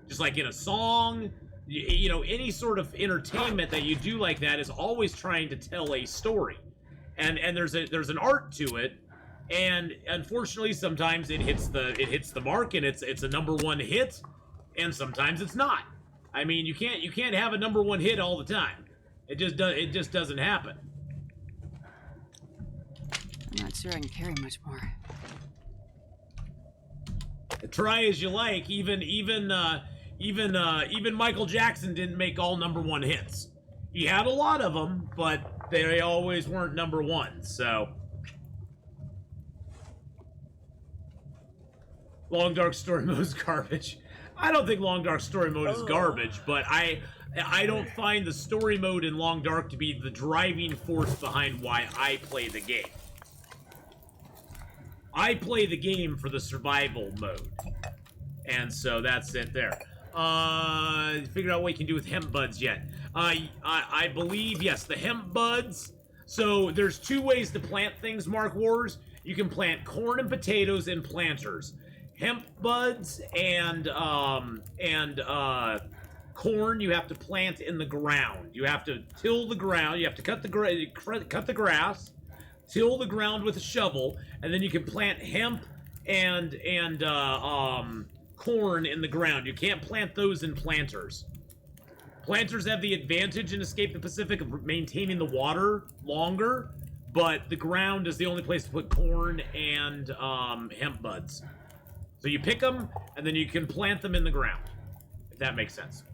just like in a song. You know, any sort of entertainment that you do like that is always trying to tell a story, and there's an art to it, and unfortunately sometimes it hits the mark and it's a #1 hit, and sometimes it's not. I mean, you can't have a #1 hit all the time. It just doesn't happen. I'm not sure I can carry much more. Try as you like. Even Michael Jackson didn't make all #1 hits. He had a lot of them, but they always weren't #1. So, Long Dark Story Mode is garbage. I don't think Long Dark Story Mode is garbage, but I don't find the story mode in Long Dark to be the driving force behind why I play the game. I play the game for the survival mode, and so that's it there. Figured out what you can do with hemp buds yet. I believe, yes, the hemp buds. So there's 2 ways to plant things, Mark Wars. You can plant corn and potatoes in planters. Hemp buds and corn you have to plant in the ground. You have to till the ground. You have to cut the grass, till the ground with a shovel, and then you can plant hemp and corn in the ground. You can't plant those in planters. Planters have the advantage in Escape the Pacific of maintaining the water longer, but the ground is the only place to put corn and hemp buds. So you pick them, and then you can plant them in the ground, if that makes sense.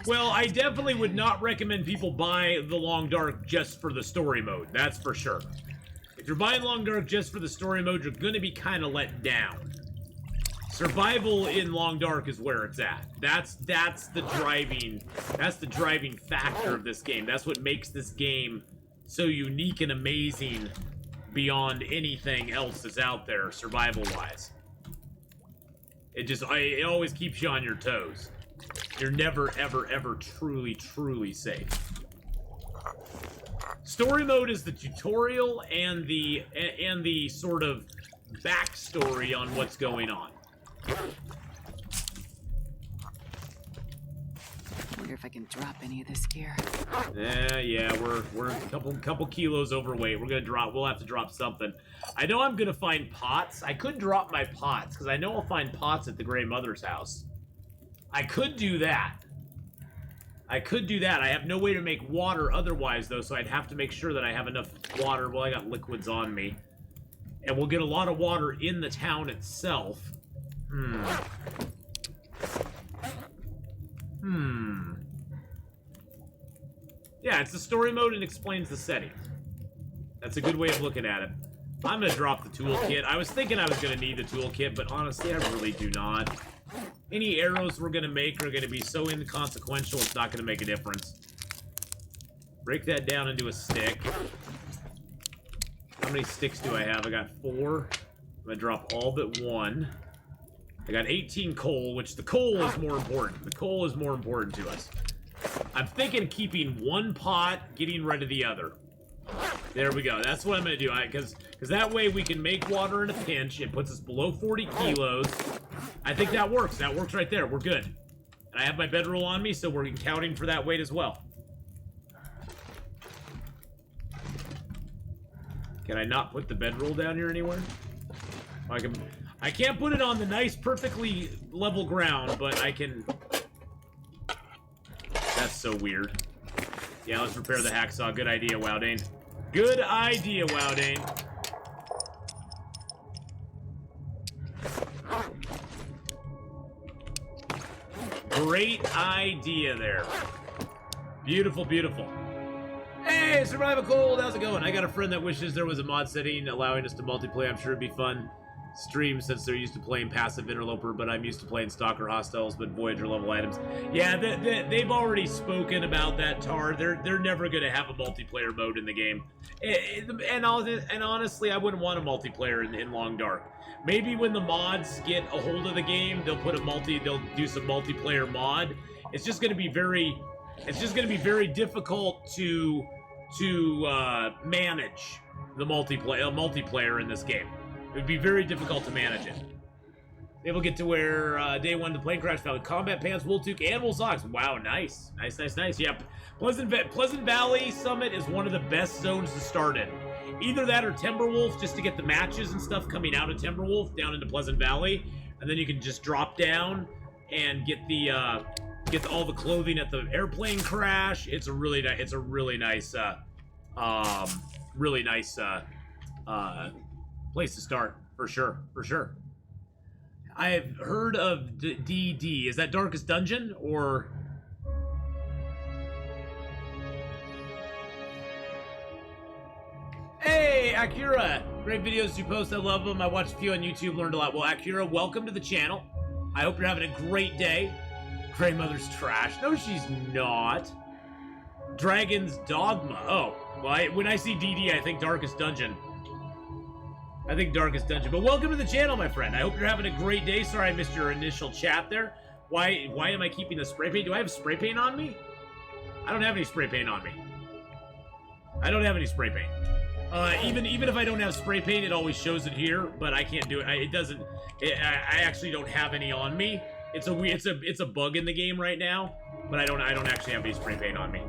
Well, I definitely would not recommend people buy the Long Dark just for the story mode. That's for sure. If you're buying Long Dark just for the story mode, you're going to be kind of let down. Survival in Long Dark is where it's at. That's the driving factor of this game. That's what makes this game so unique and amazing beyond anything else that's out there, survival-wise. It always keeps you on your toes. You're never, ever, ever truly safe. Story mode is the tutorial and the sort of backstory on what's going on. I wonder if I can drop any of this gear. Yeah, we're a couple kilos overweight. We'll have to drop something. I know I'm gonna find pots. I could drop my pots, because I know I'll find pots at the Grey Mother's house. I could do that. I could do that. I have no way to make water otherwise, though, so I'd have to make sure that I have enough water. Well, I got liquids on me. And we'll get a lot of water in the town itself. Yeah, it's the story mode and explains the setting. That's a good way of looking at it. I'm gonna drop the toolkit. I was thinking I was gonna need the toolkit, but honestly, I really do not. Any arrows we're gonna make are gonna be so inconsequential, it's not gonna make a difference. Break that down into a stick. How many sticks do I have? I got 4. I'm gonna drop all but 1. I got 18 coal, which the coal is more important. The coal is more important to us. I'm thinking keeping 1 pot, getting rid of the other. There we go. That's what I'm going to do. Because that way we can make water in a pinch. It puts us below 40 kilos. I think that works. That works right there. We're good. And I have my bedroll on me, so we're accounting for that weight as well. Can I not put the bedroll down here anywhere? I can't put it on the nice, perfectly level ground, but I can... That's so weird. Yeah, let's repair the hacksaw. Good idea, Wowdane. Good idea, Wowdane. Great idea there. Beautiful, beautiful. Hey, Survival Cold, how's it going? I got a friend that wishes there was a mod setting allowing us to multiplayer. I'm sure it'd be fun. Stream since they're used to playing passive interloper, but I'm used to playing stalker hostiles, but Voyager level items. Yeah, they've already spoken about that, Tar. They're never going to have a multiplayer mode in the game, and honestly, I wouldn't want a multiplayer in Long Dark. Maybe when the mods get a hold of the game, they'll do some multiplayer mod. It's just going to be very difficult to manage the multiplayer in this game. It would be very difficult to manage it. Able to get to where day 1 the plane crash fell. Combat pants, wool toque, and wool socks. Wow, nice. Nice. Yep. Pleasant Valley Summit is one of the best zones to start in. Either that or Timberwolf, just to get the matches and stuff coming out of Timberwolf down into Pleasant Valley. And then you can just drop down and get all the clothing at the airplane crash. It's a really nice place to start, for sure. I've heard of DD. Is that Darkest Dungeon, or... Hey, Akira! Great videos you post, I love them. I watched a few on YouTube, learned a lot. Well, Akira, welcome to the channel. I hope you're having a great day. Grey Mother's trash. No, she's not. Dragon's Dogma. Oh, well, when I see DD, I think Darkest Dungeon. But welcome to the channel, my friend. I hope you're having a great day. Sorry I missed your initial chat there. Why am I keeping the spray paint? Do I have spray paint on me? I don't have any spray paint on me. Even if I don't have spray paint, it always shows it here, but I can't do it. I actually don't have any on me. It's a bug in the game right now, but I don't actually have any spray paint on me.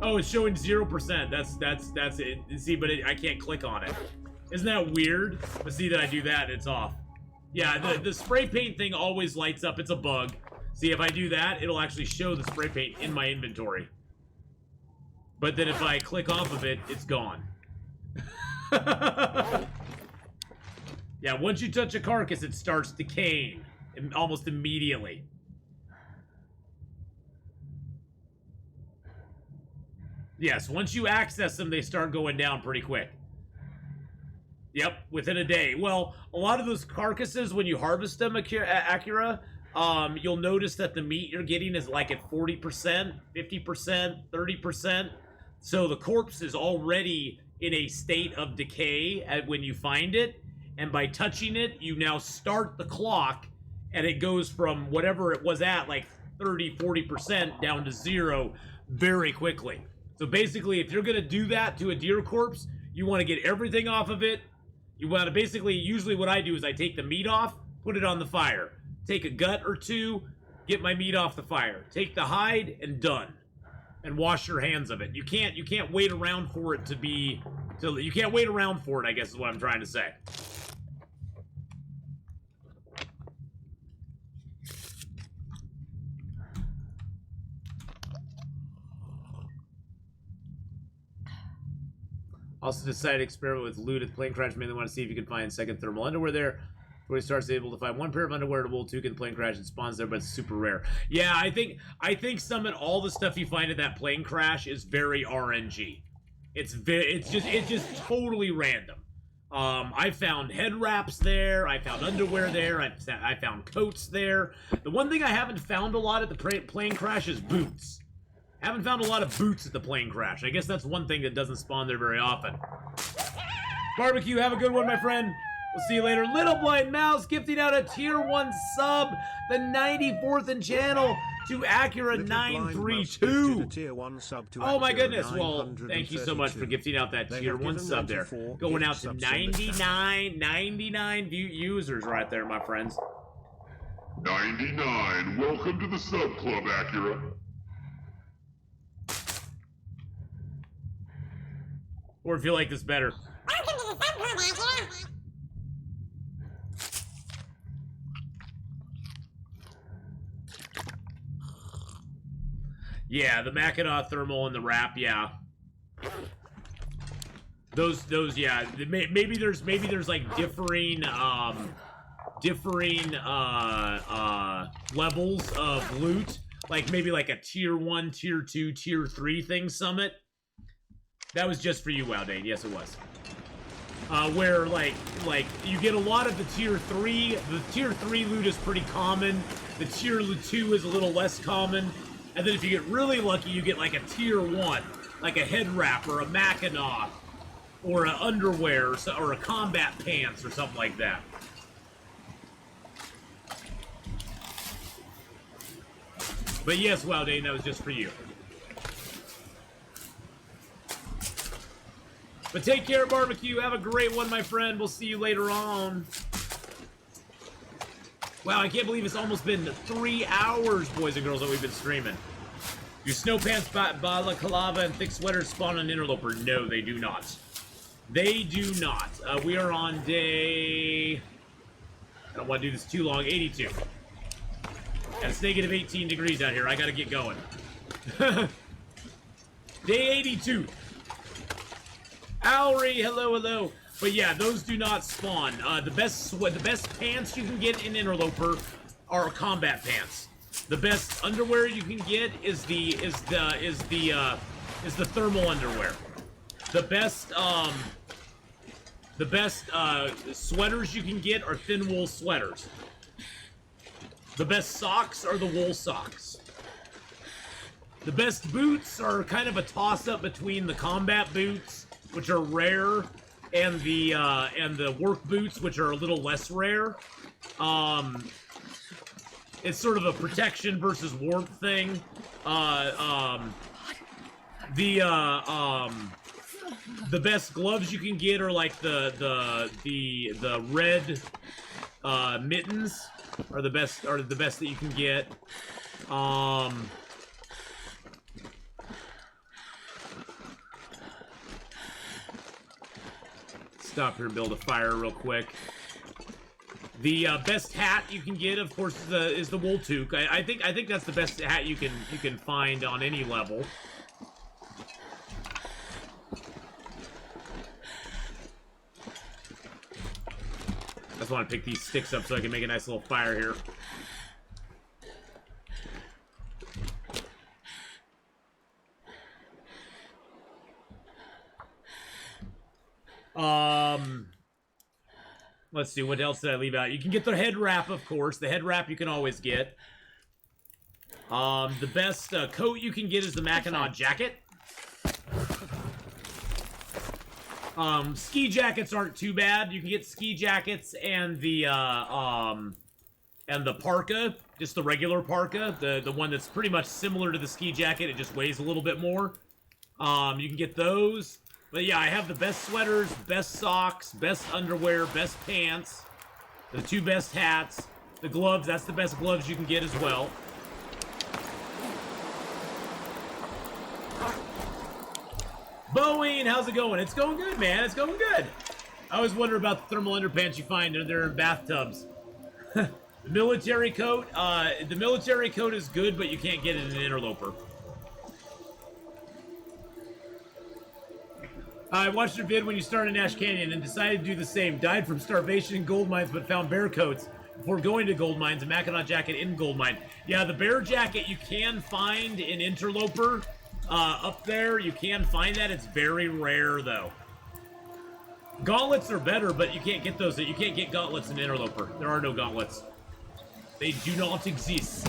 Oh, it's showing 0%. That's it. See, but I can't click on it. Isn't that weird? But see that I do that, it's off. Yeah, the spray paint thing always lights up. It's a bug. See, if I do that, it'll actually show the spray paint in my inventory. But then if I click off of it, it's gone. Yeah, once you touch a carcass, it starts decaying almost immediately. Yes, once you access them, they start going down pretty quick. Yep, within a day. Well, a lot of those carcasses, when you harvest them, Akira, you'll notice that the meat you're getting is like at 40%, 50%, 30%. So the corpse is already in a state of decay when you find it. And by touching it, you now start the clock, and it goes from whatever it was at, like 30, 40%, down to 0 very quickly. So basically, if you're going to do that to a deer corpse, you want to get everything off of it. You want to basically, usually what I do is I take the meat off, put it on the fire. Take a gut or two, get my meat off the fire. Take the hide, and done. And wash your hands of it. You can't wait around for it to be... You can't wait around for it, I guess is what I'm trying to say. Also decided to experiment with loot at the plane crash. Mainly want to see if you can find second thermal underwear there. Where he starts able to find one pair of underwear to wool 2 in the plane crash and spawns there, but it's super rare. Yeah, I think some and all the stuff you find at that plane crash is very RNG. It's just totally random. I found head wraps there. I found underwear there. I found coats there. The one thing I haven't found a lot at the plane crash is boots. Haven't found a lot of boots at the plane crash. I guess that's one thing that doesn't spawn there very often. Barbecue, have a good one, my friend. We'll see you later. Little Blind Mouse gifting out a tier 1 sub, the 94th in channel, to Acura 932. Oh my goodness. Well, thank you so much for gifting out that tier 1 sub there. Going out to 99 users right there, my friends. 99. Welcome to the sub club, Acura. Or if you like this better. Yeah, the Mackinac thermal and the wrap, yeah. Those, yeah. Maybe there's like differing levels of loot. Like maybe like a tier 1, tier 2, tier 3 thing summit. That was just for you, Wowdane. Yes, it was. Where like you get a lot of the tier 3. The tier 3 loot is pretty common. The tier 2 is a little less common. And then if you get really lucky, you get like a tier 1, like a head wrap or a Mackinac or a underwear or a combat pants or something like that. But yes, Wowdane, that was just for you. But take care, Barbecue. Have a great one, my friend. We'll see you later on. Wow, I can't believe it's almost been 3 hours, boys and girls, that we've been streaming. Do snow pants, balaclava, and thick sweaters spawn on Interloper? No, they do not. They do not. We are on day... I don't want to do this too long. 82. And it's negative 18 degrees out here. I gotta get going. Day 82. Owry, hello, hello. But yeah, those do not spawn. The best pants you can get in Interloper are combat pants. The best underwear you can get is the thermal underwear. The best sweaters you can get are thin wool sweaters. The best socks are the wool socks. The best boots are kind of a toss-up between the combat boots, which are rare, and the work boots, which are a little less rare. It's sort of a protection versus warmth thing. The best gloves you can get are like the red mittens are the best that you can get. Stop here and build a fire real quick. The best hat you can get, of course, is the wool toque. I think that's the best hat you can find on any level. I just want to pick these sticks up so I can make a nice little fire here. Let's see, what else did I leave out? You can get the head wrap, of course. The head wrap you can always get. The best coat you can get is the Mackinac jacket. Ski jackets aren't too bad. You can get ski jackets and the parka, just the regular parka, the one that's pretty much similar to the ski jacket. It just weighs a little bit more. You can get those. But yeah, I have the best sweaters, best socks, best underwear, best pants, the 2 best hats, the gloves. That's the best gloves you can get as well. Boeing, how's it going? It's going good, man. It's going good. I always wonder about the thermal underpants you find. They're in bathtubs. The military coat is good, but you can't get it in an Interloper. I watched your vid when you started in Ash Canyon and decided to do the same. Died from starvation in gold mines, but found bear coats before going to gold mines. A Mackinac jacket in gold mine. Yeah, the bear jacket you can find in Interloper. Up there, you can find that. It's very rare, though. Gauntlets are better, but you can't get those. You can't get gauntlets in Interloper. There are no gauntlets. They do not exist.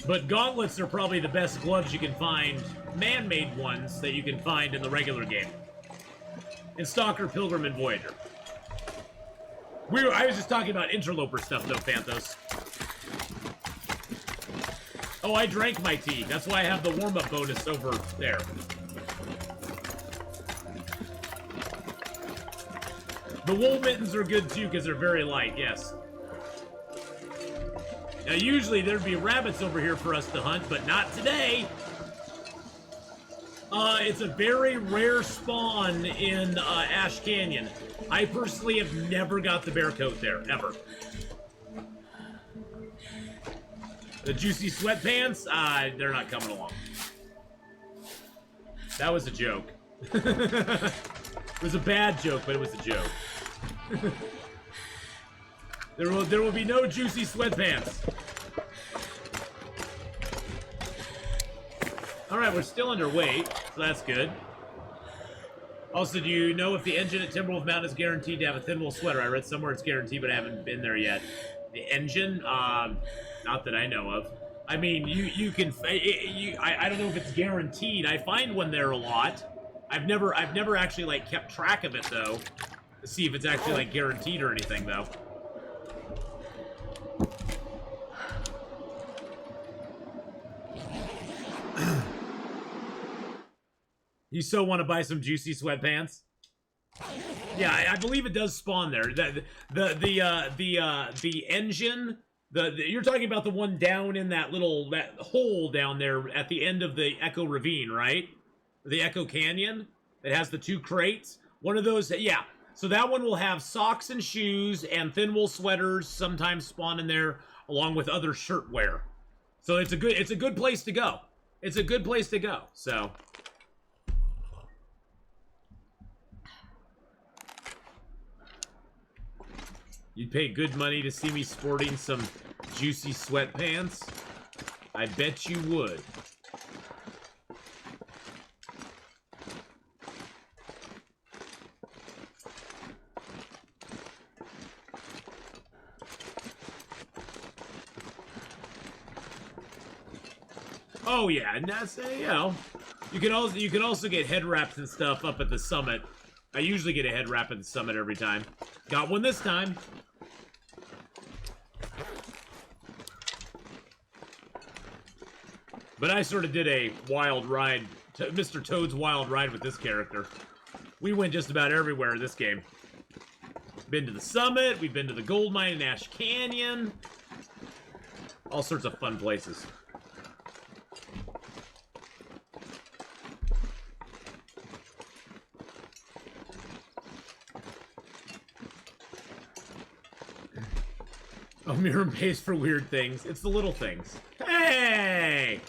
But gauntlets are probably the best gloves you can find, man-made ones that you can find in the regular game. In Stalker, Pilgrim, and Voyager. I was just talking about Interloper stuff, though, Phantos. Oh, I drank my tea. That's why I have the warm-up bonus over there. The wool mittens are good, too, because they're very light, yes. Now, usually there'd be rabbits over here for us to hunt, but not today. It's a very rare spawn in Ash Canyon. I personally have never got the bear coat there, ever. The juicy sweatpants? They're not coming along. That was a joke. It was a bad joke, but it was a joke. There will be no juicy sweatpants. Alright, we're still underweight, so that's good. Also, do you know if the engine at Timberwolf Mountain is guaranteed to have a thin wool sweater? I read somewhere it's guaranteed, but I haven't been there yet. The engine? Not that I know of. I mean, you can... I don't know if it's guaranteed. I find one there a lot. I've never actually, like, kept track of it, though. To see if it's actually, like, guaranteed or anything, though. You so want to buy some juicy sweatpants? Yeah, I believe it does spawn there. The engine, you're talking about the one down in that hole down there at the end of the Echo Ravine, right? The Echo Canyon that has the 2 crates. One of those, yeah. So that one will have socks and shoes and thin wool sweaters sometimes spawn in there, along with other shirt wear. So it's a good place to go. It's a good place to go. So. You'd pay good money to see me sporting some juicy sweatpants? I bet you would. Oh yeah, and that's you know, you can also get head wraps and stuff up at the summit. I usually get a head wrap at the summit every time. Got one this time. But I sort of did a wild ride, Mr. Toad's wild ride with this character. We went just about everywhere in this game. Been to the summit, we've been to the gold mine in Ash Canyon. All sorts of fun places. Oh, Miram pays for weird things. It's the little things. Hey!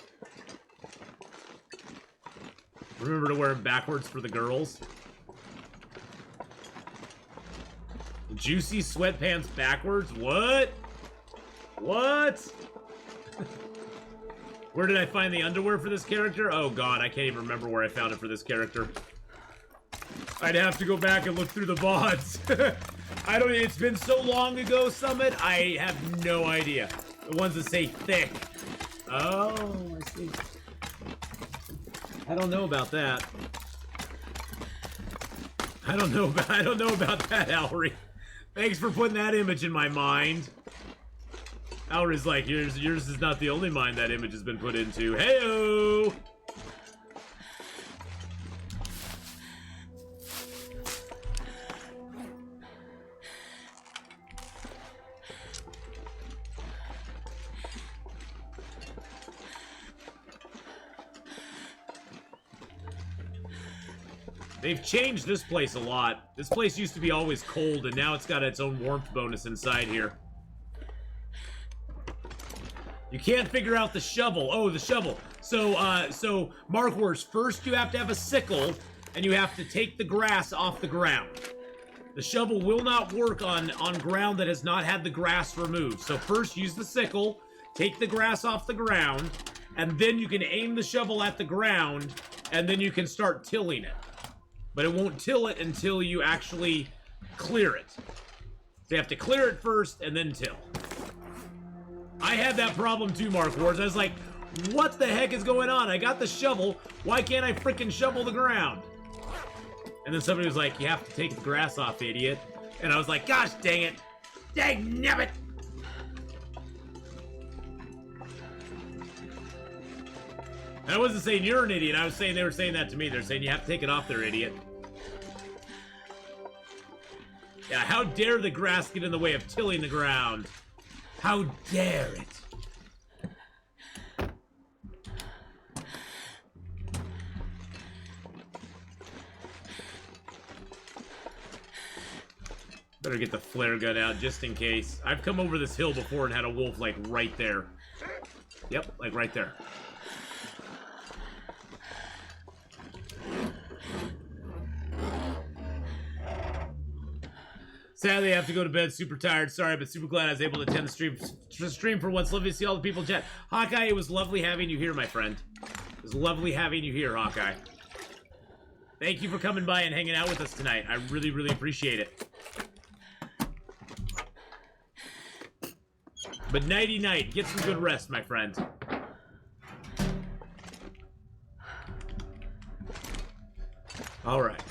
Remember to wear them backwards for the girls. Juicy sweatpants backwards? What? What? Where did I find the underwear for this character? Oh god, I can't even remember where I found it for this character. I'd have to go back and look through the VODs. It's been so long ago, Summit, I have no idea. The ones that say thick. Oh, I see. I don't know about that. I don't know about that, Alry. Thanks for putting that image in my mind. Alry's like, yours is not the only mind that image has been put into. Hey-o! They've changed this place a lot. This place used to be always cold, and now it's got its own warmth bonus inside here. You can't figure out the shovel. Oh, the shovel. So Mark Wars, first you have to have a sickle, and you have to take the grass off the ground. The shovel will not work on ground that has not had the grass removed. So first use the sickle, take the grass off the ground, and then you can aim the shovel at the ground, and then you can start tilling it. But it won't till it until you actually clear it. So you have to clear it first, and then till. I had that problem too, Mark Wars. I was like, what the heck is going on? I got the shovel. Why can't I freaking shovel the ground? And then somebody was like, you have to take the grass off, idiot. And I was like, gosh dang it. Dang nabbit. And I wasn't saying you're an idiot. I was saying they were saying that to me. They're saying you have to take it off there, idiot. Yeah, how dare the grass get in the way of tilling the ground? How dare it? Better get the flare gun out just in case. I've come over this hill before and had a wolf like right there. Yep, like right there. Sadly, I have to go to bed super tired. Sorry, but super glad I was able to attend the stream for once. Lovely to see all the people in chat. Hawkeye, it was lovely having you here, my friend. It was lovely having you here, Hawkeye. Thank you for coming by and hanging out with us tonight. I really, really appreciate it. But nighty-night. Get some good rest, my friend. All right.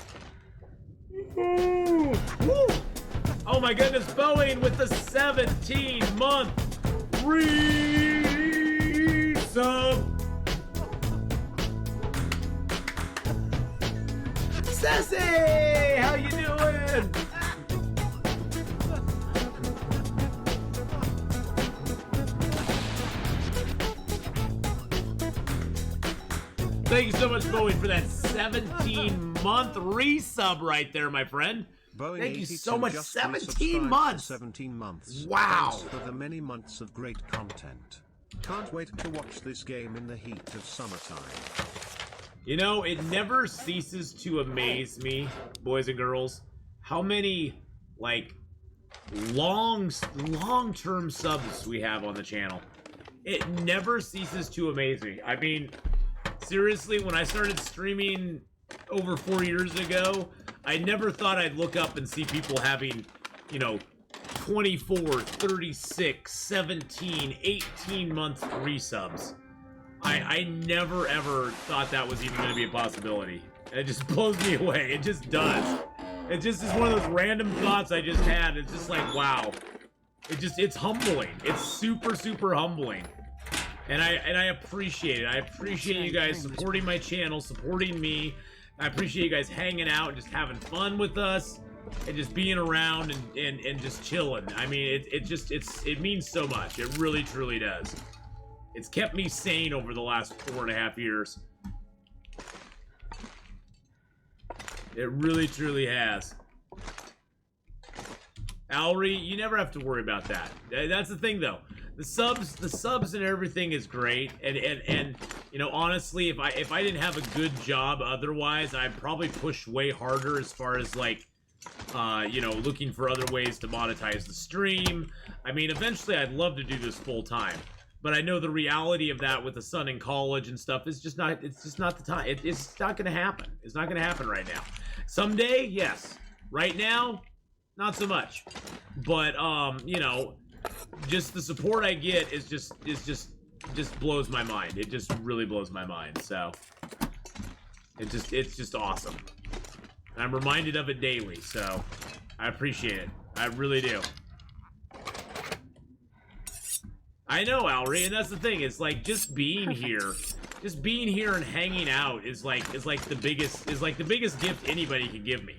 Woo! Woo! Oh my goodness, Boeing with the 17-month resub. Sassy, how you doing? Thank you so much, Boeing, for that 17-month resub right there, my friend. Boeing Thank you 82 so much. just 17 months. 17 months. Wow. Thanks for the many months of great content. Can't wait to watch this game in the heat of summertime. You know, it never ceases to amaze me, boys and girls, how many, like, long-term subs we have on the channel. It never ceases to amaze me. I mean, seriously, when I started streaming over 4 years ago, I never thought I'd look up and see people having, you know, 24, 36, 17, 18 month resubs. I never ever thought that was even going to be a possibility. It just blows me away. It just does. It just is one of those random thoughts I just had. It's just like, wow. It's humbling. It's super, super humbling. And I appreciate it. I appreciate you guys supporting my channel, supporting me. I appreciate you guys hanging out and just having fun with us and just being around and just chilling. I mean, it means so much. It really, truly does. It's kept me sane over the last 4.5 years. It really, truly has. Alri, you never have to worry about that. That's the thing, though. The subs and everything is great, and you know, honestly, if I didn't have a good job otherwise, I'd probably push way harder as far as like, you know, looking for other ways to monetize the stream. I mean, eventually, I'd love to do this full time, but I know the reality of that with the son in college and stuff is just not. It's just not the time. It's not going to happen. It's not going to happen right now. Someday, yes. Right now, not so much. But you know, just the support I get is just blows my mind. It just really blows my mind. So it's just awesome. And I'm reminded of it daily, so I appreciate it. I really do. I know, Alri, and that's the thing. It's like just being here and hanging out is like the biggest gift anybody can give me.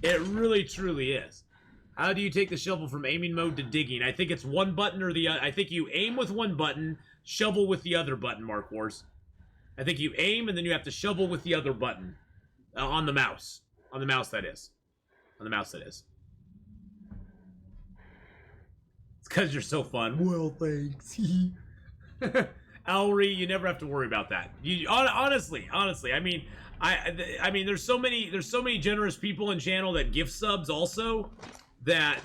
It really truly is. How do you take the shovel from aiming mode to digging? I think it's one button or the other. I think you aim with one button, shovel with the other button, Mark Wars. I think you aim and then you have to shovel with the other button on the mouse. On the mouse, that is. On the mouse, that is. It's because you're so fun. Well, thanks. Elry, you never have to worry about that. Honestly, I mean, I mean, there's so many generous people in channel that gift subs also that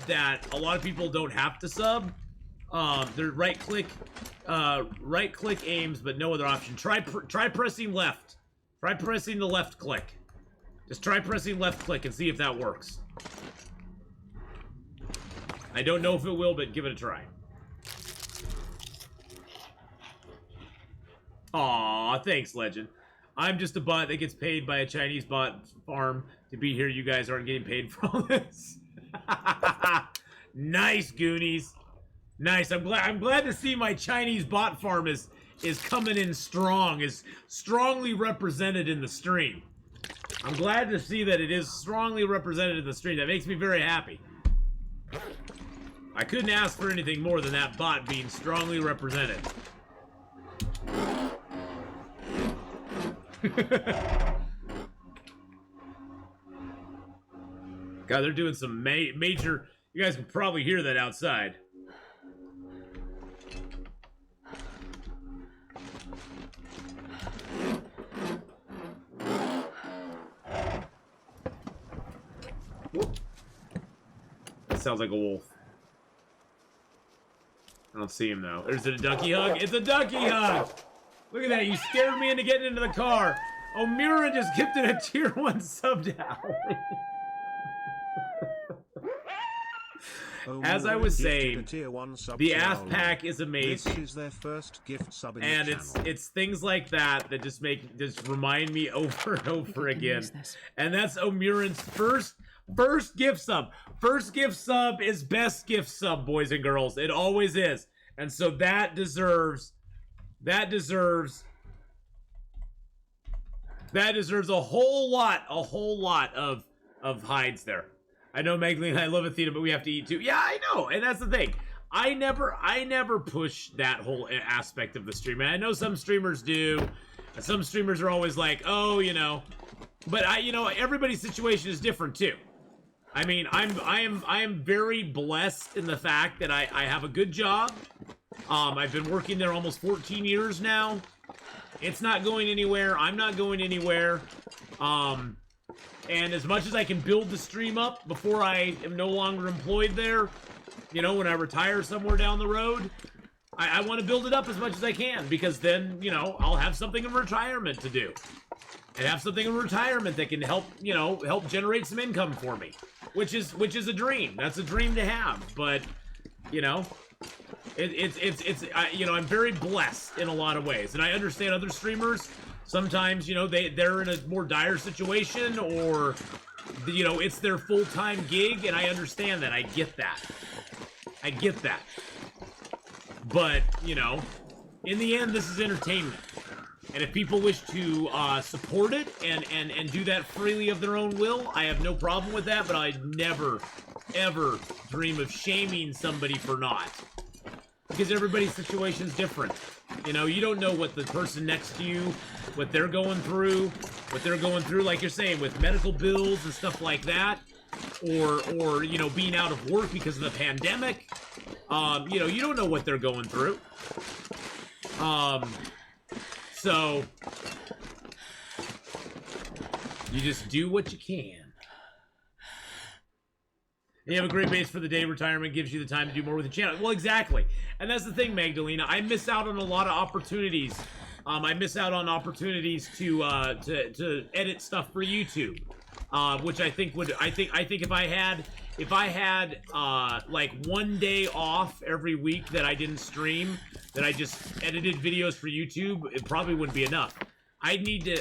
a lot of people don't have to sub. They're right click aims, but no other option. Try pressing left. Try pressing the left click. Just try pressing left click and see if that works. I don't know if it will, but give it a try. Aw, thanks, Legend. I'm just a bot that gets paid by a Chinese bot farm to be here. You guys aren't getting paid for all this. Nice, Goonies. Nice. I'm glad to see my Chinese bot farm is coming in strong, is strongly represented in the stream. I'm glad to see that it is strongly represented in the stream. That makes me very happy. I couldn't ask for anything more than that bot being strongly represented. God, they're doing some major... You guys can probably hear that outside. Whoop. That sounds like a wolf. I don't see him, though. Is it a ducky hug? It's a ducky hug! Look at that, you scared me into getting into the car. O'Meara just gifted a tier 1 sub down. As I was saying, the Ath Pack is amazing. This is their first gift sub in and the channel. it's things like that that just remind me over and over again. And that's O'Mearan's first gift sub. First gift sub is best gift sub, boys and girls. It always is. And so that deserves a whole lot of hides there. I know, Magdalene, I love Athena, but we have to eat too. Yeah, I know, and that's the thing. I never push that whole aspect of the stream. And I know some streamers do. And some streamers are always like, oh, you know. But everybody's situation is different too. I mean, I am very blessed in the fact that I have a good job. I've been working there almost 14 years now. It's not going anywhere. I'm not going anywhere. And as much as I can build the stream up before I am no longer employed there, when I retire somewhere down the road, I want to build it up as much as I can, because then, I'll have something in retirement to do. And have something in retirement that can help, help generate some income for me. Which is a dream. That's a dream to have. But, I'm very blessed in a lot of ways. And I understand other streamers, sometimes, they're in a more dire situation, or, it's their full-time gig, and I understand that. I get that. But, in the end, this is entertainment. And if people wish to support it and do that freely of their own will, I have no problem with that, but I'd never, ever dream of shaming somebody for not. Because everybody's situation is different. You don't know what the person next to you, what they're going through, like you're saying, with medical bills and stuff like that, or being out of work because of the pandemic. You don't know what they're going through. So you just do what you can. And you have a great base for the day. Retirement gives you the time to do more with the channel. Well, exactly. And that's the thing, Magdalena. I miss out on a lot of opportunities. I miss out on opportunities to edit stuff for YouTube, which I think if I had like one day off every week that I didn't stream, that I just edited videos for YouTube, it probably wouldn't be enough. I'd need to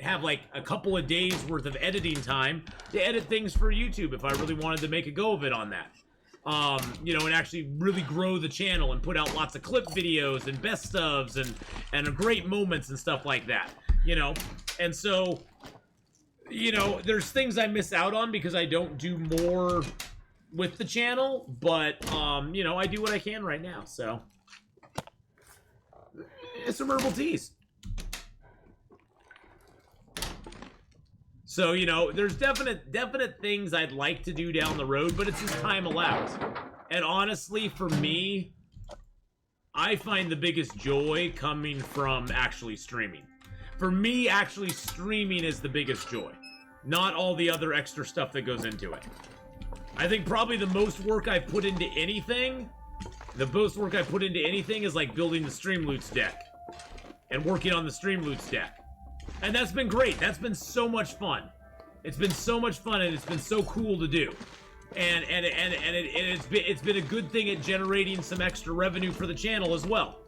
have a couple of days worth of editing time to edit things for YouTube if I really wanted to make a go of it on that. And actually really grow the channel and put out lots of clip videos and best ofs and great moments and stuff like that. And so, there's things I miss out on because I don't do more with the channel, but, I do what I can right now, so. It's some herbal teas. So, there's definite things I'd like to do down the road, but it's just time allows. And honestly, for me, I find the biggest joy coming from actually streaming. For me, actually streaming is the biggest joy. Not all the other extra stuff that goes into it. I think probably the most work I've put into anything, is like building the Streamloots deck. And working on the Streamloots deck. And that's been great. That's been so much fun. It's been so much fun, and it's been so cool to do. And it's been a good thing at generating some extra revenue for the channel as well.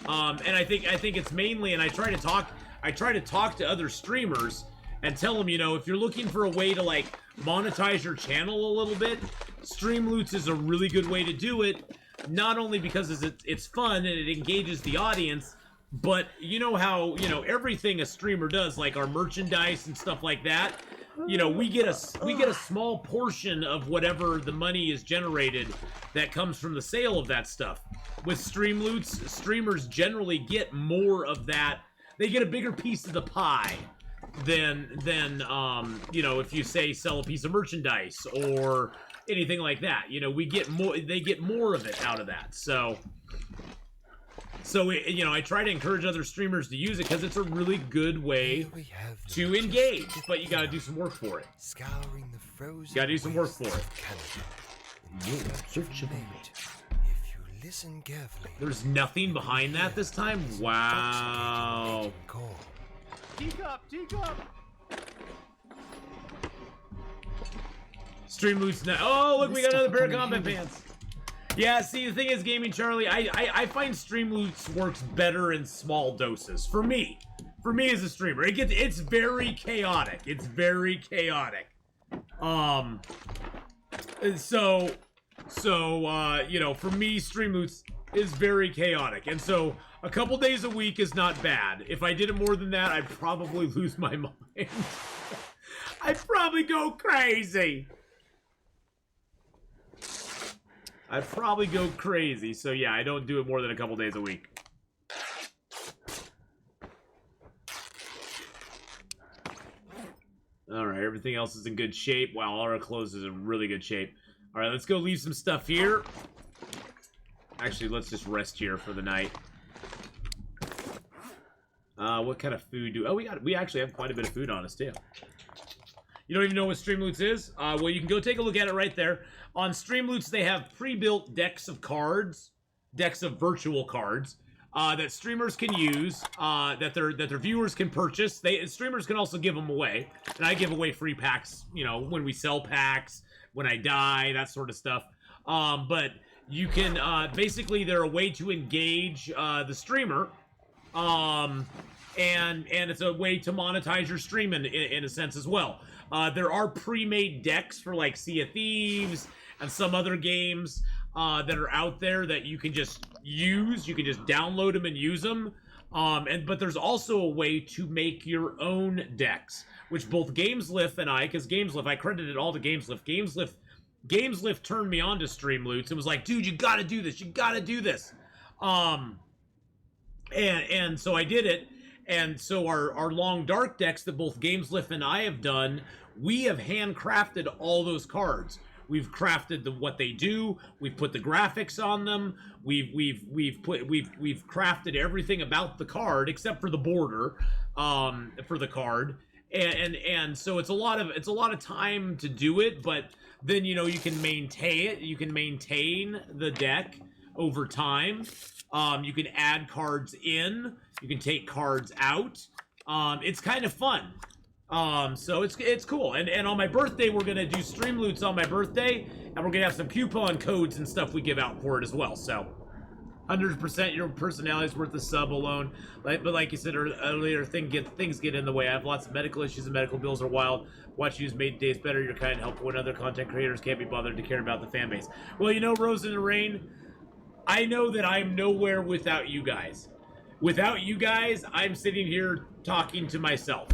And I think it's mainly, and I try to talk to other streamers and tell them, you know, if you're looking for a way to like monetize your channel a little bit, Streamloots is a really good way to do it. Not only because it's fun and it engages the audience, but you know how, you know, everything a streamer does, like our merchandise and stuff like that, you know, we get a small portion of whatever the money is generated that comes from the sale of that stuff. With Streamloots, streamers generally get more of that. They get a bigger piece of the pie than you know, if you say sell a piece of merchandise or anything like that. You know, we get more, they get more of it out of that. So you know, I try to encourage other streamers to use it because it's a really good way to engage, but you gotta do some work for it. Scouring the frozen Gotta do some work for it. If you listen carefully. There's nothing behind that this time? Wow. Teacup! Teacup! Streamloots now. Oh, look, we got another pair of combat pants. Yeah, see, the thing is, Gaming Charlie, I find Streamloots works better in small doses. For me as a streamer, it's very chaotic. It's very chaotic. So you know, for me, Streamloots is very chaotic, and so a couple days a week is not bad. If I did it more than that, I'd probably lose my mind. I'd probably go crazy. I'd probably go crazy, so yeah, I don't do it more than a couple days a week. Alright, everything else is in good shape. Wow, all our clothes is in really good shape. Alright, let's go leave some stuff here. Actually, let's just rest here for the night. What kind of food do... Oh, we actually have quite a bit of food on us, too. You don't even know what Streamloots is? Well, you can go take a look at it right there. On Streamloots, they have pre-built decks of cards, decks of virtual cards, that streamers can use, that their viewers can purchase. Streamers can also give them away, and I give away free packs, you know, when we sell packs, when I die, that sort of stuff. But you can, basically, they're a way to engage the streamer, and it's a way to monetize your stream in a sense as well. There are pre-made decks for like Sea of Thieves and some other games that are out there that you can just use. You can just download them and use them. But there's also a way to make your own decks, which both Gameslift and because Gameslift, I credit it all to Gameslift. Gameslift turned me on to Streamloots and was like, dude, you gotta do this. You gotta do this. And so I did it. And so our Long Dark decks that both Gameslift and I have done, we have handcrafted all those cards. We've crafted what they do. We've put the graphics on them. We've crafted everything about the card except for the border for the card. And so it's a lot of time to do it, but then, you know, you can maintain it. You can maintain the deck over time. You can add cards in. You can take cards out. It's kind of fun. So it's cool. And on my birthday, we're gonna do Streamloots on my birthday, and we're gonna have some coupon codes and stuff we give out for it as well. So 100% your personality is worth the sub alone. But like you said earlier, things get in the way. I have lots of medical issues and medical bills are wild. Watch yous made days better. You're kind of helpful when other content creators can't be bothered to care about the fan base. Well, you know, Rose in the Rain, I know that I'm nowhere without you guys. Without you guys, I'm sitting here talking to myself.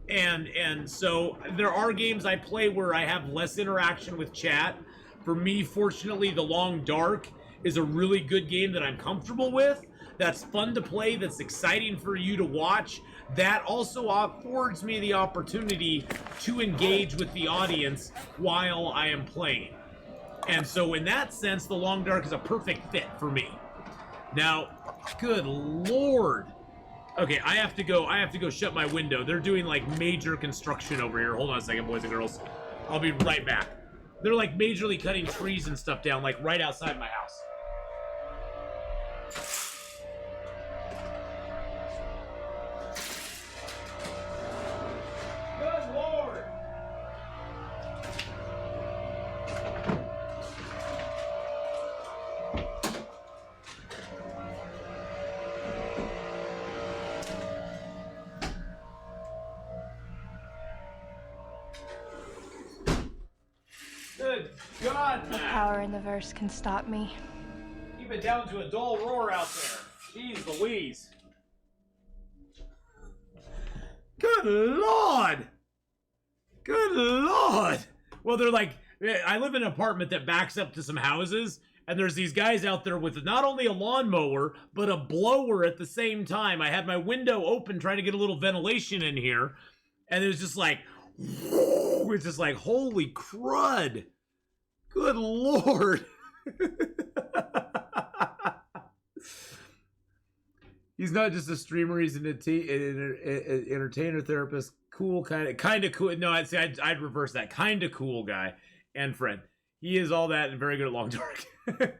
And so there are games I play where I have less interaction with chat. For me, fortunately, The Long Dark is a really good game that I'm comfortable with. That's fun to play, that's exciting for you to watch. That also affords me the opportunity to engage with the audience while I am playing. And so in that sense, The Long Dark is a perfect fit for me. Now, good lord. Okay, I have to go shut my window. They're doing like major construction over here. Hold on a second, boys and girls. I'll be right back. They're like majorly cutting trees and stuff down, like right outside my house. Good lord. Good God, No man. power in the verse can stop me. Keep it down to a dull roar out there. Jeez Louise. Good Lord. Good Lord. Well, they're like, I live in an apartment that backs up to some houses, and there's these guys out there with not only a lawnmower, but a blower at the same time. I had my window open trying to get a little ventilation in here, and it was just like, it's just like, holy crud. Good Lord. He's not just a streamer, he's an entertainer, therapist, cool, kind of cool. No, I'd reverse that. Kind of cool guy and friend. He is all that and very good at Long Dark. To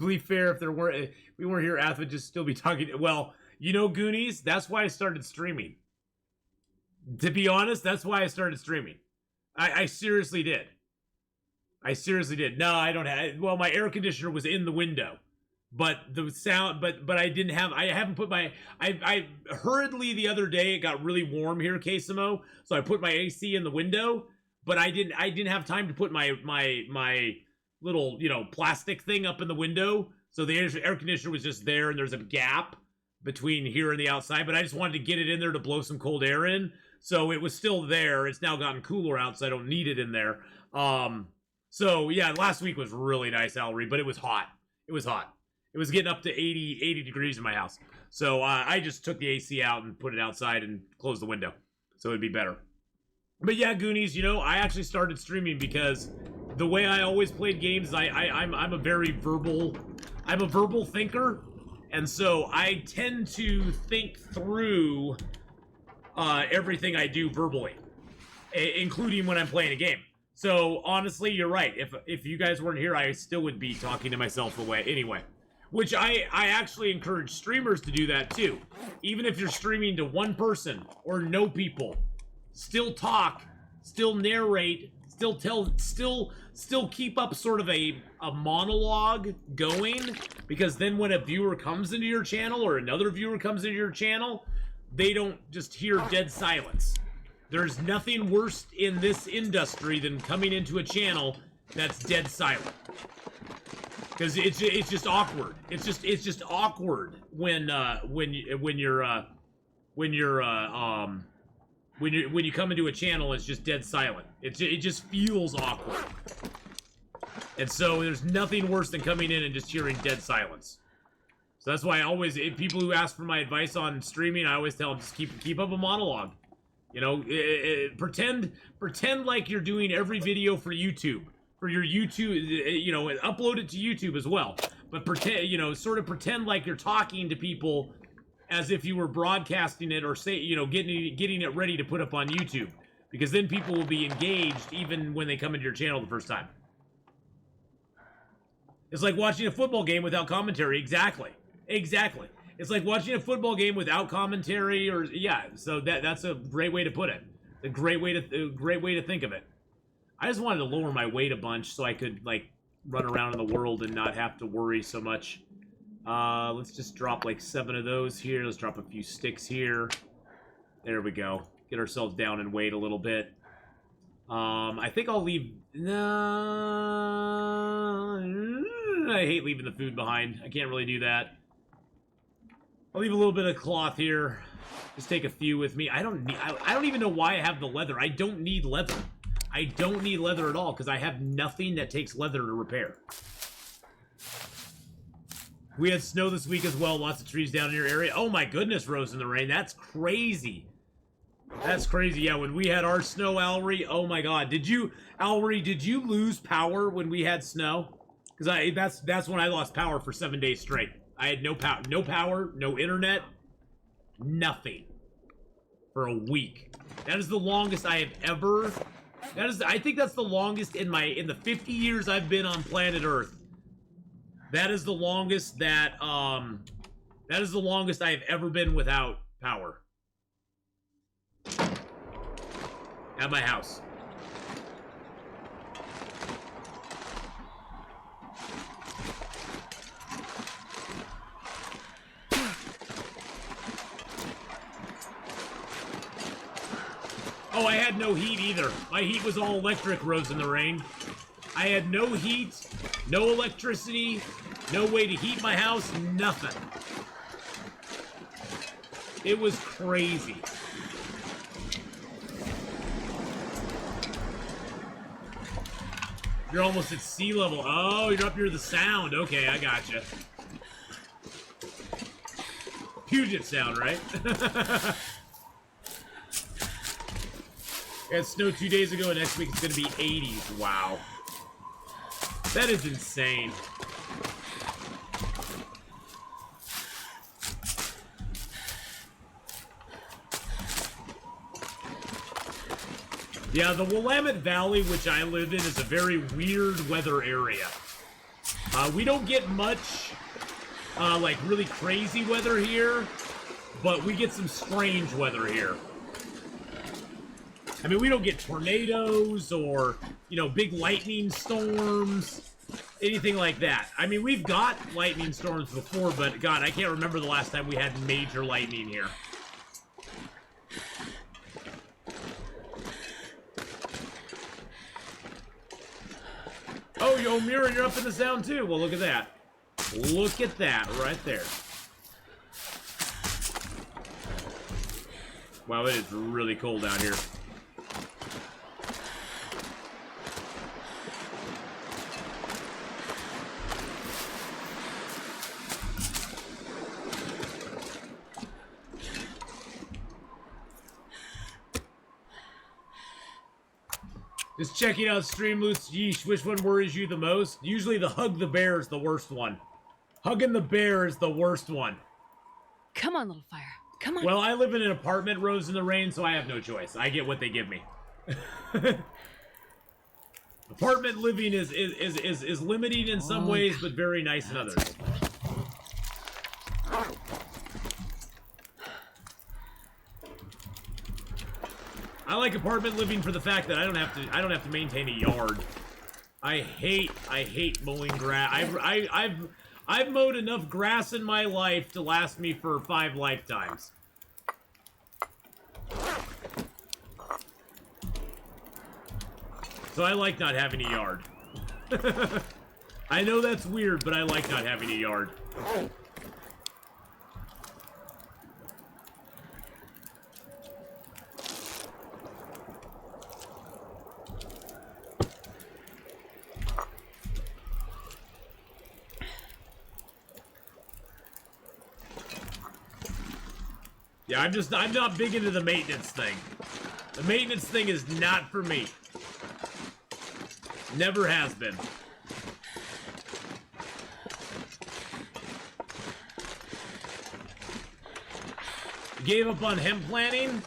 be fair, if we weren't here, Ath would just still be talking. Well, you know, Goonies, that's why I started streaming. To be honest, that's why I started streaming. I seriously did. I seriously did. No, I don't have. Well, my air conditioner was in the window, but the sound. But I didn't have. I haven't put my. I hurriedly the other day. It got really warm here, Quesamo. So I put my AC in the window, but I didn't have time to put my little plastic thing up in the window. So the air conditioner was just there, and there's a gap between here and the outside. But I just wanted to get it in there to blow some cold air in. So it was still there. It's now gotten cooler out, so I don't need it in there. So yeah, last week was really nice, Ellery, but it was hot. It was hot. It was getting up to 80 degrees in my house. So I just took the AC out and put it outside and closed the window, so it'd be better. But yeah, Goonies, I actually started streaming because the way I always played games, I'm a very verbal thinker, and so I tend to think through everything I do verbally, including when I'm playing a game. So honestly, you're right. If you guys weren't here, I still would be talking to myself away anyway. Which I actually encourage streamers to do that too. Even if you're streaming to one person or no people, still talk, still narrate, still keep up sort of a monologue going, because then when a viewer comes into your channel or another viewer comes into your channel, they don't just hear dead silence. There's nothing worse in this industry than coming into a channel that's dead silent, because it's just awkward. It's just awkward when you come into a channel, it's just dead silent. It just feels awkward, and so there's nothing worse than coming in and just hearing dead silence. So that's why I always, if people who ask for my advice on streaming, I always tell them just keep up a monologue. Pretend like you're doing every video for YouTube, for your YouTube, and upload it to YouTube as well. But pretend like you're talking to people as if you were broadcasting it, or getting it ready to put up on YouTube, because then people will be engaged even when they come into your channel the first time. It's like watching a football game without commentary. Exactly. It's like watching a football game without commentary, or so that's a great way to put it. A great way to think of it. I just wanted to lower my weight a bunch so I could like run around in the world and not have to worry so much. Let's just drop like 7 of those here. Let's drop a few sticks here. There we go. Get ourselves down in weight a little bit. I think I'll leave. No, I hate leaving the food behind. I can't really do that. I'll leave a little bit of cloth here. Just take a few with me. I don't even know why I have the leather. I don't need leather. I don't need leather at all, because I have nothing that takes leather to repair. We had snow this week as well. Lots of trees down in your area. Oh my goodness, Rose in the Rain. That's crazy. That's crazy. Yeah, when we had our snow, Alry, oh my god. Did you lose power when we had snow? Because that's when I lost power for 7 days straight. I had no power, no internet, nothing for a week. That is the longest I have ever. I think that's the longest in the 50 years I've been on planet Earth. That is the longest that is the longest I have ever been without power. At my house. Oh, I had no heat either. My heat was all electric, Rose in the Rain. I had no heat, no electricity, no way to heat my house, nothing. It was crazy. You're almost at sea level. Oh, you're up near the sound. Okay, I gotcha. Puget Sound, right? We had snow 2 days ago, and next week it's going to be 80s. Wow. That is insane. Yeah, the Willamette Valley, which I live in, is a very weird weather area. We don't get much, like, really crazy weather here, but we get some strange weather here. I mean, we don't get tornadoes or, you know, big lightning storms, anything like that. I mean, we've got lightning storms before, but, God, I can't remember the last time we had major lightning here. Oh, yo, Mira, you're up in the sound, too. Well, look at that. Look at that right there. Wow, it is really cold out here. Just checking out Streamloots. Yeesh, which one worries you the most? Usually the hug the bear is the worst one. Hugging the bear is the worst one. Come on, little fire. Come on. Well, I live in an apartment, Rose in the Rain, so I have no choice. I get what they give me. Apartment living is limiting in some ways, but very nice in others. I like apartment living for the fact that I don't have to maintain a yard. I hate mowing grass. I've mowed enough grass in my life to last me for 5 lifetimes. So I like not having a yard. I know that's weird, but I like not having a yard. Yeah, I'm not big into the maintenance thing. The maintenance thing is not for me. Never has been. Gave up on hemp planting.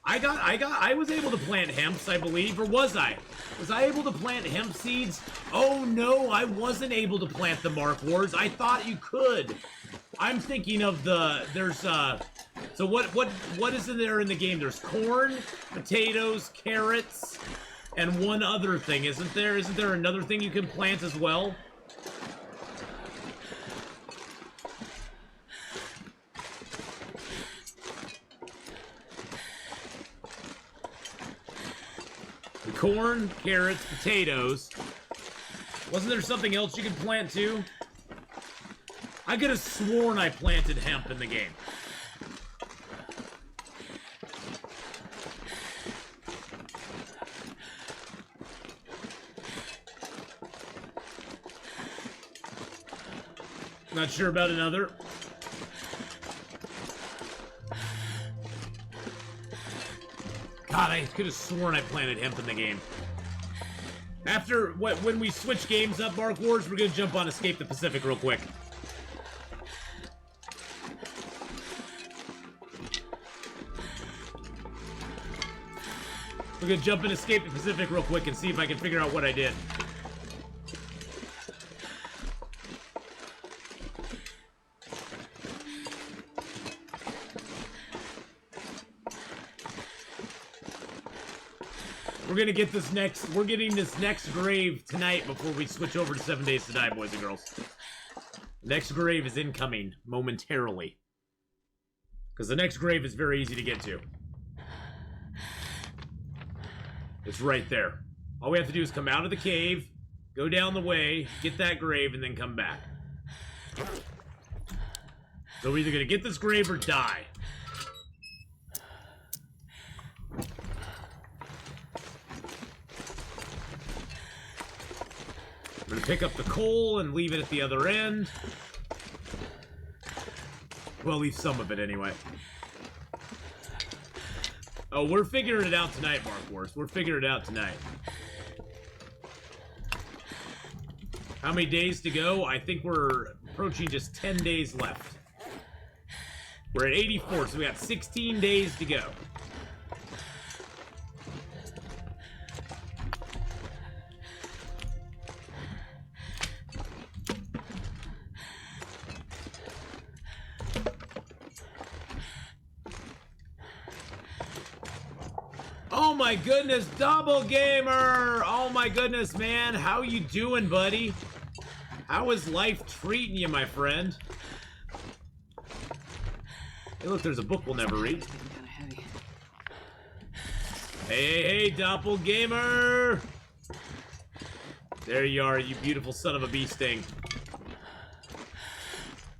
I was able to plant hemps, I believe, or was I? Was I able to plant hemp seeds? Oh no, I wasn't able to plant the Mark Wars. I thought you could. I'm thinking of so what is in there in the game? There's corn, potatoes, carrots, and one other thing, isn't there? Isn't there another thing you can plant as well? The corn, carrots, potatoes. Wasn't there something else you could plant too? I could have sworn I planted hemp in the game. Not sure about another. God, I could have sworn I planted hemp in the game. After when we switch games up, Mark Wars, we're gonna jump on Escape the Pacific real quick. We're gonna jump and escape the Pacific real quick and see if I can figure out what I did. We're getting this next grave tonight before we switch over to 7 Days to Die, boys and girls. Next grave is incoming momentarily. Because the next grave is very easy to get to. It's right there. All we have to do is come out of the cave, go down the way, get that grave, and then come back. So we're either going to get this grave or die. I'm gonna pick up the coal and leave it at the other end. Well, leave some of it anyway. Oh, we're figuring it out tonight, Mark Wars. We're figuring it out tonight. How many days to go? I think we're approaching just 10 days left. We're at 84, so we got 16 days to go. Oh my goodness, Double Gamer! Oh my goodness, man. How you doing, buddy? How is life treating you, my friend? Hey, look, there's a book we'll never read. Hey, Doppelgamer! There you are, you beautiful son of a bee sting.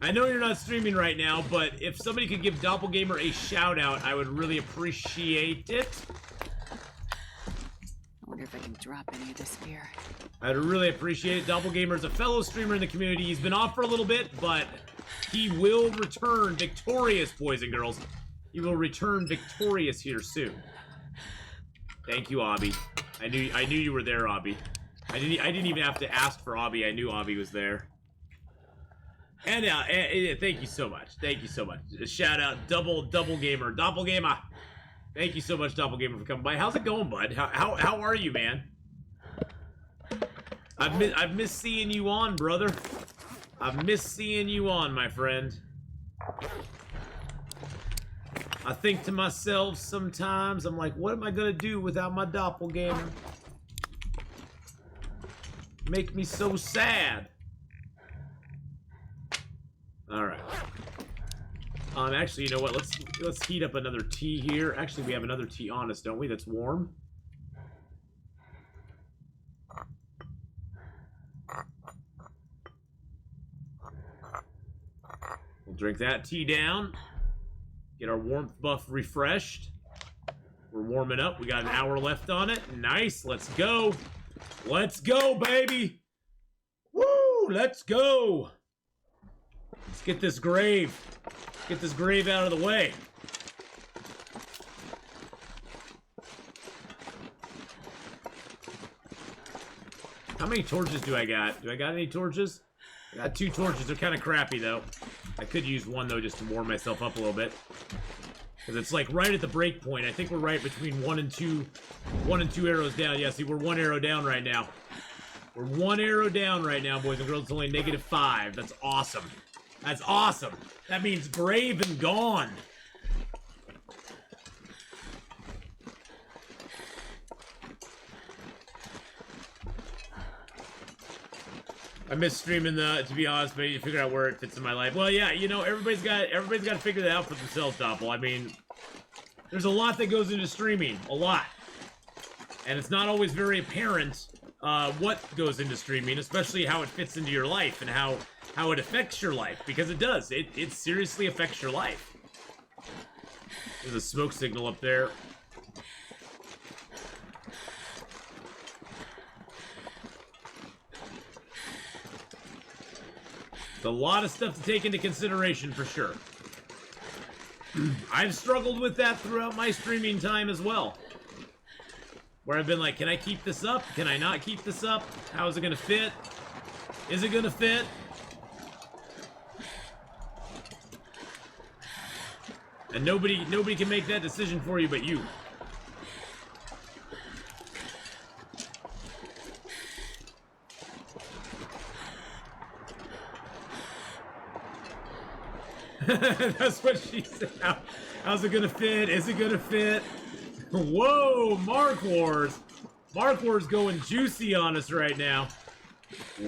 I know you're not streaming right now, but if somebody could give Doppelgamer a shout-out, I would really appreciate it. I wonder if I can drop any of this beer. I'd really appreciate it. Doppelgamer's a fellow streamer in the community. He's been off for a little bit, but he will return victorious, boys and girls. He will return victorious here soon. Thank you, Obby. I knew you were there, Obby. I didn't even have to ask for Obby. I knew Obby was there. And thank you so much. Thank you so much. Shout out Doppelgamer. Doppelgamer. Thank you so much, Doppelgamer, for coming by. How's it going, bud? How are you, man? I've missed seeing you on, brother. I've missed seeing you on, my friend. I think to myself sometimes, I'm like, what am I gonna do without my Doppelgamer? Make me so sad. Alright. Actually, you know what? Let's heat up another tea here. Actually, we have another tea on us, don't we? That's warm. We'll drink that tea down. Get our warmth buff refreshed. We're warming up. We got an hour left on it. Nice. Let's go. Let's go, baby. Woo! Let's go. Let's get this grave. Get this grave out of the way. How many torches do I got? Do I got any torches? I got 2 torches. They're kind of crappy, though. I could use one, though, just to warm myself up a little bit. Because it's, like, right at the break point. I think we're right between 1 and 2 arrows down. Yeah, see, we're 1 arrow down right now. We're 1 arrow down right now, boys and girls. It's only -5. That's awesome. That's awesome. That means grave and gone. I miss streaming to be honest, but you figure out where it fits in my life. Well, yeah, you know, everybody's got to figure that out for themselves, Doppel. I mean, there's a lot that goes into streaming, a lot, and it's not always very apparent what goes into streaming, especially how it fits into your life and how it affects your life, because it does. It seriously affects your life. There's a smoke signal up there. There's a lot of stuff to take into consideration, for sure. I've struggled with that throughout my streaming time as well. Where I've been like, can I keep this up? Can I not keep this up? How is it gonna fit? Is it gonna fit? And nobody can make that decision for you but you. That's what she said. How's it gonna fit? Is it gonna fit? Whoa, Mark Wars. Mark Wars going juicy on us right now.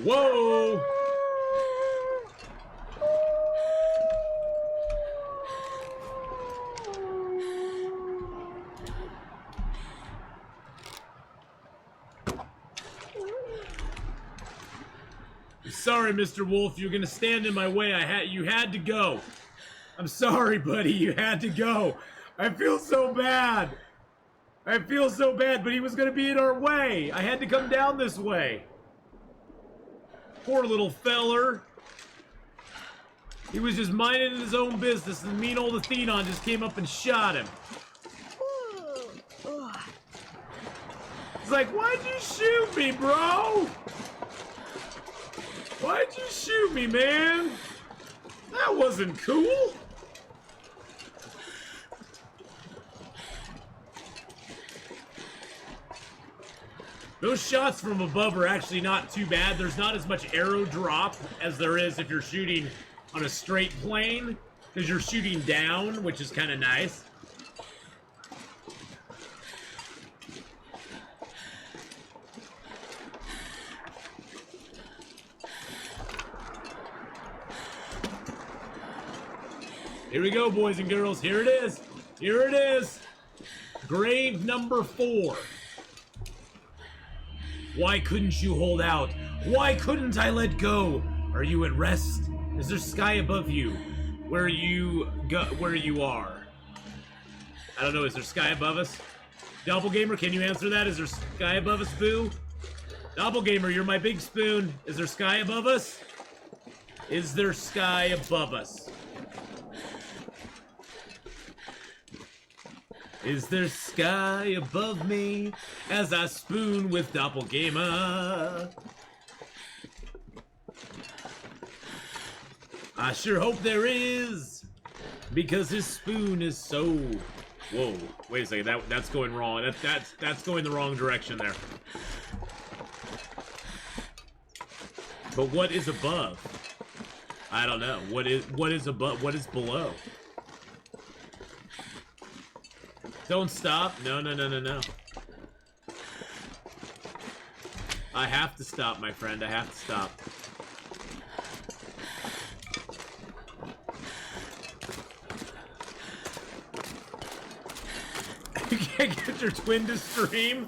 Whoa. Sorry, Mr. Wolf, you're gonna stand in my way. You had to go. I'm sorry, buddy, you had to go. I feel so bad. I feel so bad, but he was gonna be in our way. I had to come down this way. Poor little feller. He was just minding his own business, and mean old Atheenon just came up and shot him. It's like, why'd you shoot me, bro? Why'd you shoot me, man? That wasn't cool. Those shots from above are actually not too bad. There's not as much arrow drop as there is if you're shooting on a straight plane, because you're shooting down, which is kind of nice. Here we go, boys and girls. Here it is. Here it is. Grave number 4. Why couldn't you hold out? Why couldn't I let go? Are you at rest? Is there sky above you? Where you are? I don't know. Is there sky above us? Doppelgamer, can you answer that? Is there sky above us, boo? Doppelgamer, you're my big spoon. Is there sky above us? Is there sky above us? Is there sky above me as I spoon with Doppelgamer? I sure hope there is, because his spoon is so... Whoa, wait a second, that's going wrong. That's going the wrong direction there. But what is above? I don't know. What is above? What is below? Don't stop. No. I have to stop, my friend. I have to stop. You can't get your twin to stream?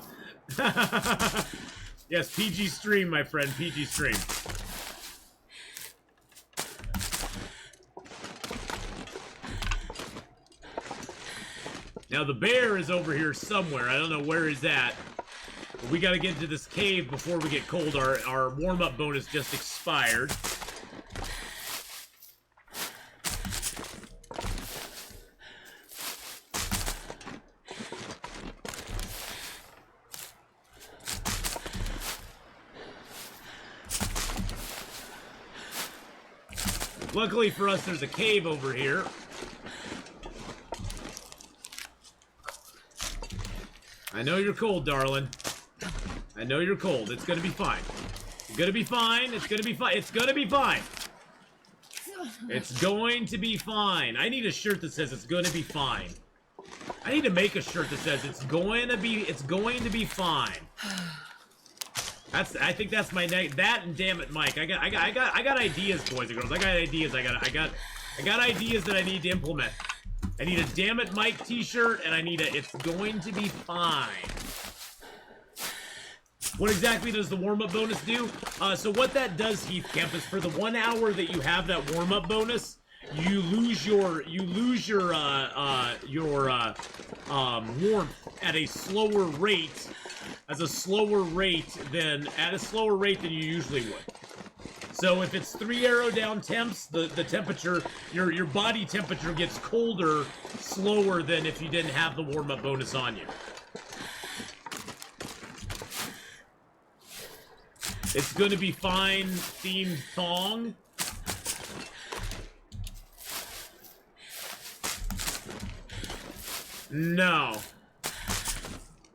Yes, PG stream, my friend. PG stream. Now the bear is over here somewhere. I don't know where he's at. But we gotta get into this cave before we get cold. Our warm-up bonus just expired. Luckily for us, there's a cave over here. I know you're cold, darling. I know you're cold. It's gonna be fine. It's gonna be fine. It's gonna be fine. It's gonna be fine. It's going to be fine. I need a shirt that says it's gonna be fine. I need to make a shirt that says it's going to be fine. I think that's my name. That and damn it, Mike. I got ideas, boys and girls. I got ideas. I got ideas that I need to implement. I need a damn it, Mike t-shirt, and I need a it's going to be fine. What exactly does the warm-up bonus do? So what that does, Heath Kemp, is for the 1 hour that you have that warm-up bonus, you lose your warmth at a slower rate, at a slower rate than you usually would. So if it's 3 arrow down temps, the temperature, your body temperature gets colder slower than if you didn't have the warm-up bonus on you. It's gonna be fine themed thong. No.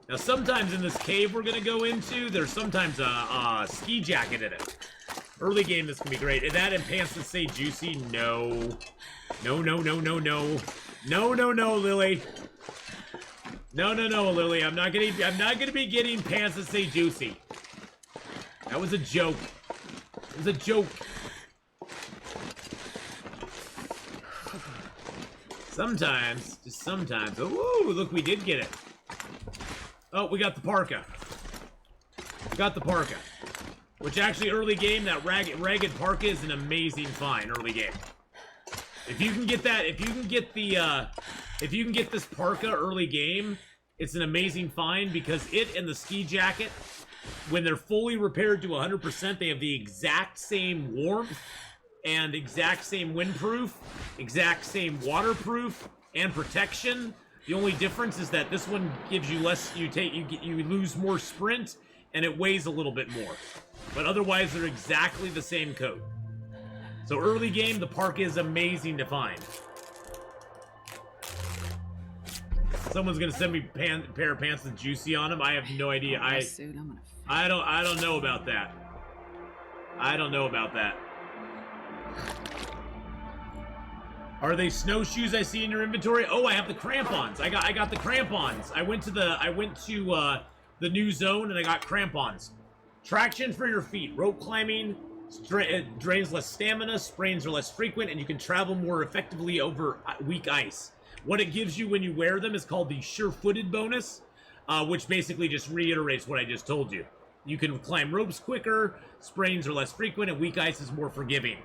Now sometimes in this cave we're gonna go into, there's sometimes a ski jacket in it. Early game, this can be great. And that and pants that say juicy, no. No, no, no, no, no. No, no, no, Lily. No, no, no, Lily. I'm not gonna be getting pants that say juicy. That was a joke. It was a joke. Sometimes, just sometimes. Oh, look, we did get it. Oh, we got the parka. We got the parka. Which actually, early game, that ragged parka is an amazing find, early game. If you can get that, if you can get this parka early game, it's an amazing find because it and the ski jacket, when they're fully repaired to 100%, they have the exact same warmth and exact same windproof, exact same waterproof and protection. The only difference is that this one gives you less, you lose more sprint and it weighs a little bit more. But otherwise they're exactly the same coat. So early game, the parka is amazing to find. Someone's gonna send me a pair of pants with juicy on them. I have no idea. I don't know about that. I don't know about that. Are they snowshoes I see in your inventory? Oh, I have the crampons. I got the crampons. I went to the new zone and I got crampons. Traction for your feet. Rope climbing drains less stamina, sprains are less frequent, and you can travel more effectively over weak ice. What it gives you when you wear them is called the sure-footed bonus, which basically just reiterates what I just told you. You can climb ropes quicker, sprains are less frequent, and weak ice is more forgiving.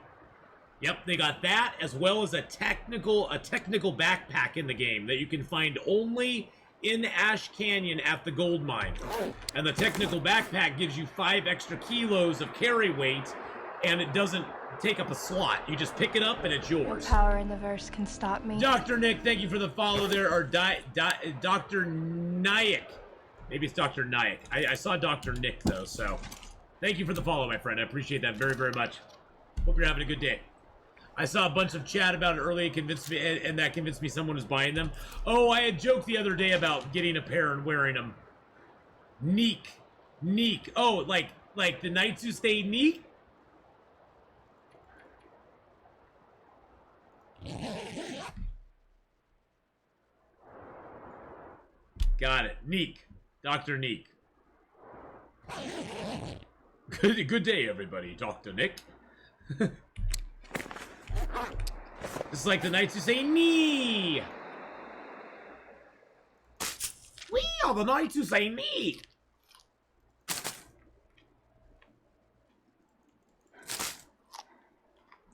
Yep, they got that, as well as a technical backpack in the game that you can find only in Ash Canyon at the gold mine. And the technical backpack gives you 5 extra kilos of carry weight, and it doesn't take up a slot. You just pick it up and it's yours. No power in the verse can stop me. Dr. Nick, thank you for the follow there, or Dr. Nayak. Maybe it's Dr. Nayak. I saw Dr. Nick, though, so thank you for the follow, my friend. I appreciate that very, very much. Hope you're having a good day. I saw a bunch of chat about it earlier, and that convinced me someone was buying them. Oh, I had joked the other day about getting a pair and wearing them. Neek. Oh, like the knights who stay neek? Got it. Neek. Dr. Neek. Good day, everybody. Dr. Nick. It's like the knights who say knee. We are the knights who say knee.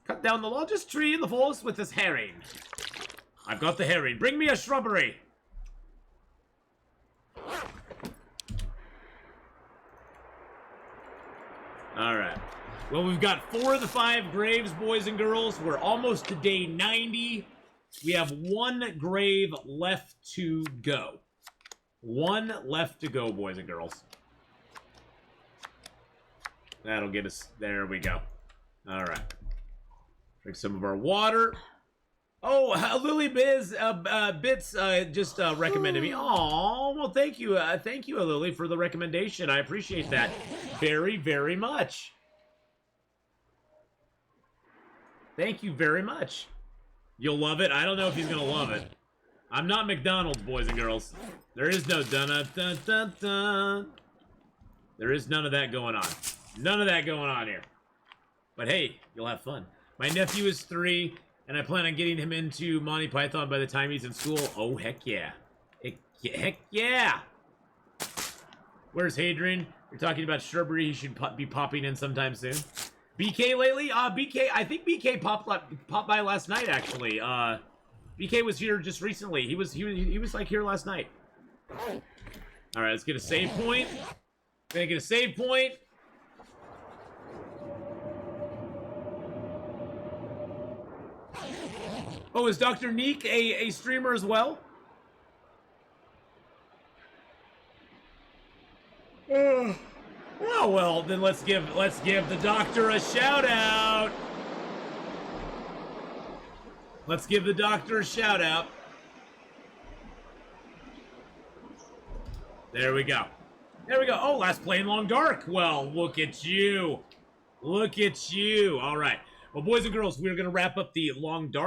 Cut down the largest tree in the forest with this herring. I've got the herring. Bring me a shrubbery. Alright. Well, we've got 4 of the 5 graves, boys and girls. We're almost to day 90. We have 1 grave left to go. 1 left to go, boys and girls. That'll get us... There we go. Alright. Drink some of our water. Oh, Lily Biz Bits just recommended me. Oh, well, thank you, Lily, for the recommendation. I appreciate that very, very much. Thank you very much. You'll love it. I don't know if he's gonna love it. I'm not McDonald's, boys and girls. There is no dun-dun-dun-dun. There is none of that going on. None of that going on here. But hey, you'll have fun. My nephew is 3, and I plan on getting him into Monty Python by the time he's in school. Oh, heck yeah. Heck yeah! Where's Hadrian? You're talking about shrubbery. He should be popping in sometime soon. BK lately? BK, I think BK popped by last night, actually. BK was here just recently. He was like here last night. Alright, let's get a save point. Gonna get a save point. Oh, is Dr. Neek a streamer as well? Oh, well, then let's give the doctor a shout out. Let's give the doctor a shout out. There we go. There we go. Oh, last play in Long Dark. Well, look at you. Look at you. All right. Well, boys and girls, we're going to wrap up the Long Dark